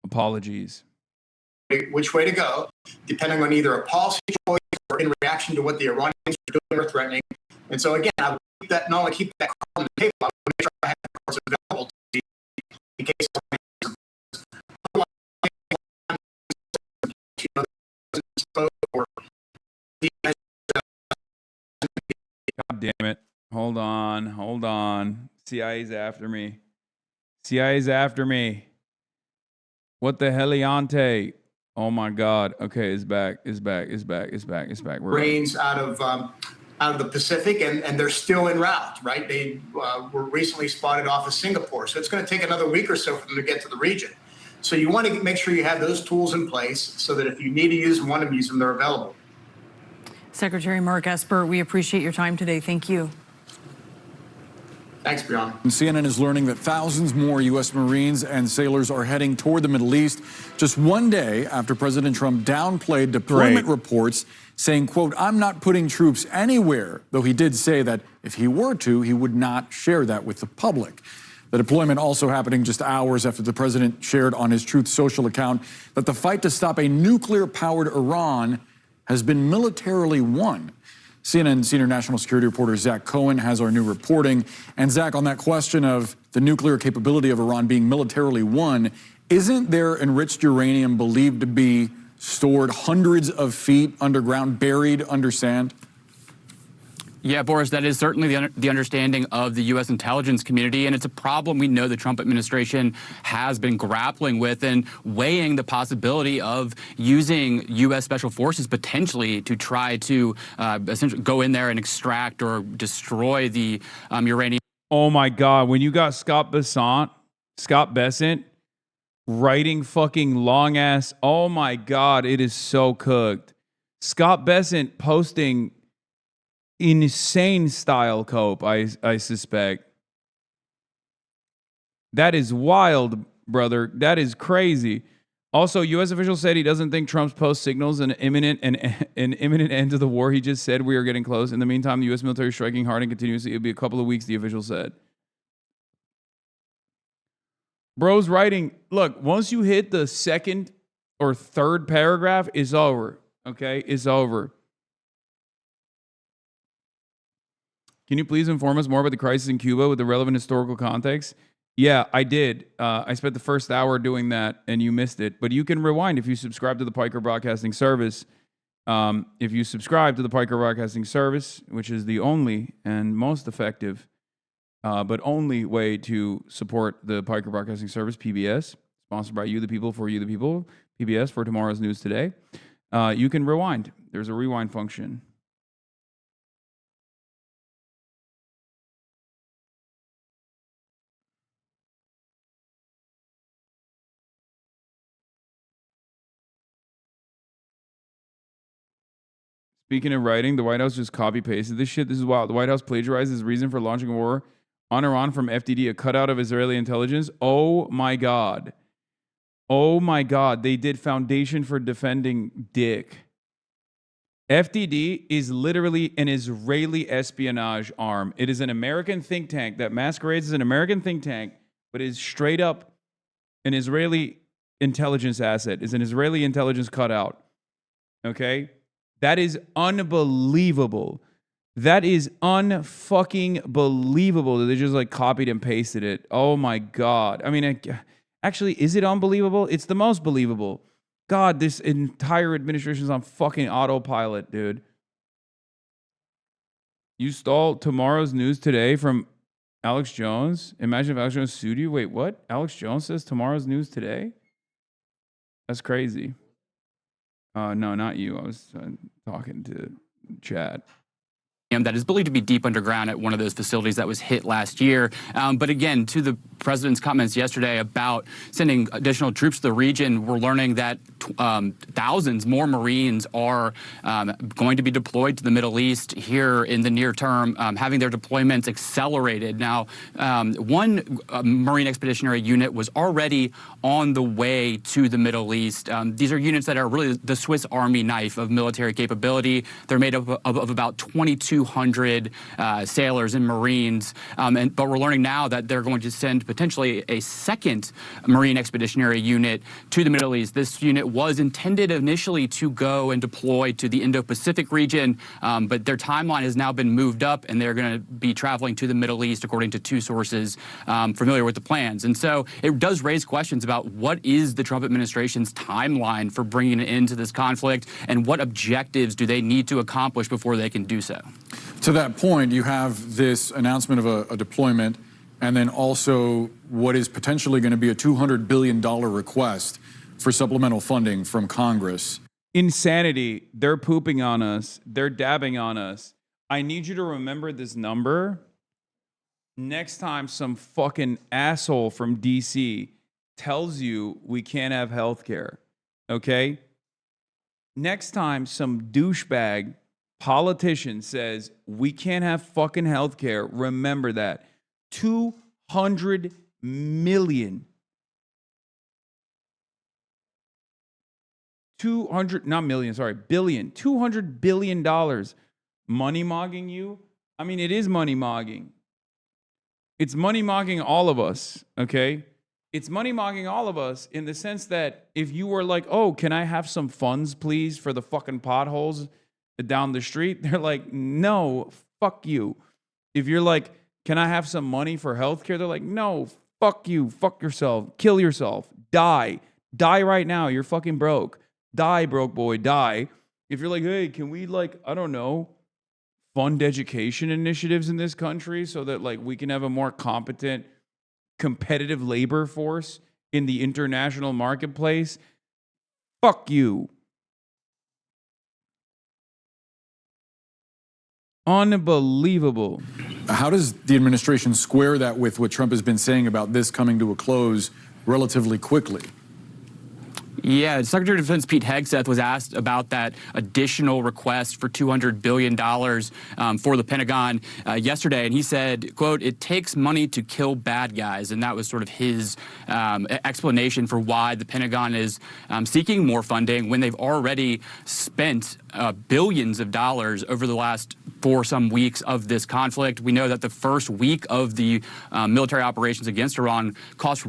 Apologies. Which way to go, depending on either a policy choice or in reaction to what the Iranians are doing or threatening. And so again, I will keep that, not only keep that on the table, I will make sure I have reports available to you in case God damn it. Hold on. CIA's after me. CIA's after me. What the heliante? Oh my God. Okay, it's back. We're Rains out of the Pacific, and they're still en route, right? They were recently spotted off of Singapore. So it's going to take another week or so for them to get to the region. So you want to make sure you have those tools in place so that if you need to use them, want to use them, they're available. Secretary Mark Esper, we appreciate your time today. Thank you. Thanks, Bjorn. And CNN is learning that thousands more U.S. Marines and sailors are heading toward the Middle East just one day after President Trump downplayed deployment reports, saying, quote, "I'm not putting troops anywhere," though he did say that if he were to, he would not share that with the public. The deployment also happening just hours after the president shared on his Truth Social account that the fight to stop a nuclear-powered Iran has been militarily won. CNN senior national security reporter Zach Cohen has our new reporting. And Zach, on that question of the nuclear capability of Iran being militarily won, isn't there enriched uranium believed to be stored hundreds of feet underground, buried under sand? Yeah, Boris, that is certainly the understanding of the U.S. intelligence community, and it's a problem we know the Trump administration has been grappling with and weighing the possibility of using U.S. special forces potentially to try to essentially go in there and extract or destroy the uranium. Oh my God, when you got Scott Bessent writing fucking long ass, oh my God, it is so cooked. Scott Bessent posting insane style cope, I suspect. That is wild, brother. That is crazy. Also, U.S. official said he doesn't think Trump's post signals an imminent end to the war. He just said we are getting close. In the meantime, the U.S. military is striking hard and continuously. It'll be a couple of weeks, the official said. Bro's writing, look, once you hit the second or third paragraph, it's over. Okay? It's over. Can you please inform us more about the crisis in Cuba with the relevant historical context? Yeah, I did. I spent the first hour doing that, and you missed it. But you can rewind if you subscribe to the Piker Broadcasting Service. If you subscribe to the Piker Broadcasting Service, which is the only and most effective, but only way to support the Piker Broadcasting Service, PBS, sponsored by you, the people, for you, the people, PBS, for tomorrow's news today, you can rewind. There's a rewind function. Speaking of writing, the White House just copy-pasted this shit. This is wild. The White House plagiarized his reason for launching a war on Iran from FDD, a cutout of Israeli intelligence. Oh, my God. Oh, my God. They did Foundation for Defending Dick. FDD is literally an Israeli espionage arm. It is an American think tank that masquerades as an American think tank, but is straight up an Israeli intelligence asset, is an Israeli intelligence cutout. Okay? That is unbelievable. That is unfucking believable that they just like copied and pasted it. Oh my God. I mean, actually, is it unbelievable? It's the most believable. God, this entire administration is on fucking autopilot, dude. You stole tomorrow's news today from Alex Jones. Imagine if Alex Jones sued you. Wait, what? Alex Jones says tomorrow's news today? That's crazy. No, not you. I was talking to Chad. That is believed to be deep underground at one of those facilities that was hit last year. But again, to the president's comments yesterday about sending additional troops to the region, we're learning that thousands more Marines are going to be deployed to the Middle East here in the near term, having their deployments accelerated. Now, one Marine Expeditionary Unit was already on the way to the Middle East. These are units that are really the Swiss Army knife of military capability. They're made up of about 2,200 sailors and Marines, but we're learning now that they're going to send potentially a second Marine Expeditionary Unit to the Middle East. This unit was intended initially to go and deploy to the Indo-Pacific region, but their timeline has now been moved up, and they're going to be traveling to the Middle East, according to two sources familiar with the plans. And so it does raise questions about what is the Trump administration's timeline for bringing an end to this conflict, and what objectives do they need to accomplish before they can do so. To that point, you have this announcement of a deployment, and then also what is potentially going to be a $200 billion request for supplemental funding from Congress. Insanity. They're pooping on us. They're dabbing on us. I need you to remember this number. Next time some fucking asshole from DC tells you we can't have health care, okay? Next time some douchebag politician says we can't have fucking health care, remember that. 200 million. 200, not million, sorry, billion. $200 billion. Money mogging you? I mean, it is money mogging. It's money mogging all of us, okay? It's money mogging all of us in the sense that if you were like, oh, can I have some funds, please, for the fucking potholes down the street? They're like, no, fuck you. If you're like, can I have some money for healthcare? They're like, no, fuck you, fuck yourself, kill yourself, die. Die right now, you're fucking broke. Die, broke boy, die. If you're like, hey, can we, like, I don't know, fund education initiatives in this country so that, like, we can have a more competent, competitive labor force in the international marketplace? Fuck you. Unbelievable. How does the administration square that with what Trump has been saying about this coming to a close relatively quickly? Yeah, Secretary of Defense Pete Hegseth was asked about that additional request for $200 billion for the Pentagon yesterday, and he said, quote, it takes money to kill bad guys, and that was sort of his explanation for why the Pentagon is seeking more funding when they've already spent billions of dollars over the last some weeks of this conflict. We know that the first week of the military operations against Iran cost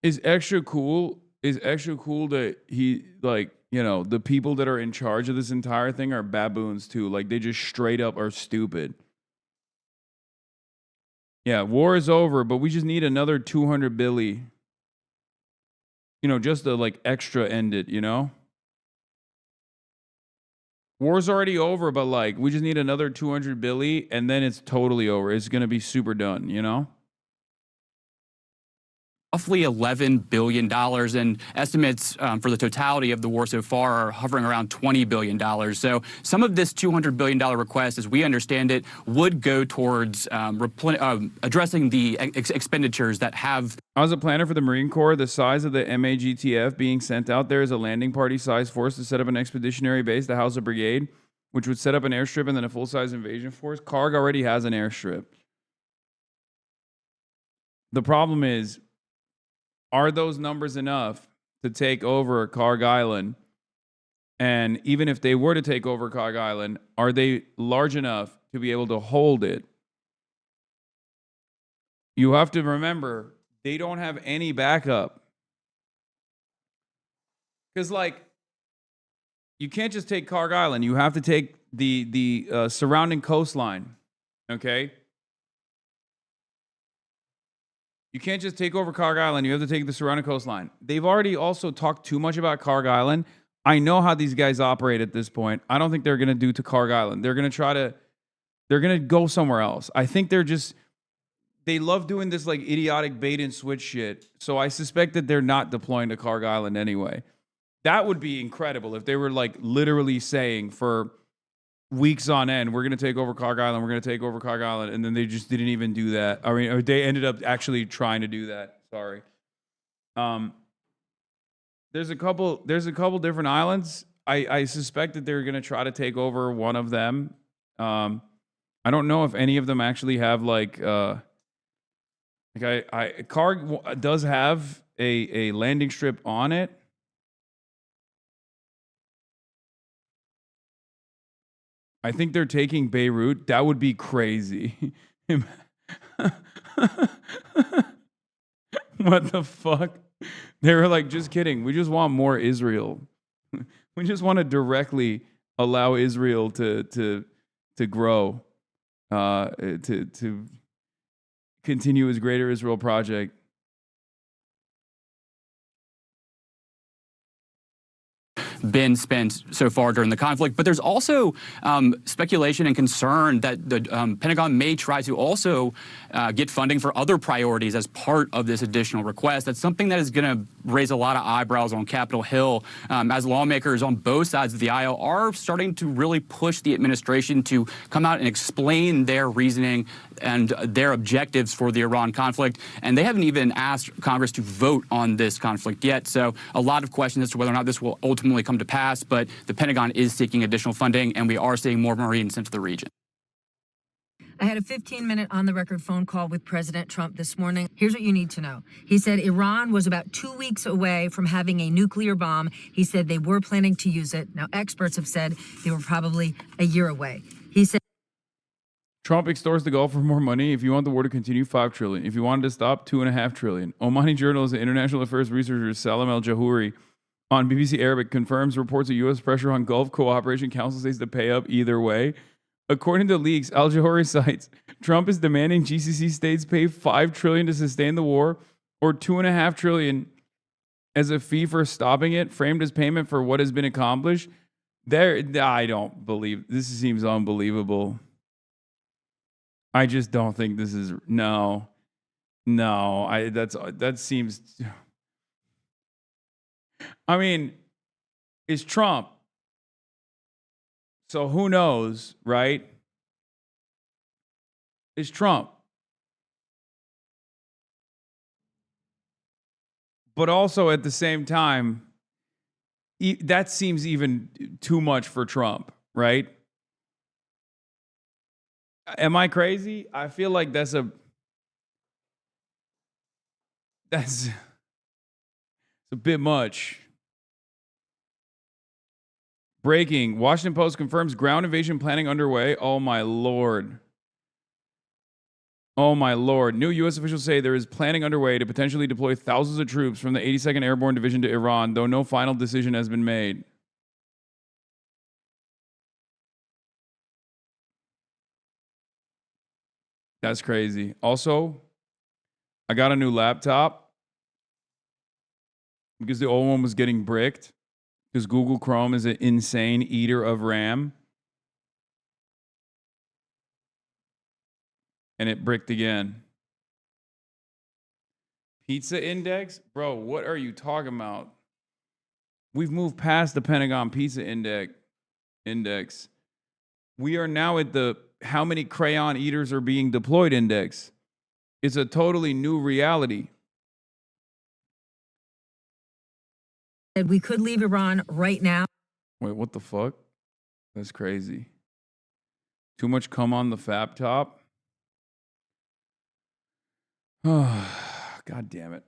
Is extra cool that he, like, you know, the people that are in charge of this entire thing are baboons too. Like, they just straight up are stupid. Yeah, war is over, but we just need another 200 billy. You know, just to, like, extra end it, you know? War's already over, but, like, we just need another 200 billy, and then it's totally over. It's going to be super done, you know? roughly $11 billion, and estimates for the totality of the war so far are hovering around $20 billion. So some of this $200 billion request, as we understand it, would go towards addressing the expenditures that have... As a planner for the Marine Corps, the size of the MAGTF being sent out there is a landing party-sized force to set up an expeditionary base to house a brigade, which would set up an airstrip and then a full-size invasion force. CARG already has an airstrip. The problem is, are those numbers enough to take over CARG Island? And even if they were to take over CARG Island, are they large enough to be able to hold it? You have to remember, they don't have any backup. Because, like, you can't just take CARG Island. You have to take the surrounding coastline, okay? You can't just take over CARG Island. You have to take the surrounding coastline. They've already also talked too much about CARG Island. I know how these guys operate at this point. I don't think they're going to do to CARG Island. They're going to go somewhere else. I think they love doing this, like, idiotic bait and switch shit. So I suspect that they're not deploying to CARG Island anyway. That would be incredible if they were, like, literally saying for weeks on end, we're going to take over CARG Island, we're going to take over CARG Island, and then they just didn't even do that. I mean, or they ended up actually trying to do that. Sorry. There's a couple different islands. I suspect that they're going to try to take over one of them. I don't know if any of them actually have, like CARG does have a landing strip on it. I think they're taking Beirut. That would be crazy. What the fuck? They were like, just kidding. We just want more Israel. We just want to directly allow Israel to grow, to continue his Greater Israel project. Been spent so far during the conflict. But there's also speculation and concern that the Pentagon may try to also get funding for other priorities as part of this additional request. That's something that is going to raise a lot of eyebrows on Capitol Hill as lawmakers on both sides of the aisle are starting to really push the administration to come out and explain their reasoning and their objectives for the Iran conflict. And they haven't even asked Congress to vote on this conflict yet. So a lot of questions as to whether or not this will ultimately come to pass. But the Pentagon is seeking additional funding, and we are seeing more Marines into the region. I had a 15-minute on-the-record phone call with President Trump this morning. Here's what you need to know. He said Iran was about 2 weeks away from having a nuclear bomb. He said they were planning to use it. Now, experts have said they were probably a year away. He said Trump extorts the Gulf for more money. If you want the war to continue, $5 trillion. If you wanted to stop, $2.5 trillion. Omani journalist and international affairs researcher Salam al-Jahouri on BBC Arabic confirms reports of U.S. pressure on Gulf Cooperation Council states to pay up either way. According to leaks, al-Jahouri cites Trump is demanding GCC states pay $5 trillion to sustain the war, or $2.5 trillion as a fee for stopping it, framed as payment for what has been accomplished. I don't believe this. Seems unbelievable. I just don't think this is no. That seems. I mean, it's Trump. So who knows, right? It's Trump. But also at the same time, that seems even too much for Trump, right? Am I crazy? I feel like that's a bit much. Breaking. Washington Post confirms ground invasion planning underway. Oh, my Lord. Oh, my Lord. New U.S. officials say there is planning underway to potentially deploy thousands of troops from the 82nd Airborne Division to Iran, though no final decision has been made. That's crazy. Also, I got a new laptop because the old one was getting bricked. Because Google Chrome is an insane eater of RAM. And it bricked again. Pizza index? Bro, what are you talking about? We've moved past the Pentagon pizza index. We are now at the how many crayon eaters are being deployed index. It's a totally new reality. we could leave Iran right now. Wait, what the fuck? That's crazy. Too much cum on the fap top? Oh, God damn it.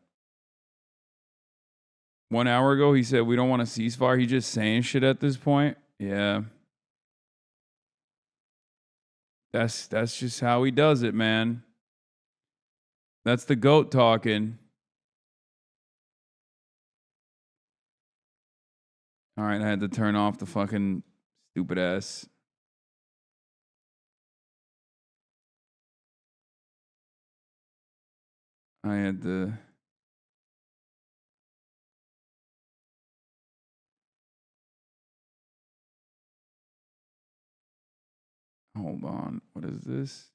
1 hour ago, he said we don't want a ceasefire. He just saying shit at this point. Yeah. That's just how he does it, man. That's the goat talking. All right, I had to turn off the fucking stupid ass. I had to. Hold on. What is this?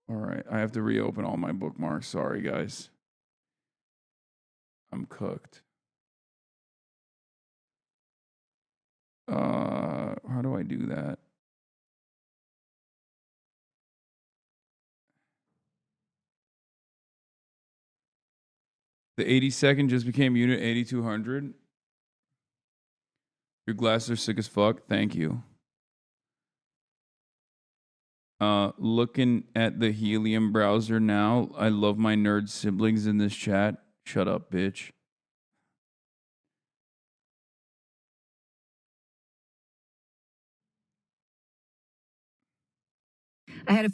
All right. I have to reopen all my bookmarks. Sorry, guys. I'm cooked. How do I do that? The 82nd just became Unit 8200. Your glasses are sick as fuck. Thank you. Looking at the Helium browser now. I love my nerd siblings in this chat. Shut up, bitch. I had a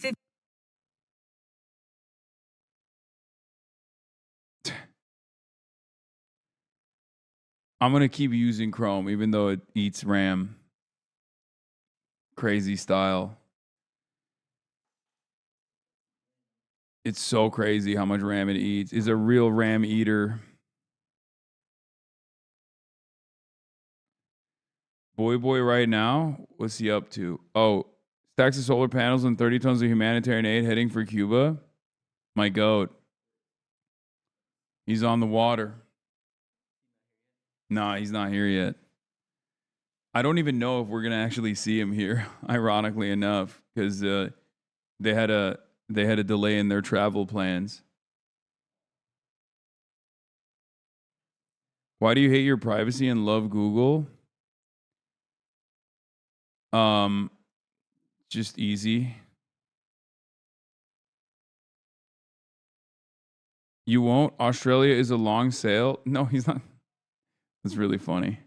I'm going to keep using Chrome, even though it eats RAM. Crazy style. It's so crazy how much RAM it eats. It's a real RAM eater. Boy right now, what's he up to? Oh, stacks of solar panels and 30 tons of humanitarian aid heading for Cuba. My goat. He's on the water. Nah, he's not here yet. I don't even know if we're going to actually see him here, ironically enough, because they had a delay in their travel plans. Why do you hate your privacy and love Google? Just easy. You won't? Australia is a long sail? No, he's not. That's really funny.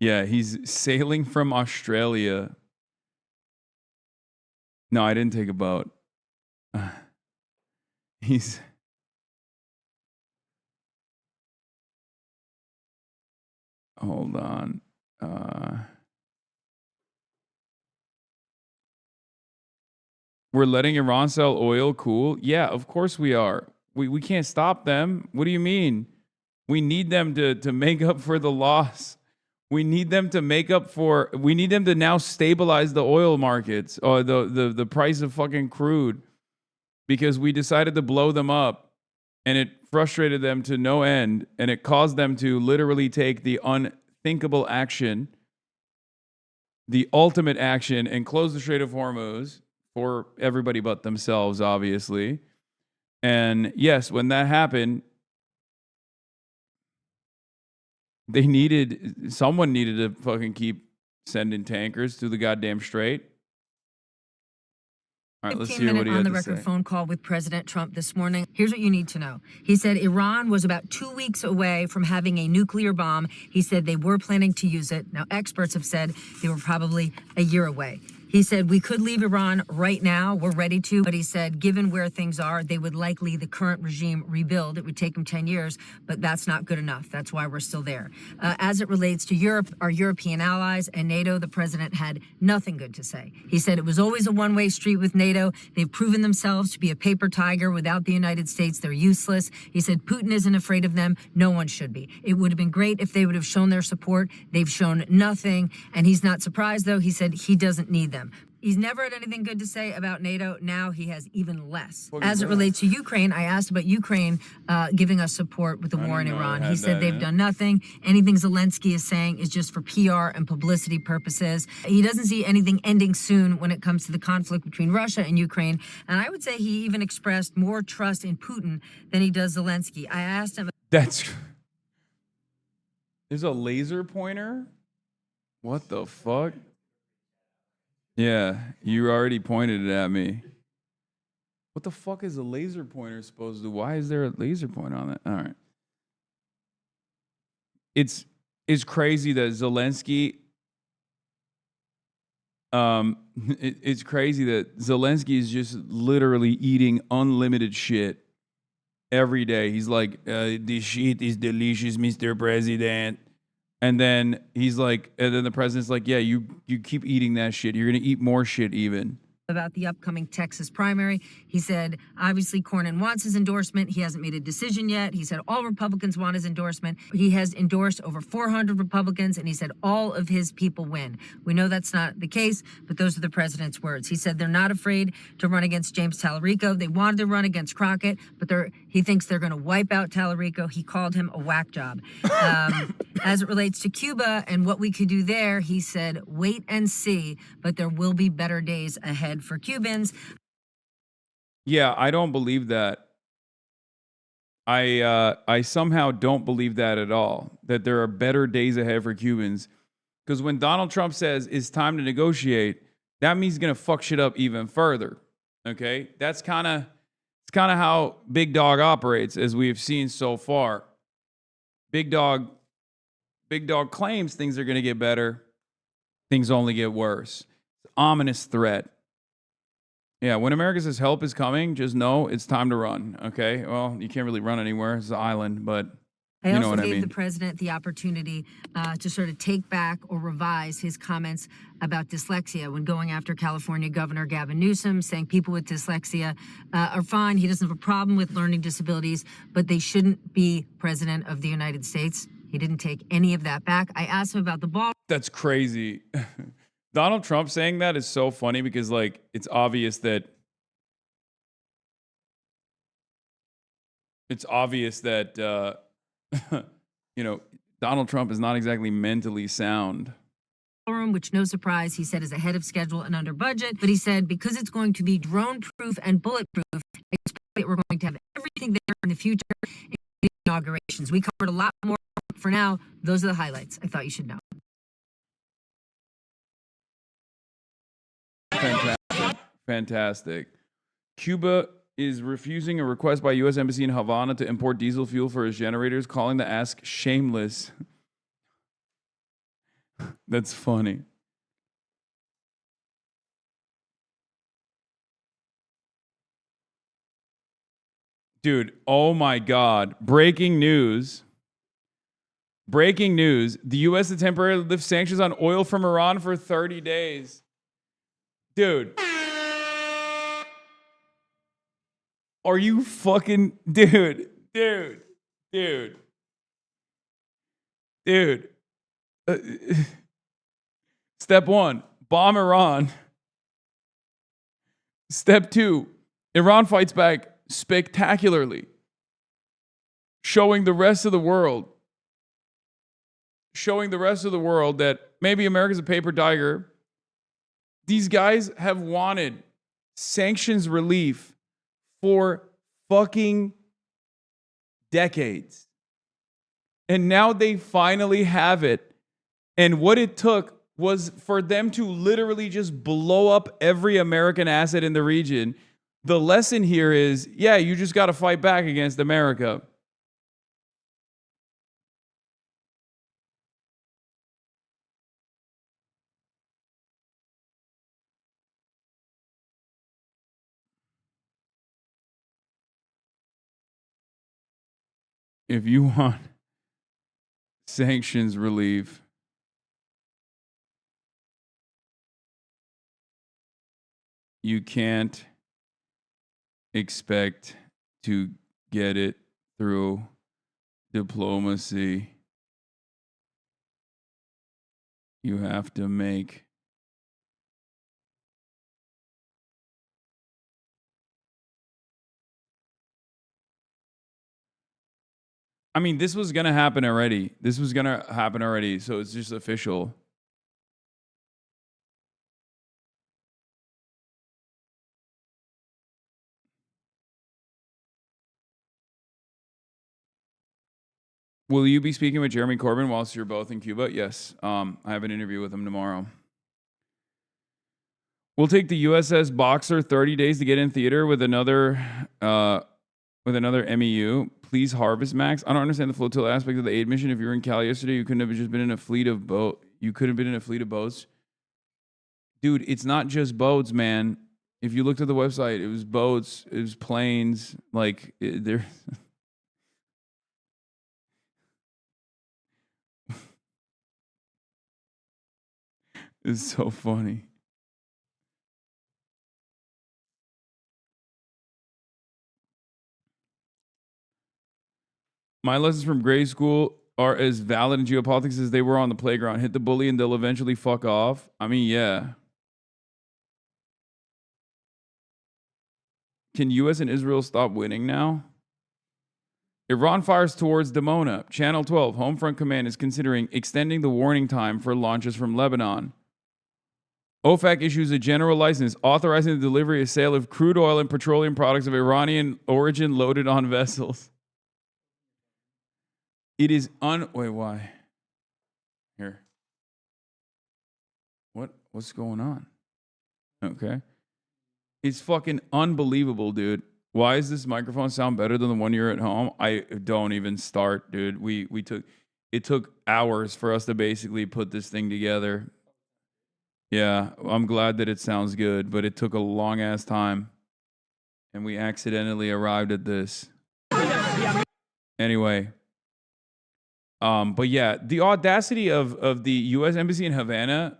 Yeah, he's sailing from Australia. No, I didn't take a boat. He's... Hold on. We're letting Iran sell oil? Cool. Yeah, of course we are. We can't stop them. What do you mean? We need them to make up for the loss. We need them to make up for... We need them to now stabilize the oil markets or the price of fucking crude because we decided to blow them up and it frustrated them to no end and it caused them to literally take the unthinkable action, the ultimate action, and close the Strait of Hormuz for everybody but themselves, obviously. And yes, when that happened, someone needed to fucking keep sending tankers to the goddamn strait. All right, let's hear what he had to say. 15-minute on-the-record phone call with President Trump this morning. Here's what you need to know. He said Iran was about 2 weeks away from having a nuclear bomb. He said they were planning to use it. Now, experts have said they were probably a year away. He said, we could leave Iran right now. We're ready to. But he said, given where things are, they would likely, the current regime, rebuild. It would take them 10 years, but that's not good enough. That's why we're still there. As it relates to Europe, our European allies, and NATO, the president had nothing good to say. He said it was always a one-way street with NATO. They've proven themselves to be a paper tiger. Without the United States, they're useless. He said Putin isn't afraid of them. No one should be. It would have been great if they would have shown their support. They've shown nothing. And he's not surprised, though. He said he doesn't need them. He's never had anything good to say about NATO. Now he has even less. As it relates to Ukraine, I asked about Ukraine giving us support with the war in Iran. He said they've done nothing. Anything Zelensky is saying is just for PR and publicity purposes. He doesn't see anything ending soon when it comes to the conflict between Russia and Ukraine. And I would say he even expressed more trust in Putin than he does Zelensky. I asked him... There's a laser pointer? What the fuck? Yeah, you already pointed it at me. What the fuck is a laser pointer supposed to do? Why is there a laser pointer on that? All right. It's crazy that Zelensky it's crazy that Zelensky is just literally eating unlimited shit every day. He's like, this shit is delicious, Mr. President. And then he's like, and then the president's like, yeah, you keep eating that shit. You're going to eat more shit even. About the upcoming Texas primary. He said, obviously, Cornyn wants his endorsement. He hasn't made a decision yet. He said all Republicans want his endorsement. He has endorsed over 400 Republicans, and he said all of his people win. We know that's not the case, but those are the president's words. He said they're not afraid to run against James Tallarico. They wanted to run against Crockett, but he thinks they're going to wipe out Tallarico. He called him a whack job. As it relates to Cuba and what we could do there, he said, wait and see, but there will be better days ahead for Cubans. Yeah, I don't believe that. I somehow don't believe that at all, that there are better days ahead for Cubans. Because when Donald Trump says it's time to negotiate, that means he's going to fuck shit up even further. Okay? It's kind of how Big Dog operates, as we've seen so far. Big Dog claims things are going to get better. Things only get worse. It's an ominous threat. Yeah, when America says help is coming, just know it's time to run, okay? Well, you can't really run anywhere. It's an island, but I You also know what I gave mean? the president the opportunity to sort of take back or revise his comments about dyslexia when going after California Governor Gavin Newsom, saying people with dyslexia are fine. He doesn't have a problem with learning disabilities, but they shouldn't be president of the United States. He didn't take any of that back. I asked him about the ball. That's crazy. Donald Trump saying that is so funny because, like, it's obvious that you know, Donald Trump is not exactly mentally sound. Room, which no surprise, he said is ahead of schedule and under budget. But he said because it's going to be drone proof and bulletproof, we're going to have everything there in the future. Inaugurations. We covered a lot more. For now, those are the highlights I thought you should know. Fantastic. Fantastic. Cuba is refusing a request by U.S. Embassy in Havana to import diesel fuel for its generators, calling the ask shameless. That's funny. Dude, oh my God. Breaking news. Breaking news. The U.S. has temporarily lift sanctions on oil from Iran for 30 days. Dude. Are you fucking... Dude. Step 1, bomb Iran. Step 2, Iran fights back spectacularly, showing the rest of the world that maybe America's a paper tiger. These guys have wanted sanctions relief for fucking decades. And now they finally have it. And what it took was for them to literally just blow up every American asset in the region. The lesson here is, yeah, you just got to fight back against America. If you want sanctions relief, you can't expect to get it through diplomacy. You have to make this was going to happen already. So it's just official. Will you be speaking with Jeremy Corbyn whilst you're both in Cuba? Yes. I have an interview with him tomorrow. We'll take the USS Boxer 30 days to get in theater with another MEU. Please harvest max. I don't understand the flotilla aspect of the aid mission. If you were in Cali yesterday, you couldn't have just been in a fleet of boat. You could have been in a fleet of boats. Dude, it's not just boats, man. If you looked at the website, it was boats, it was planes. Like, they're... It's so funny. My lessons from grade school are as valid in geopolitics as they were on the playground. Hit the bully and they'll eventually fuck off. I mean, yeah. Can U.S. and Israel stop winning now? Iran fires towards Dimona. Channel 12, Home Front Command is considering extending the warning time for launches from Lebanon. OFAC issues a general license authorizing the delivery and sale of crude oil and petroleum products of Iranian origin loaded on vessels. It is wait, why? Here. What's going on? Okay. It's fucking unbelievable, dude. Why does this microphone sound better than the one you're at home? I don't even start, dude. It took hours for us to basically put this thing together. Yeah, I'm glad that it sounds good, but it took a long ass time. And we accidentally arrived at this. Anyway, But yeah, the audacity of the U.S. Embassy in Havana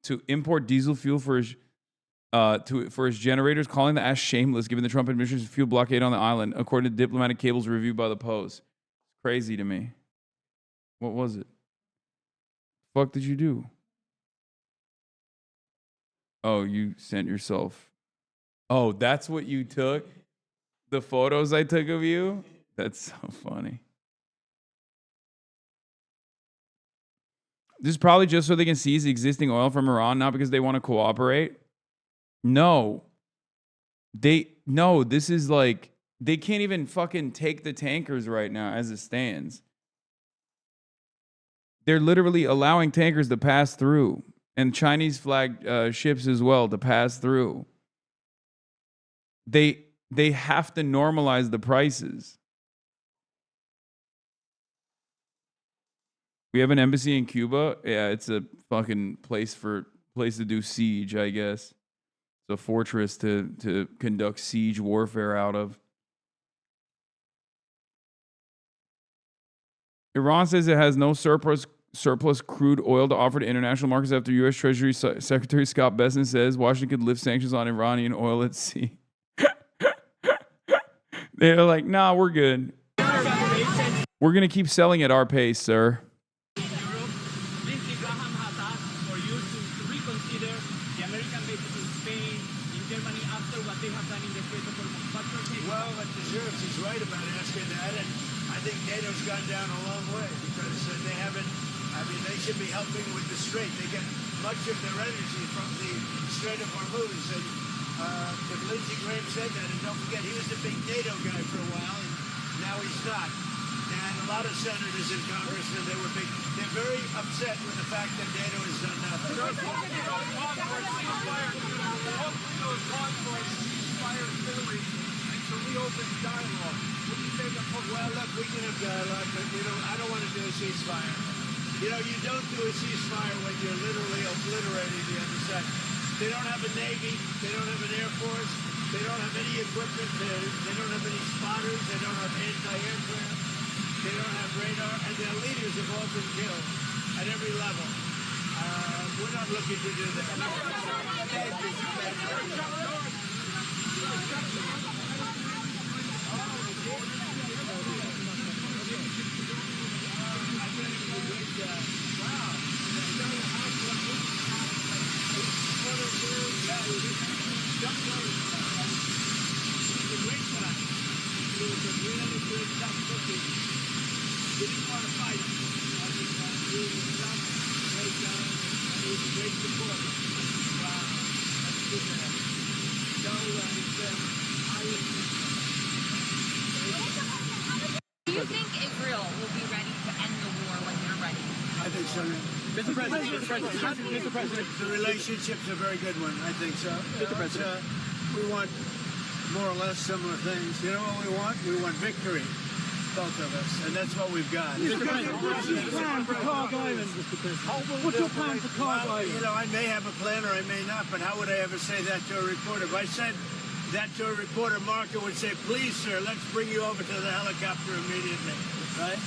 to import diesel fuel for his generators, calling the act shameless given the Trump administration's fuel blockade on the island, according to diplomatic cables reviewed by the Post. Crazy to me. What was it? Fuck did you do? Oh, you sent yourself. Oh, that's what you took? The photos I took of you? That's so funny. This is probably just so they can seize existing oil from Iran, not because they want to cooperate. No. This is like, they can't even fucking take the tankers right now as it stands. They're literally allowing tankers to pass through, and Chinese flagged ships as well to pass through. They have to normalize the prices. We have an embassy in Cuba. Yeah, it's a fucking place to do siege, I guess. It's a fortress to conduct siege warfare out of. Iran says it has no surplus crude oil to offer to international markets after U.S. Treasury Secretary Scott Bessent says Washington could lift sanctions on Iranian oil at sea. They're like, nah, we're good. We're going to keep selling at our pace, sir. Well, it deserves. He's right about asking that, and I think NATO's gone down a long way because they haven't. I mean, they should be helping with the Strait. They get much of their energy from the Strait of Hormuz, and if Lindsey Graham said that, and don't forget, he was the big NATO guy for a while, and now he's not. And a lot of senators in Congress, and they were big. They're very upset with the fact that NATO has done nothing. Well, look, we can have dialogue, but I don't want to do a ceasefire. You don't do a ceasefire when you're literally obliterating the other side. They don't have a Navy. They don't have an Air Force. They don't have any equipment. They don't have any spotters. They don't have anti-aircraft. They don't have radar. And their leaders have all been killed at every level. We're not looking to do that. Do you think Israel will be ready to end the war when you're ready? I think so. Mr. President, the relationship's a very good one. I think so. Mr. President, we want more or less similar things. You know what we want? We want victory, both of us, and that's what we've got. Mr. President, what's your plan for Carg Island, Mr. President? What's your plan for Carg Island? I may have a plan or I may not, but how would I ever say that to a reporter? If I said that to a reporter, Marco would say, please, sir, let's bring you over to the helicopter immediately. Right?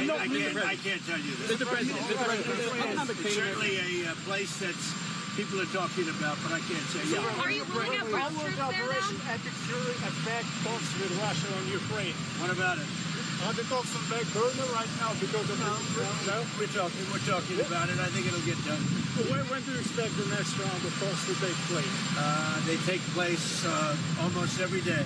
No, I can't tell you this. Mr. President, it's certainly a place that's people are talking about, but I can't say. Yeah. Are you bringing up Operation Epic Fury attack talks with Russia on Ukraine? What about it? Are the talks on back burner right now because of no? We're talking about it. I think it'll get done. When do you expect the next round of talks to take place? They take place almost every day.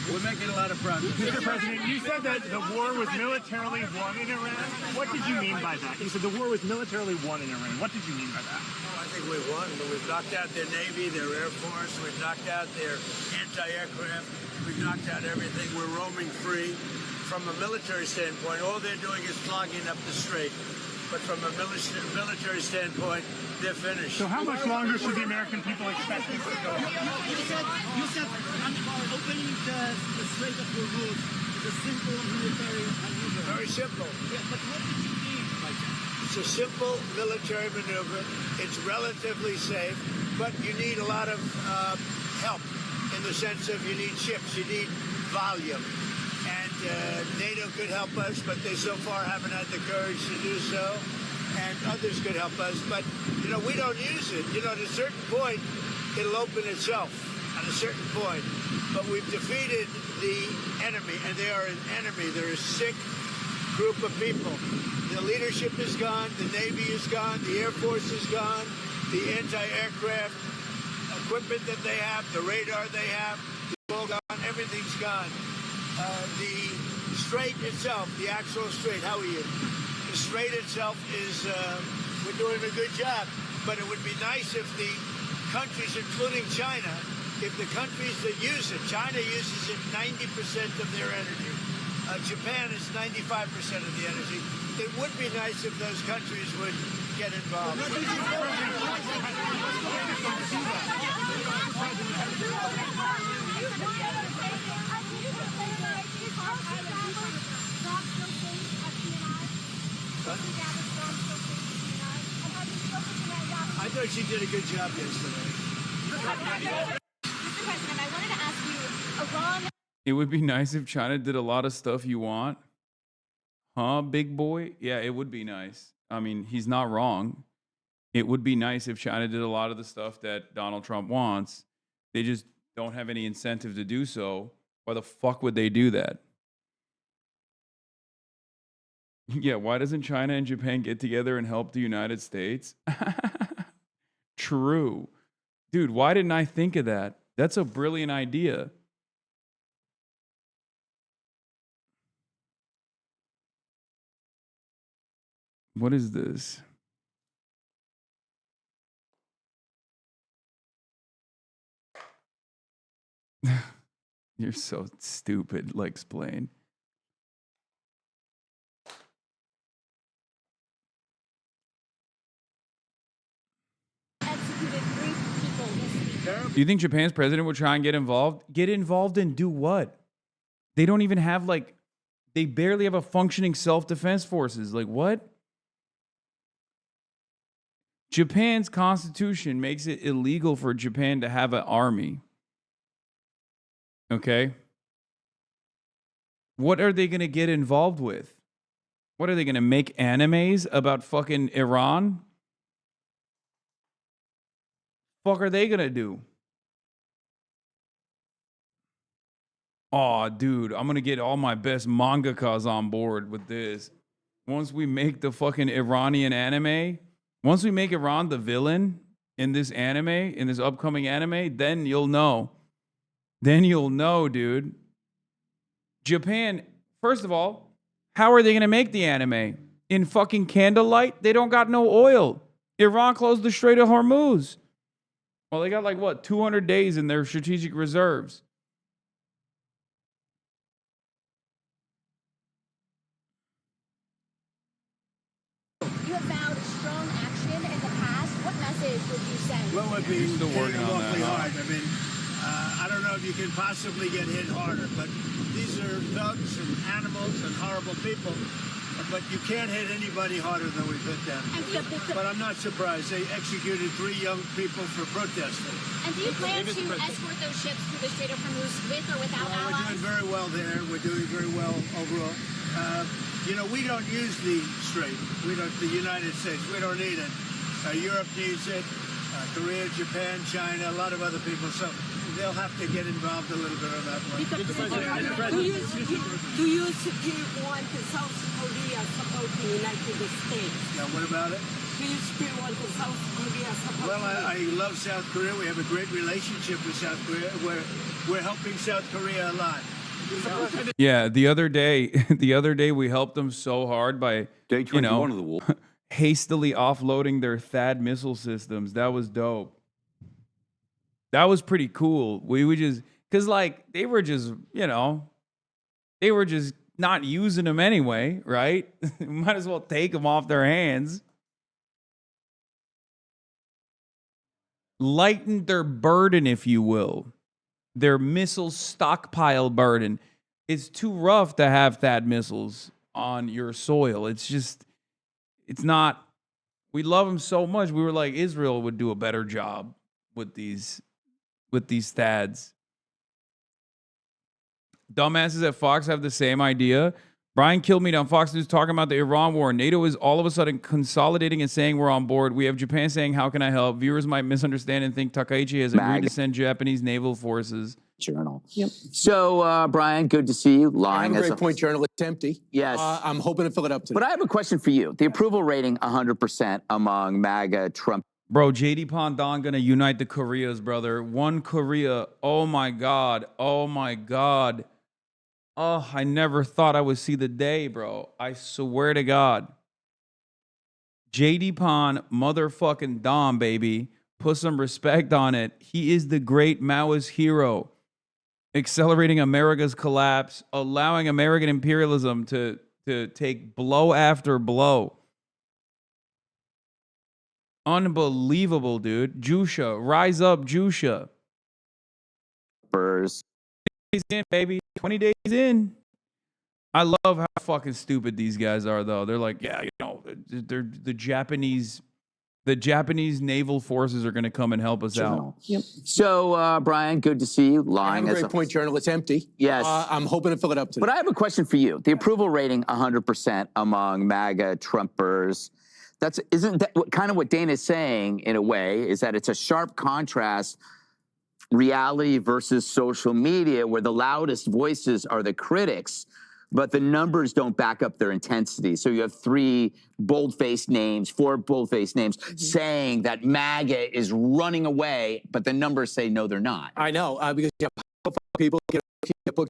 We're making a lot of progress. Mr. President, you said that the war was militarily won in Iran. What did you mean by that? You said the war was militarily won in Iran. What did you mean by that? I think we won. We've knocked out their Navy, their Air Force. We've knocked out their anti-aircraft. We've knocked out everything. We're roaming free. From a military standpoint, all they're doing is clogging up the strait. But from a military standpoint, they're finished. So how much longer should the American people expect this to go? You said opening the Strait of Hormuz is a simple military maneuver. Very simple. Yeah, but what did you mean by that? It's a simple military maneuver. It's relatively safe, but you need a lot of help in the sense of you need ships, you need volume. And NATO could help us, but they so far haven't had the courage to do so. And others could help us, but, you know, we don't use it. You know, at a certain point, it'll open itself at a certain point. But we've defeated the enemy, and they are an enemy. They're a sick group of people. The leadership is gone, the Navy is gone, the Air Force is gone, the anti-aircraft equipment that they have, the radar they have, it's all gone, everything's gone. The strait itself, the actual strait, how are you? The strait itself is, we're doing a good job, but it would be nice if the countries, including China, if the countries that use it, China uses it 90% of their energy. Japan is 95% of the energy. It would be nice if those countries would get involved. I thought she did a good job yesterday. Mr. President, I wanted to ask you, Iran. It would be nice if China did a lot of stuff you want. Huh, big boy? Yeah, it would be nice. I mean, he's not wrong. It would be nice if China did a lot of the stuff that Donald Trump wants. They just don't have any incentive to do so. Why the fuck would they do that? Yeah, why doesn't China and Japan get together and help the United States? True. Dude, why didn't I think of that? That's a brilliant idea. What is this? You're so stupid. Like, explain. Do you think Japan's president would try and get involved? Get involved and do what? They don't even have, like, they barely have a functioning self-defense forces. Like, what? Japan's constitution makes it illegal for Japan to have an army. Okay? What are they going to get involved with? What are they going to make animes about fucking Iran? Fuck are they going to do? Oh, dude, I'm going to get all my best mangakas on board with this. Once we make the fucking Iranian anime, once we make Iran the villain in this anime, in this upcoming anime, then you'll know. Then you'll know, dude. Japan, first of all, how are they going to make the anime? In fucking candlelight? They don't got no oil. Iran closed the Strait of Hormuz. Well, they got like, what, 200 days in their strategic reserves. You have vowed strong action in the past. What message would you send? What would be Still working on that, awfully huh? hard? I mean, I don't know if you can possibly get hit harder, but these are thugs and animals and horrible people. But you can't hit anybody harder than we've hit them. But I'm not surprised. They executed 3 young people for protesting. And do you plan to escort those ships through the Strait of Hormuz with or without We're allies? doing very well there. We're doing very well overall. You know, we don't use the strait. We don't. The United States. We don't need it. Europe needs it. Korea, Japan, China, a lot of other people. So they'll have to get involved a little bit on that one. Do you still want South Korea support the United States? Now, what about it? Do you still want South Korea support? Well, I love South Korea. We have a great relationship with South Korea. We're helping South Korea a lot. Yeah, the other day we helped them so hard by Day 21 of the war. hastily offloading their THAAD missile systems. That was dope. That was pretty cool. We would just, cause like they were just, they were just not using them anyway, right? Might as well take them off their hands. Lighten their burden, if you will. Their missile stockpile burden. It's too rough to have THAAD missiles on your soil. It's not. We love them so much. We were like, Israel would do a better job with these THAADs. Dumbasses at Fox have the same idea. Brian Kilmeade on Fox News talking about the Iran war. NATO is all of a sudden consolidating and saying we're on board. We have Japan saying, how can I help? Viewers might misunderstand and think Takaichi has agreed to send Japanese naval forces. Journal. Yep. So, Brian, good to see you. Lying as a great point, Journal. It's empty. Yes. I'm hoping to fill it up today. But I have a question for you. The approval rating, 100% among MAGA Trump. Bro, JD Pandon gonna unite the Koreas, brother. One Korea. Oh my God. Oh my God. Oh, I never thought I would see the day, bro. I swear to God. JD Pon, motherfucking Dom, baby. Put some respect on it. He is the great Maoist hero. Accelerating America's collapse, allowing American imperialism to take blow after blow. Unbelievable, dude. Jusha, rise up, Jusha. Burrs. 20 days in, baby. 20 days in. I love how fucking stupid these guys are, though. They're like, yeah, you know, they're the Japanese naval forces are going to come and help us out. Yep. So, Brian, good to see you. Lying as a great point, Journal. It's empty. Yes. I'm hoping to fill it up today. But I have a question for you. The approval rating, 100% among MAGA Trumpers. Isn't that kind of what Dana's saying in a way, is that it's a sharp contrast, reality versus social media, where the loudest voices are the critics, but the numbers don't back up their intensity. So you have 4 bold-faced names saying that MAGA is running away, but the numbers say no, they're not. I know, because you have people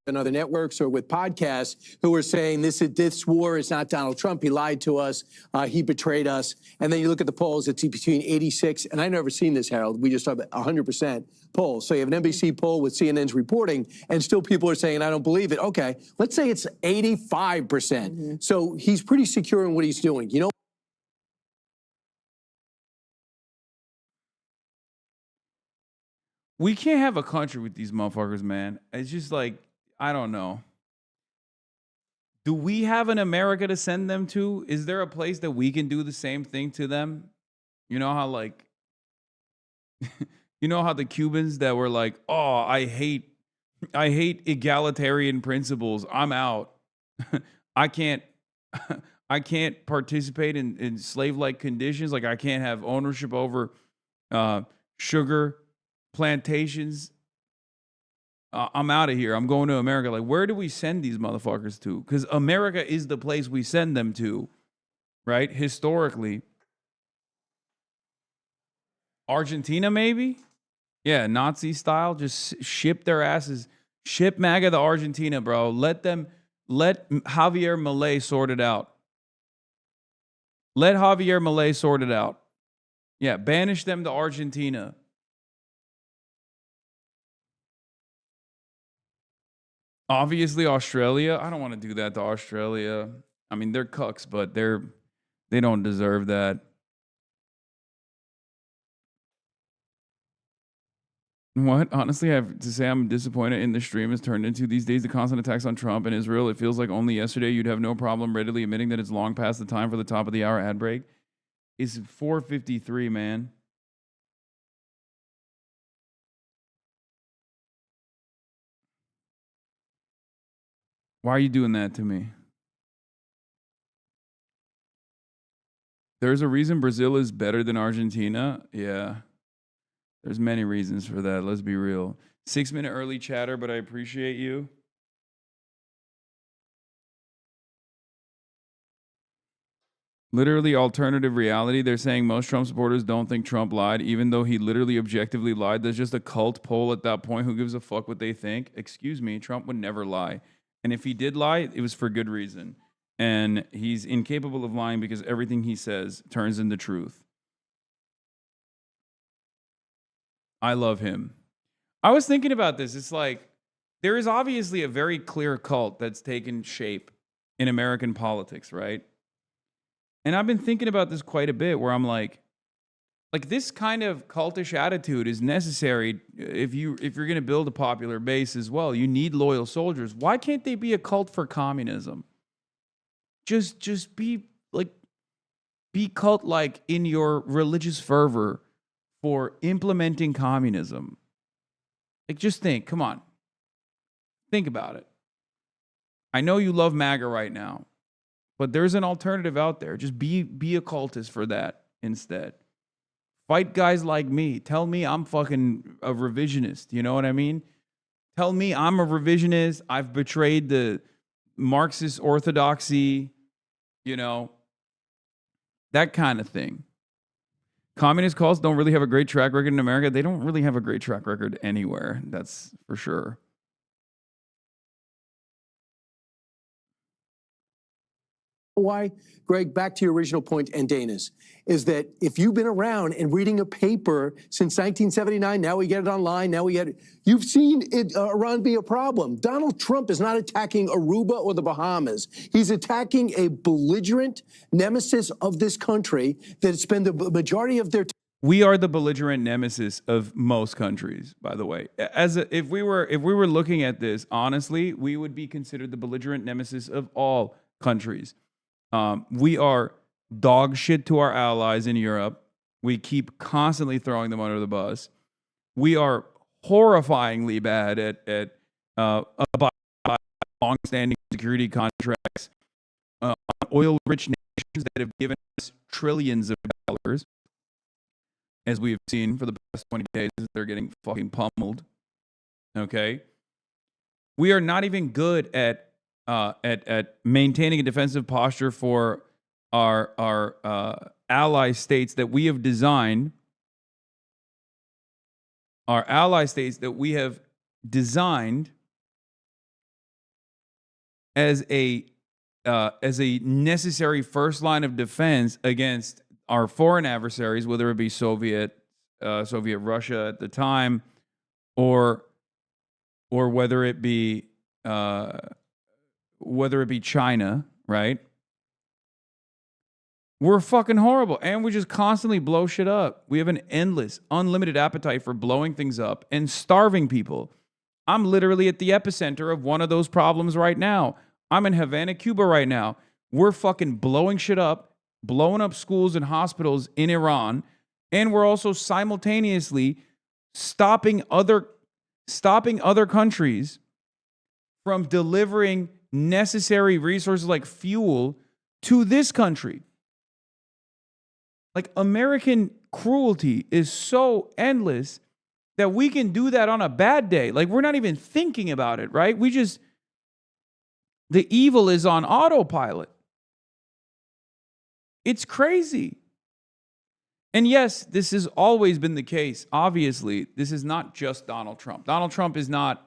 on other networks or with podcasts who are saying this war is not Donald Trump. He lied to us. He betrayed us. And then you look at the polls, it's between 86, and I've never seen this, Harold. We just have 100% polls. So you have an NBC poll with CNN's reporting, and still people are saying, I don't believe it. Okay, let's say it's 85%. So he's pretty secure in what he's doing. You know, We can't have a country with these motherfuckers, man. It's just like, I don't know. Do we have an America to send them to? Is there a place that we can do the same thing to them? You know how like, you know how the Cubans that were like, oh, I hate egalitarian principles. I'm out. I can't participate in slave-like conditions. Like I can't have ownership over sugar plantations. I'm out of here. I'm going to America. Like, where do we send these motherfuckers to? Because America is the place we send them to, right? Historically. Argentina, maybe? Yeah, Nazi style. Just ship their asses. Ship MAGA to Argentina, bro. Let Javier Milei sort it out. Let Javier Milei sort it out. Yeah, banish them to Argentina. Obviously, Australia. I don't want to do that to Australia. I mean, they're cucks, but they don't deserve that. What? Honestly, I have to say I'm disappointed in the stream has turned into these days the constant attacks on Trump and Israel. It feels like only yesterday you'd have no problem readily admitting that it's long past the time for the top of the hour ad break. It's 4:53, man. Why are you doing that to me? There's a reason Brazil is better than Argentina. Yeah. There's many reasons for that. Let's be real. 6-minute early chatter, but I appreciate you. Literally alternative reality. They're saying most Trump supporters don't think Trump lied, even though he literally objectively lied. There's just a cult poll at that point. Who gives a fuck what they think? Excuse me, Trump would never lie. And if he did lie, it was for good reason. And he's incapable of lying because everything he says turns into truth. I love him. I was thinking about this. It's like, there is obviously a very clear cult that's taken shape in American politics, right? And I've been thinking about this quite a bit where I'm like this kind of cultish attitude is necessary if you're going to build a popular base as well. You need loyal soldiers. Why can't they be a cult for communism? Just be cult-like in your religious fervor for implementing communism. Like, just think, come on. Think about it. I know you love MAGA right now, but there's an alternative out there. Just be a cultist for that instead. Fight guys like me. Tell me I'm fucking a revisionist. You know what I mean? Tell me I'm a revisionist. I've betrayed the Marxist orthodoxy, you know, that kind of thing. Communist cults don't really have a great track record in America. They don't really have a great track record anywhere. That's for sure. Why, Greg, back to your original point and Dana's, is that if you've been around and reading a paper since 1979, now we get it online, you've seen Iran be a problem. Donald Trump is not attacking Aruba or the Bahamas. He's attacking a belligerent nemesis of this country that spend the majority of their time. We are the belligerent nemesis of most countries, by the way. If we were looking at this honestly, we would be considered the belligerent nemesis of all countries. We are dog shit to our allies in Europe. We keep constantly throwing them under the bus. We are horrifyingly bad at long-standing security contracts on oil-rich nations that have given us trillions of dollars. As we have seen for the past 20 days, they're getting fucking pummeled. Okay? We are not even good at maintaining a defensive posture for our ally states that we have designed. Our ally states that we have designed as a necessary first line of defense against our foreign adversaries, whether it be Soviet Russia at the time, or whether it be China, right? We're fucking horrible, and we just constantly blow shit up. We have an endless, unlimited appetite for blowing things up and starving people. I'm literally at the epicenter of one of those problems right now. I'm in Havana, Cuba right now. We're fucking blowing shit up, blowing up schools and hospitals in Iran, and we're also simultaneously stopping other countries from delivering necessary resources like fuel to this country. Like, American cruelty is so endless that we can do that on a bad day. Like, we're not even thinking about it, right? The evil is on autopilot. It's crazy. And yes, this has always been the case. Obviously, this is not just Donald Trump. Donald Trump is not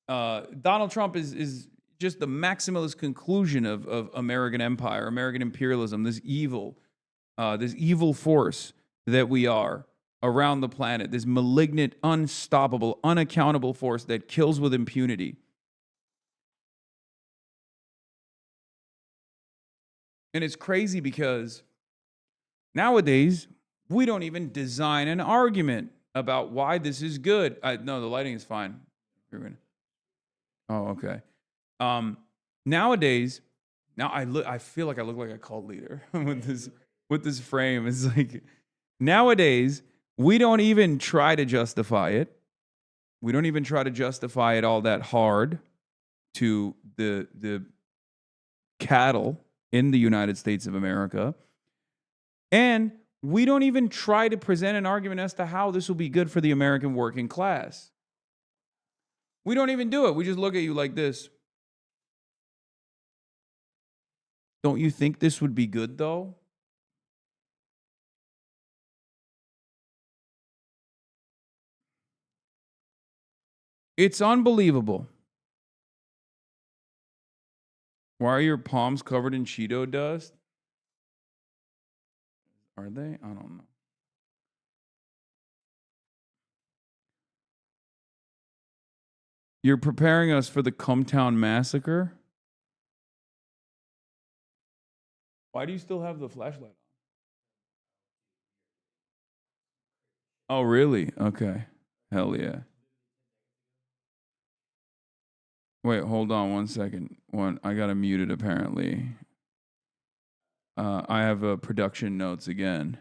Donald Trump is just the maximalist conclusion of American empire, American imperialism, this evil force that we are around the planet, this malignant, unstoppable, unaccountable force that kills with impunity. And it's crazy because nowadays, we don't even design an argument about why this is good. No, the lighting is fine. Oh, okay. Nowadays, I feel like I look like a cult leader with this frame. It's like, nowadays, we don't even try to justify it. We don't even try to justify it all that hard to the cattle in the United States of America. And we don't even try to present an argument as to how this will be good for the American working class. We don't even do it. We just look at you like this. Don't you think this would be good, though? It's unbelievable. Why are your palms covered in Cheeto dust? Are they? I don't know. You're preparing us for the Cumtown massacre? Why do you still have the flashlight on? Oh, really? Okay. Hell yeah. Wait, hold on 1 second. I got to mute it apparently. I have production notes again.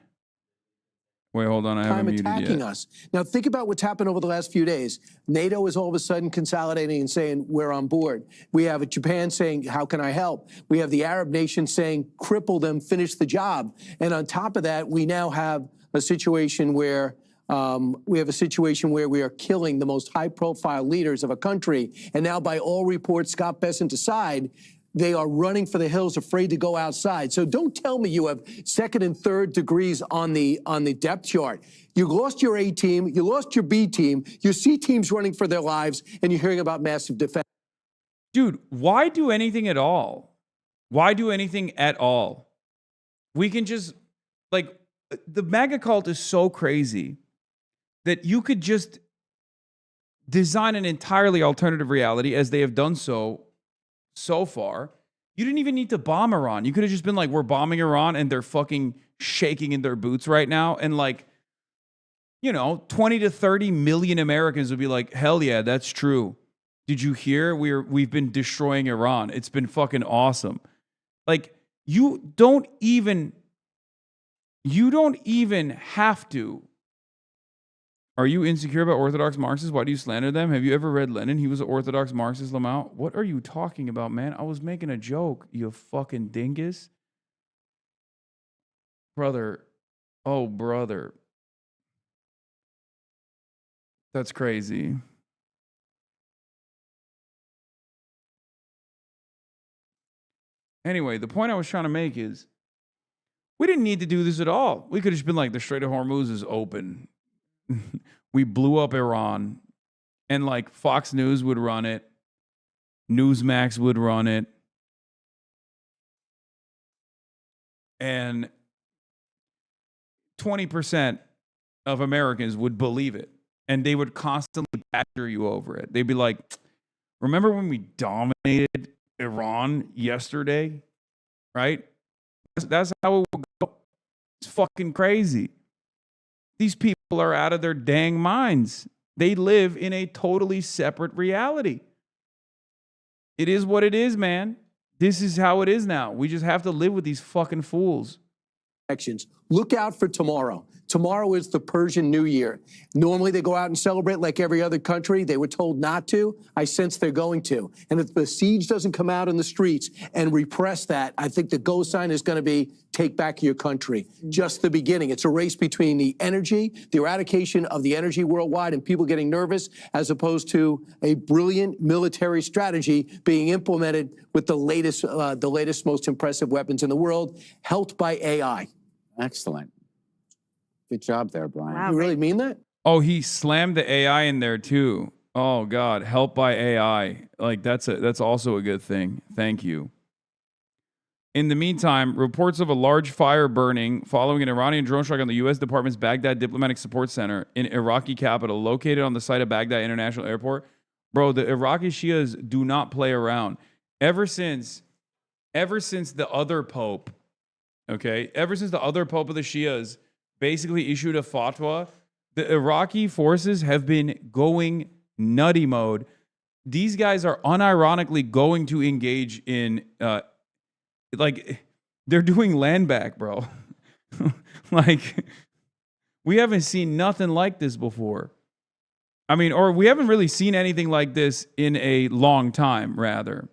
Wait, hold on. I haven't muted attacking yet. us. Now, think about what's happened over the last few days. NATO is all of a sudden consolidating and saying, we're on board. We have Japan saying, how can I help? We have the Arab nations saying, cripple them, finish the job. And on top of that, we now have a situation where we are killing the most high-profile leaders of a country. And now, by all reports, Scott Bessent aside, they are running for the hills, afraid to go outside. So don't tell me you have second and third degrees on the depth chart. You lost your A team, you lost your B team, your C team's running for their lives, and you're hearing about massive defense. Dude, why do anything at all? Why do anything at all? We can just, like, the MAGA cult is so crazy that you could just design an entirely alternative reality, as they have done so far. You didn't even need to bomb Iran. You could have just been like, we're bombing Iran and they're fucking shaking in their boots right now. And like, 20 to 30 million Americans would be like, hell yeah, that's true. Did you hear? We've been destroying Iran. It's been fucking awesome. Like, you don't even have to. Are you insecure about Orthodox Marxists? Why do you slander them? Have you ever read Lenin? He was an Orthodox Marxist, Lamau. What are you talking about, man? I was making a joke, you fucking dingus. Brother. Oh, brother. That's crazy. Anyway, the point I was trying to make is we didn't need to do this at all. We could have just been like, the Strait of Hormuz is open. We blew up Iran, and like Fox News would run it, Newsmax would run it, and 20% of Americans would believe it, and they would constantly badger you over it. They'd be like, remember when we dominated Iran yesterday? Right? That's how it would go. It's fucking crazy. These people are out of their dang minds. They live in a totally separate reality. It is what it is, man. This is how it is now. We just have to live with these fucking fools. Look out for tomorrow. Tomorrow is the Persian New Year. Normally they go out and celebrate like every other country. They were told not to. I sense they're going to. And if the siege doesn't come out in the streets and repress that, I think the go sign is going to be take back your country. Just the beginning. It's a race between the energy, the eradication of the energy worldwide, and people getting nervous, as opposed to a brilliant military strategy being implemented with the latest, most impressive weapons in the world, helped by AI. Excellent. Good job there, Brian. Wow, you really mean that? Oh, he slammed the AI in there too. Oh God, help by AI. Like that's also a good thing. Thank you. In the meantime, reports of a large fire burning following an Iranian drone strike on the U.S. Department's Baghdad Diplomatic Support Center in Iraqi capital, located on the site of Baghdad International Airport. Bro, the Iraqi Shias do not play around. Ever since the other pope, okay, ever since the other pope of the Shias basically issued a fatwa, the Iraqi forces have been going nutty mode. These guys are unironically going to engage in, they're doing land back, bro. Like, we haven't seen nothing like this before. I mean, or we haven't really seen anything like this in a long time, rather.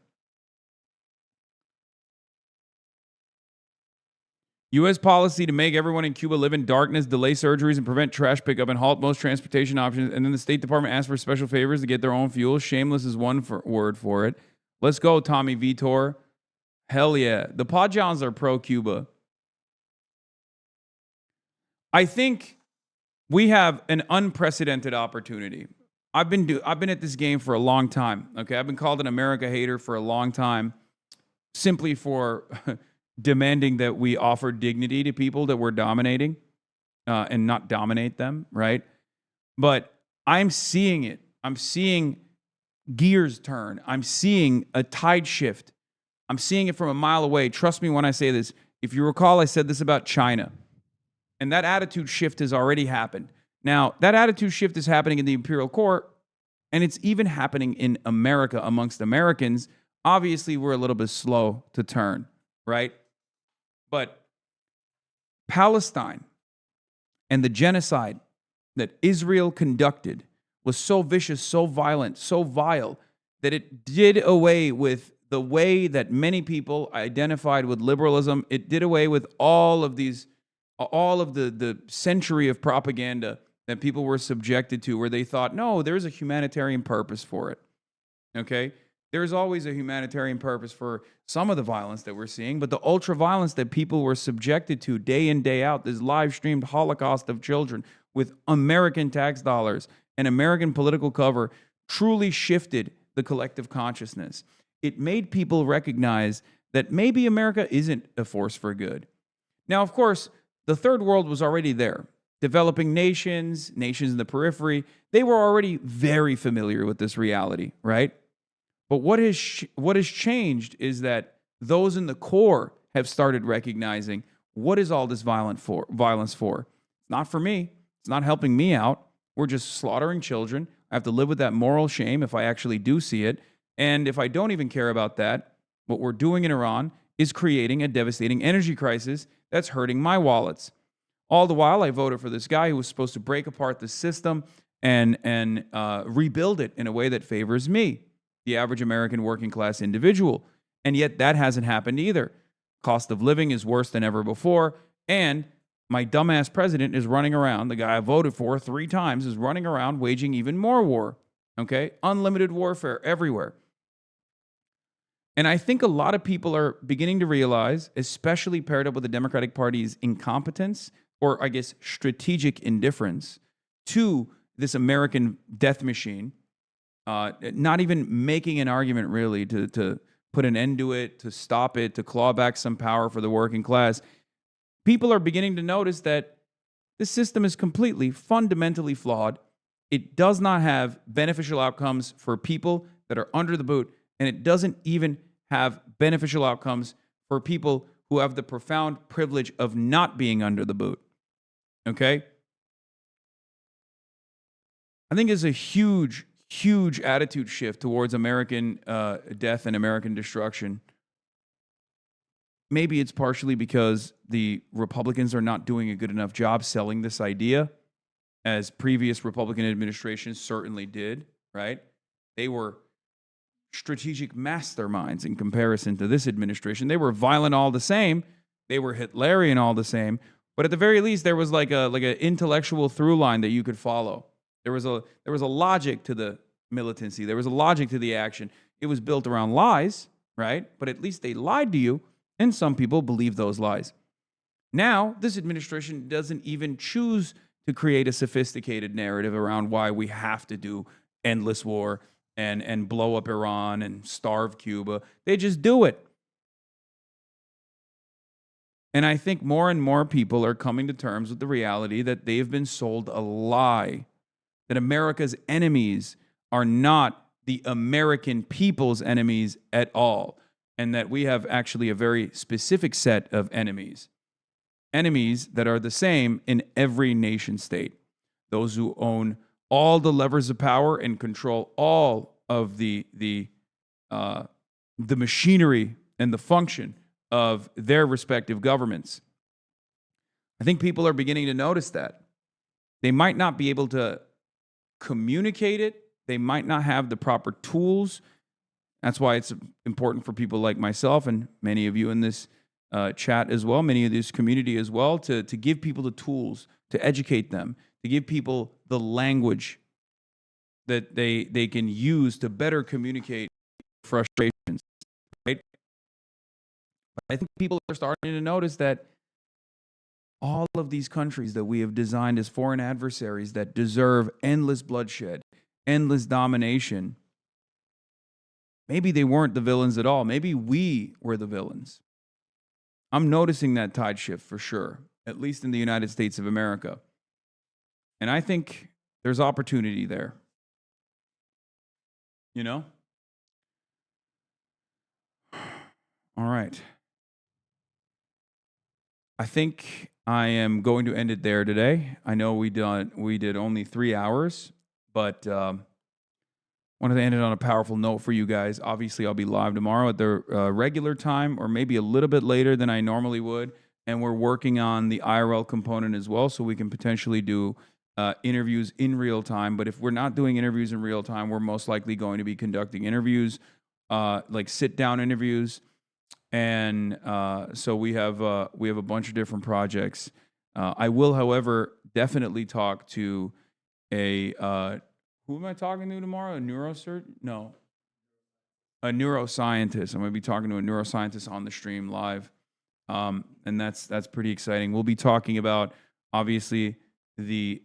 U.S. policy to make everyone in Cuba live in darkness, delay surgeries, and prevent trash pickup, and halt most transportation options. And then the State Department asked for special favors to get their own fuel. Shameless is one word for it. Let's go, Tommy Vitor. Hell yeah. The Pajans are pro-Cuba. I think we have an unprecedented opportunity. I've been at this game for a long time. Okay, I've been called an America hater for a long time, simply for demanding that we offer dignity to people that we're dominating and not dominate them, right? But I'm seeing it. I'm seeing gears turn. I'm seeing a tide shift. I'm seeing it from a mile away. Trust me when I say this. If you recall, I said this about China. And that attitude shift has already happened. Now, that attitude shift is happening in the imperial court, and it's even happening in America amongst Americans. Obviously, we're a little bit slow to turn, right? But Palestine And the genocide that Israel conducted was so vicious, so violent, so vile, that it did away with the way that many people identified with liberalism. It did away with all of these, all of the century of propaganda that people were subjected to, where they thought, no, there's a humanitarian purpose for it. Okay? There's always a humanitarian purpose for some of the violence that we're seeing, but the ultra violence that people were subjected to day in, day out, this live streamed Holocaust of children with American tax dollars and American political cover, truly shifted the collective consciousness. It made people recognize that maybe America isn't a force for good. Now, of course, the third world was already there. Developing nations, nations in the periphery, they were already very familiar with this reality, right? But what has changed is that those in the core have started recognizing, what is all this violence for? It's not for me. It's not helping me out. We're just slaughtering children. I have to live with that moral shame if I actually do see it. And if I don't even care about that, what we're doing in Iran is creating a devastating energy crisis that's hurting my wallets. All the while, I voted for this guy who was supposed to break apart the system and rebuild it in a way that favors me, the average American working class individual. And yet that hasn't happened either. Cost of living is worse than ever before. And my dumbass president is running around, the guy I voted for 3 times, is running around waging even more war. Okay? Unlimited warfare everywhere. And I think a lot of people are beginning to realize, especially paired up with the Democratic Party's incompetence, or I guess strategic indifference to this American death machine, not even making an argument really to put an end to it, to stop it, to claw back some power for the working class. People are beginning to notice that the system is completely, fundamentally flawed. It does not have beneficial outcomes for people that are under the boot, and it doesn't even have beneficial outcomes for people who have the profound privilege of not being under the boot. Okay? I think it's a huge, huge attitude shift towards American death and American destruction. Maybe it's partially because the Republicans are not doing a good enough job selling this idea, as previous Republican administrations certainly did, right? They were strategic masterminds in comparison to this administration. They were violent all the same. They were Hitlerian all the same. But at the very least, there was like an intellectual through line that you could follow. There was a logic to the militancy. There was a logic to the action. It was built around lies, right? But at least they lied to you, and some people believe those lies. Now, this administration doesn't even choose to create a sophisticated narrative around why we have to do endless war and blow up Iran and starve Cuba. They just do it. And I think more and more people are coming to terms with the reality that they have been sold a lie, that America's enemies are not the American people's enemies at all, and that we have actually a very specific set of enemies. Enemies that are the same in every nation state. Those who own all the levers of power and control all of the machinery and the function of their respective governments. I think people are beginning to notice that. They might not be able to communicate it. They might not have the proper tools. That's why it's important for people like myself and many of you in this chat as well, many of this community as well, to give people the tools, to educate them, to give people the language that they can use to better communicate frustrations, right? I think people are starting to notice that all of these countries that we have designed as foreign adversaries that deserve endless bloodshed, endless domination, maybe they weren't the villains at all. Maybe we were the villains. I'm noticing that tide shift for sure, at least in the United States of America. And I think there's opportunity there. You know? All right. I think I am going to end it there today. I know we did only 3 hours, but wanted to end it on a powerful note for you guys. Obviously, I'll be live tomorrow at the regular time, or maybe a little bit later than I normally would. and we're working on the IRL component as well, so we can potentially do interviews in real time. But if we're not doing interviews in real time, we're most likely going to be conducting interviews, like sit-down interviews. And so we have a bunch of different projects. I will, however, definitely talk to a who am I talking to tomorrow? A neurosurgeon? No, a neuroscientist. I'm going to be talking to a neuroscientist on the stream live, and that's pretty exciting. We'll be talking about obviously the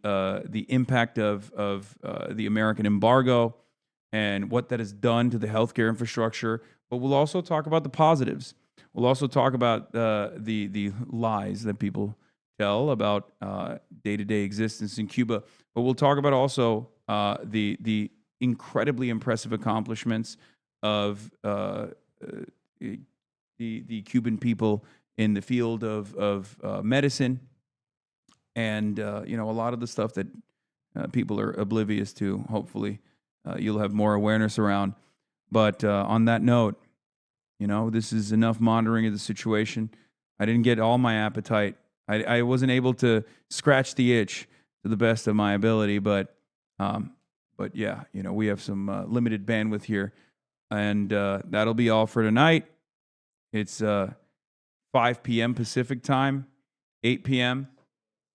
impact of the American embargo and what that has done to the healthcare infrastructure. But we'll also talk about the positives. We'll also talk about the lies that people tell about day-to-day existence in Cuba. But we'll talk about also the incredibly impressive accomplishments of the Cuban people in the field of medicine, and a lot of the stuff that people are oblivious to. Hopefully, you'll have more awareness around. But on that note, this is enough monitoring of the situation. I didn't get all my appetite. I wasn't able to scratch the itch to the best of my ability, but yeah, we have some limited bandwidth here, and that'll be all for tonight. It's 5 p.m. Pacific time, 8 p.m.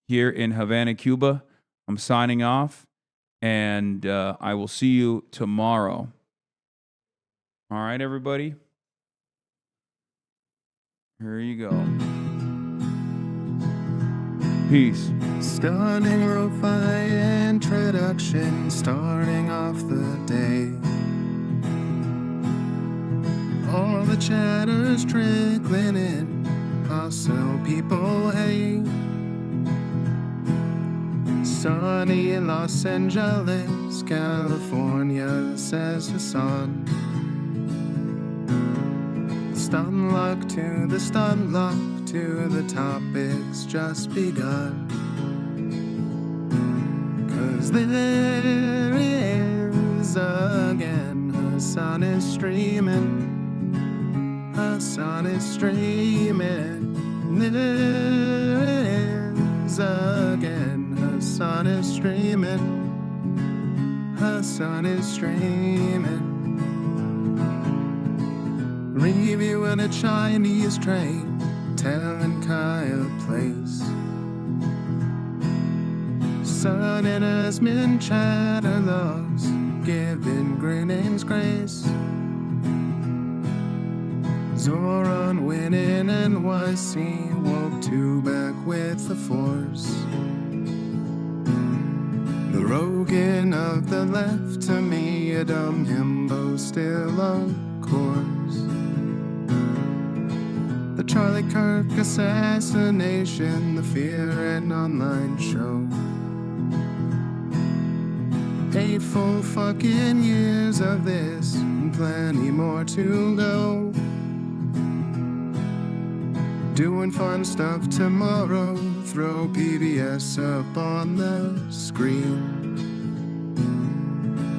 here in Havana, Cuba. I'm signing off, and I will see you tomorrow. All right, everybody. Here you go. Peace. Stunning lo-fi introduction, starting off the day. All the chatter's trickling in, hustle people hate. Sunny in Los Angeles, California, says Hasan. Stun luck to the stun luck to the topics just begun. 'Cause there he is again. Hasan is streaming. Hasan is streaming. There he is again. Hasan is streaming. Hasan is streaming. Reviewing a Chinese train, telling Kyle place. Sun and Asmin chatter loves, giving Greening's grace. Zoran winning NYC, woke two back with the force. The Rogan of the left, to me a dumb himbo, still of course. The Charlie Kirk assassination, the Fear and Online show. 8 full fucking years of this, and plenty more to go. Doing fun stuff tomorrow, throw PBS up on the screen.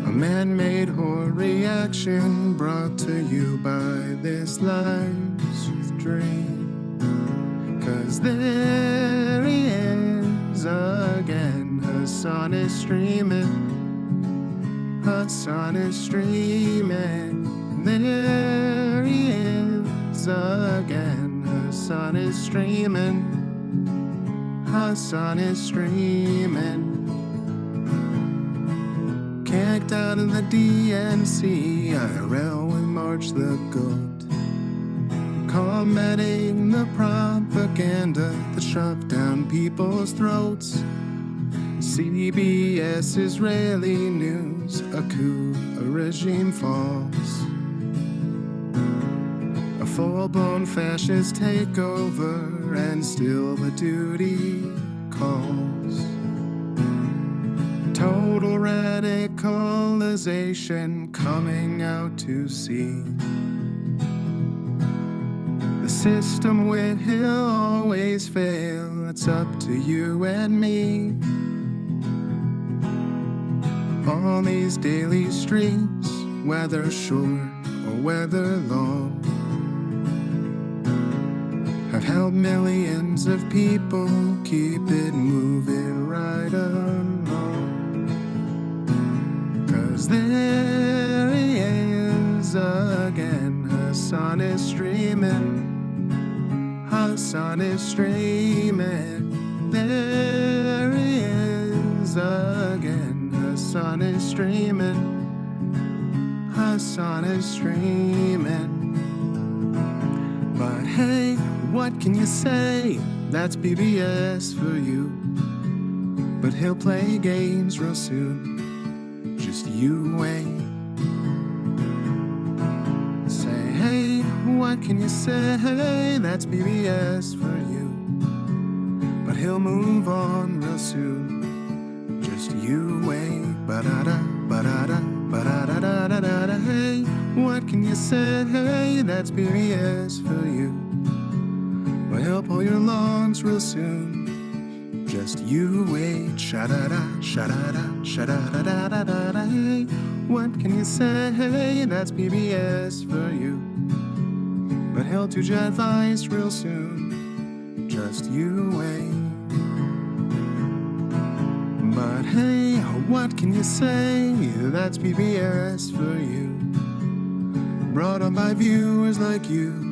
A man-made horror reaction brought to you by this life's dream. 'Cause there he is again. Hasan is streaming. Hasan is streaming. There he is again. Hasan is streaming. Hasan is streaming. Kicked out of the DNC, IRL with March the Goat. Combating the propaganda that shoved down people's throats. CBS Israeli news, a coup, a regime falls. A full-blown fascist takeover, and still the duty calls. Total radicalization coming out to see. The system will always fail, it's up to you and me. On these daily streets, whether short or whether long, but help millions of people keep it moving right along. 'Cause there he is again, Hasan is streaming. Hasan is streaming. There he is again, Hasan is streaming. Hasan is streaming. But hey, what can you say? That's PBS for you. But he'll play games real soon. Just you wait. Say, hey, what can you say? That's PBS for you. But he'll move on real soon. Just you wait. Ba-da-da, ba-da-da, ba-da-da-da-da-da. Hey, what can you say? Hey, that's PBS for you. But he'll pull your lawns real soon. Just you wait. Sha-da-da, sha-da-da, sha-da-da-da-da-da. Hey, what can you say? Hey, that's PBS for you. But he'll do your advice real soon. Just you wait. But hey, what can you say? That's PBS for you. Brought on by viewers like you.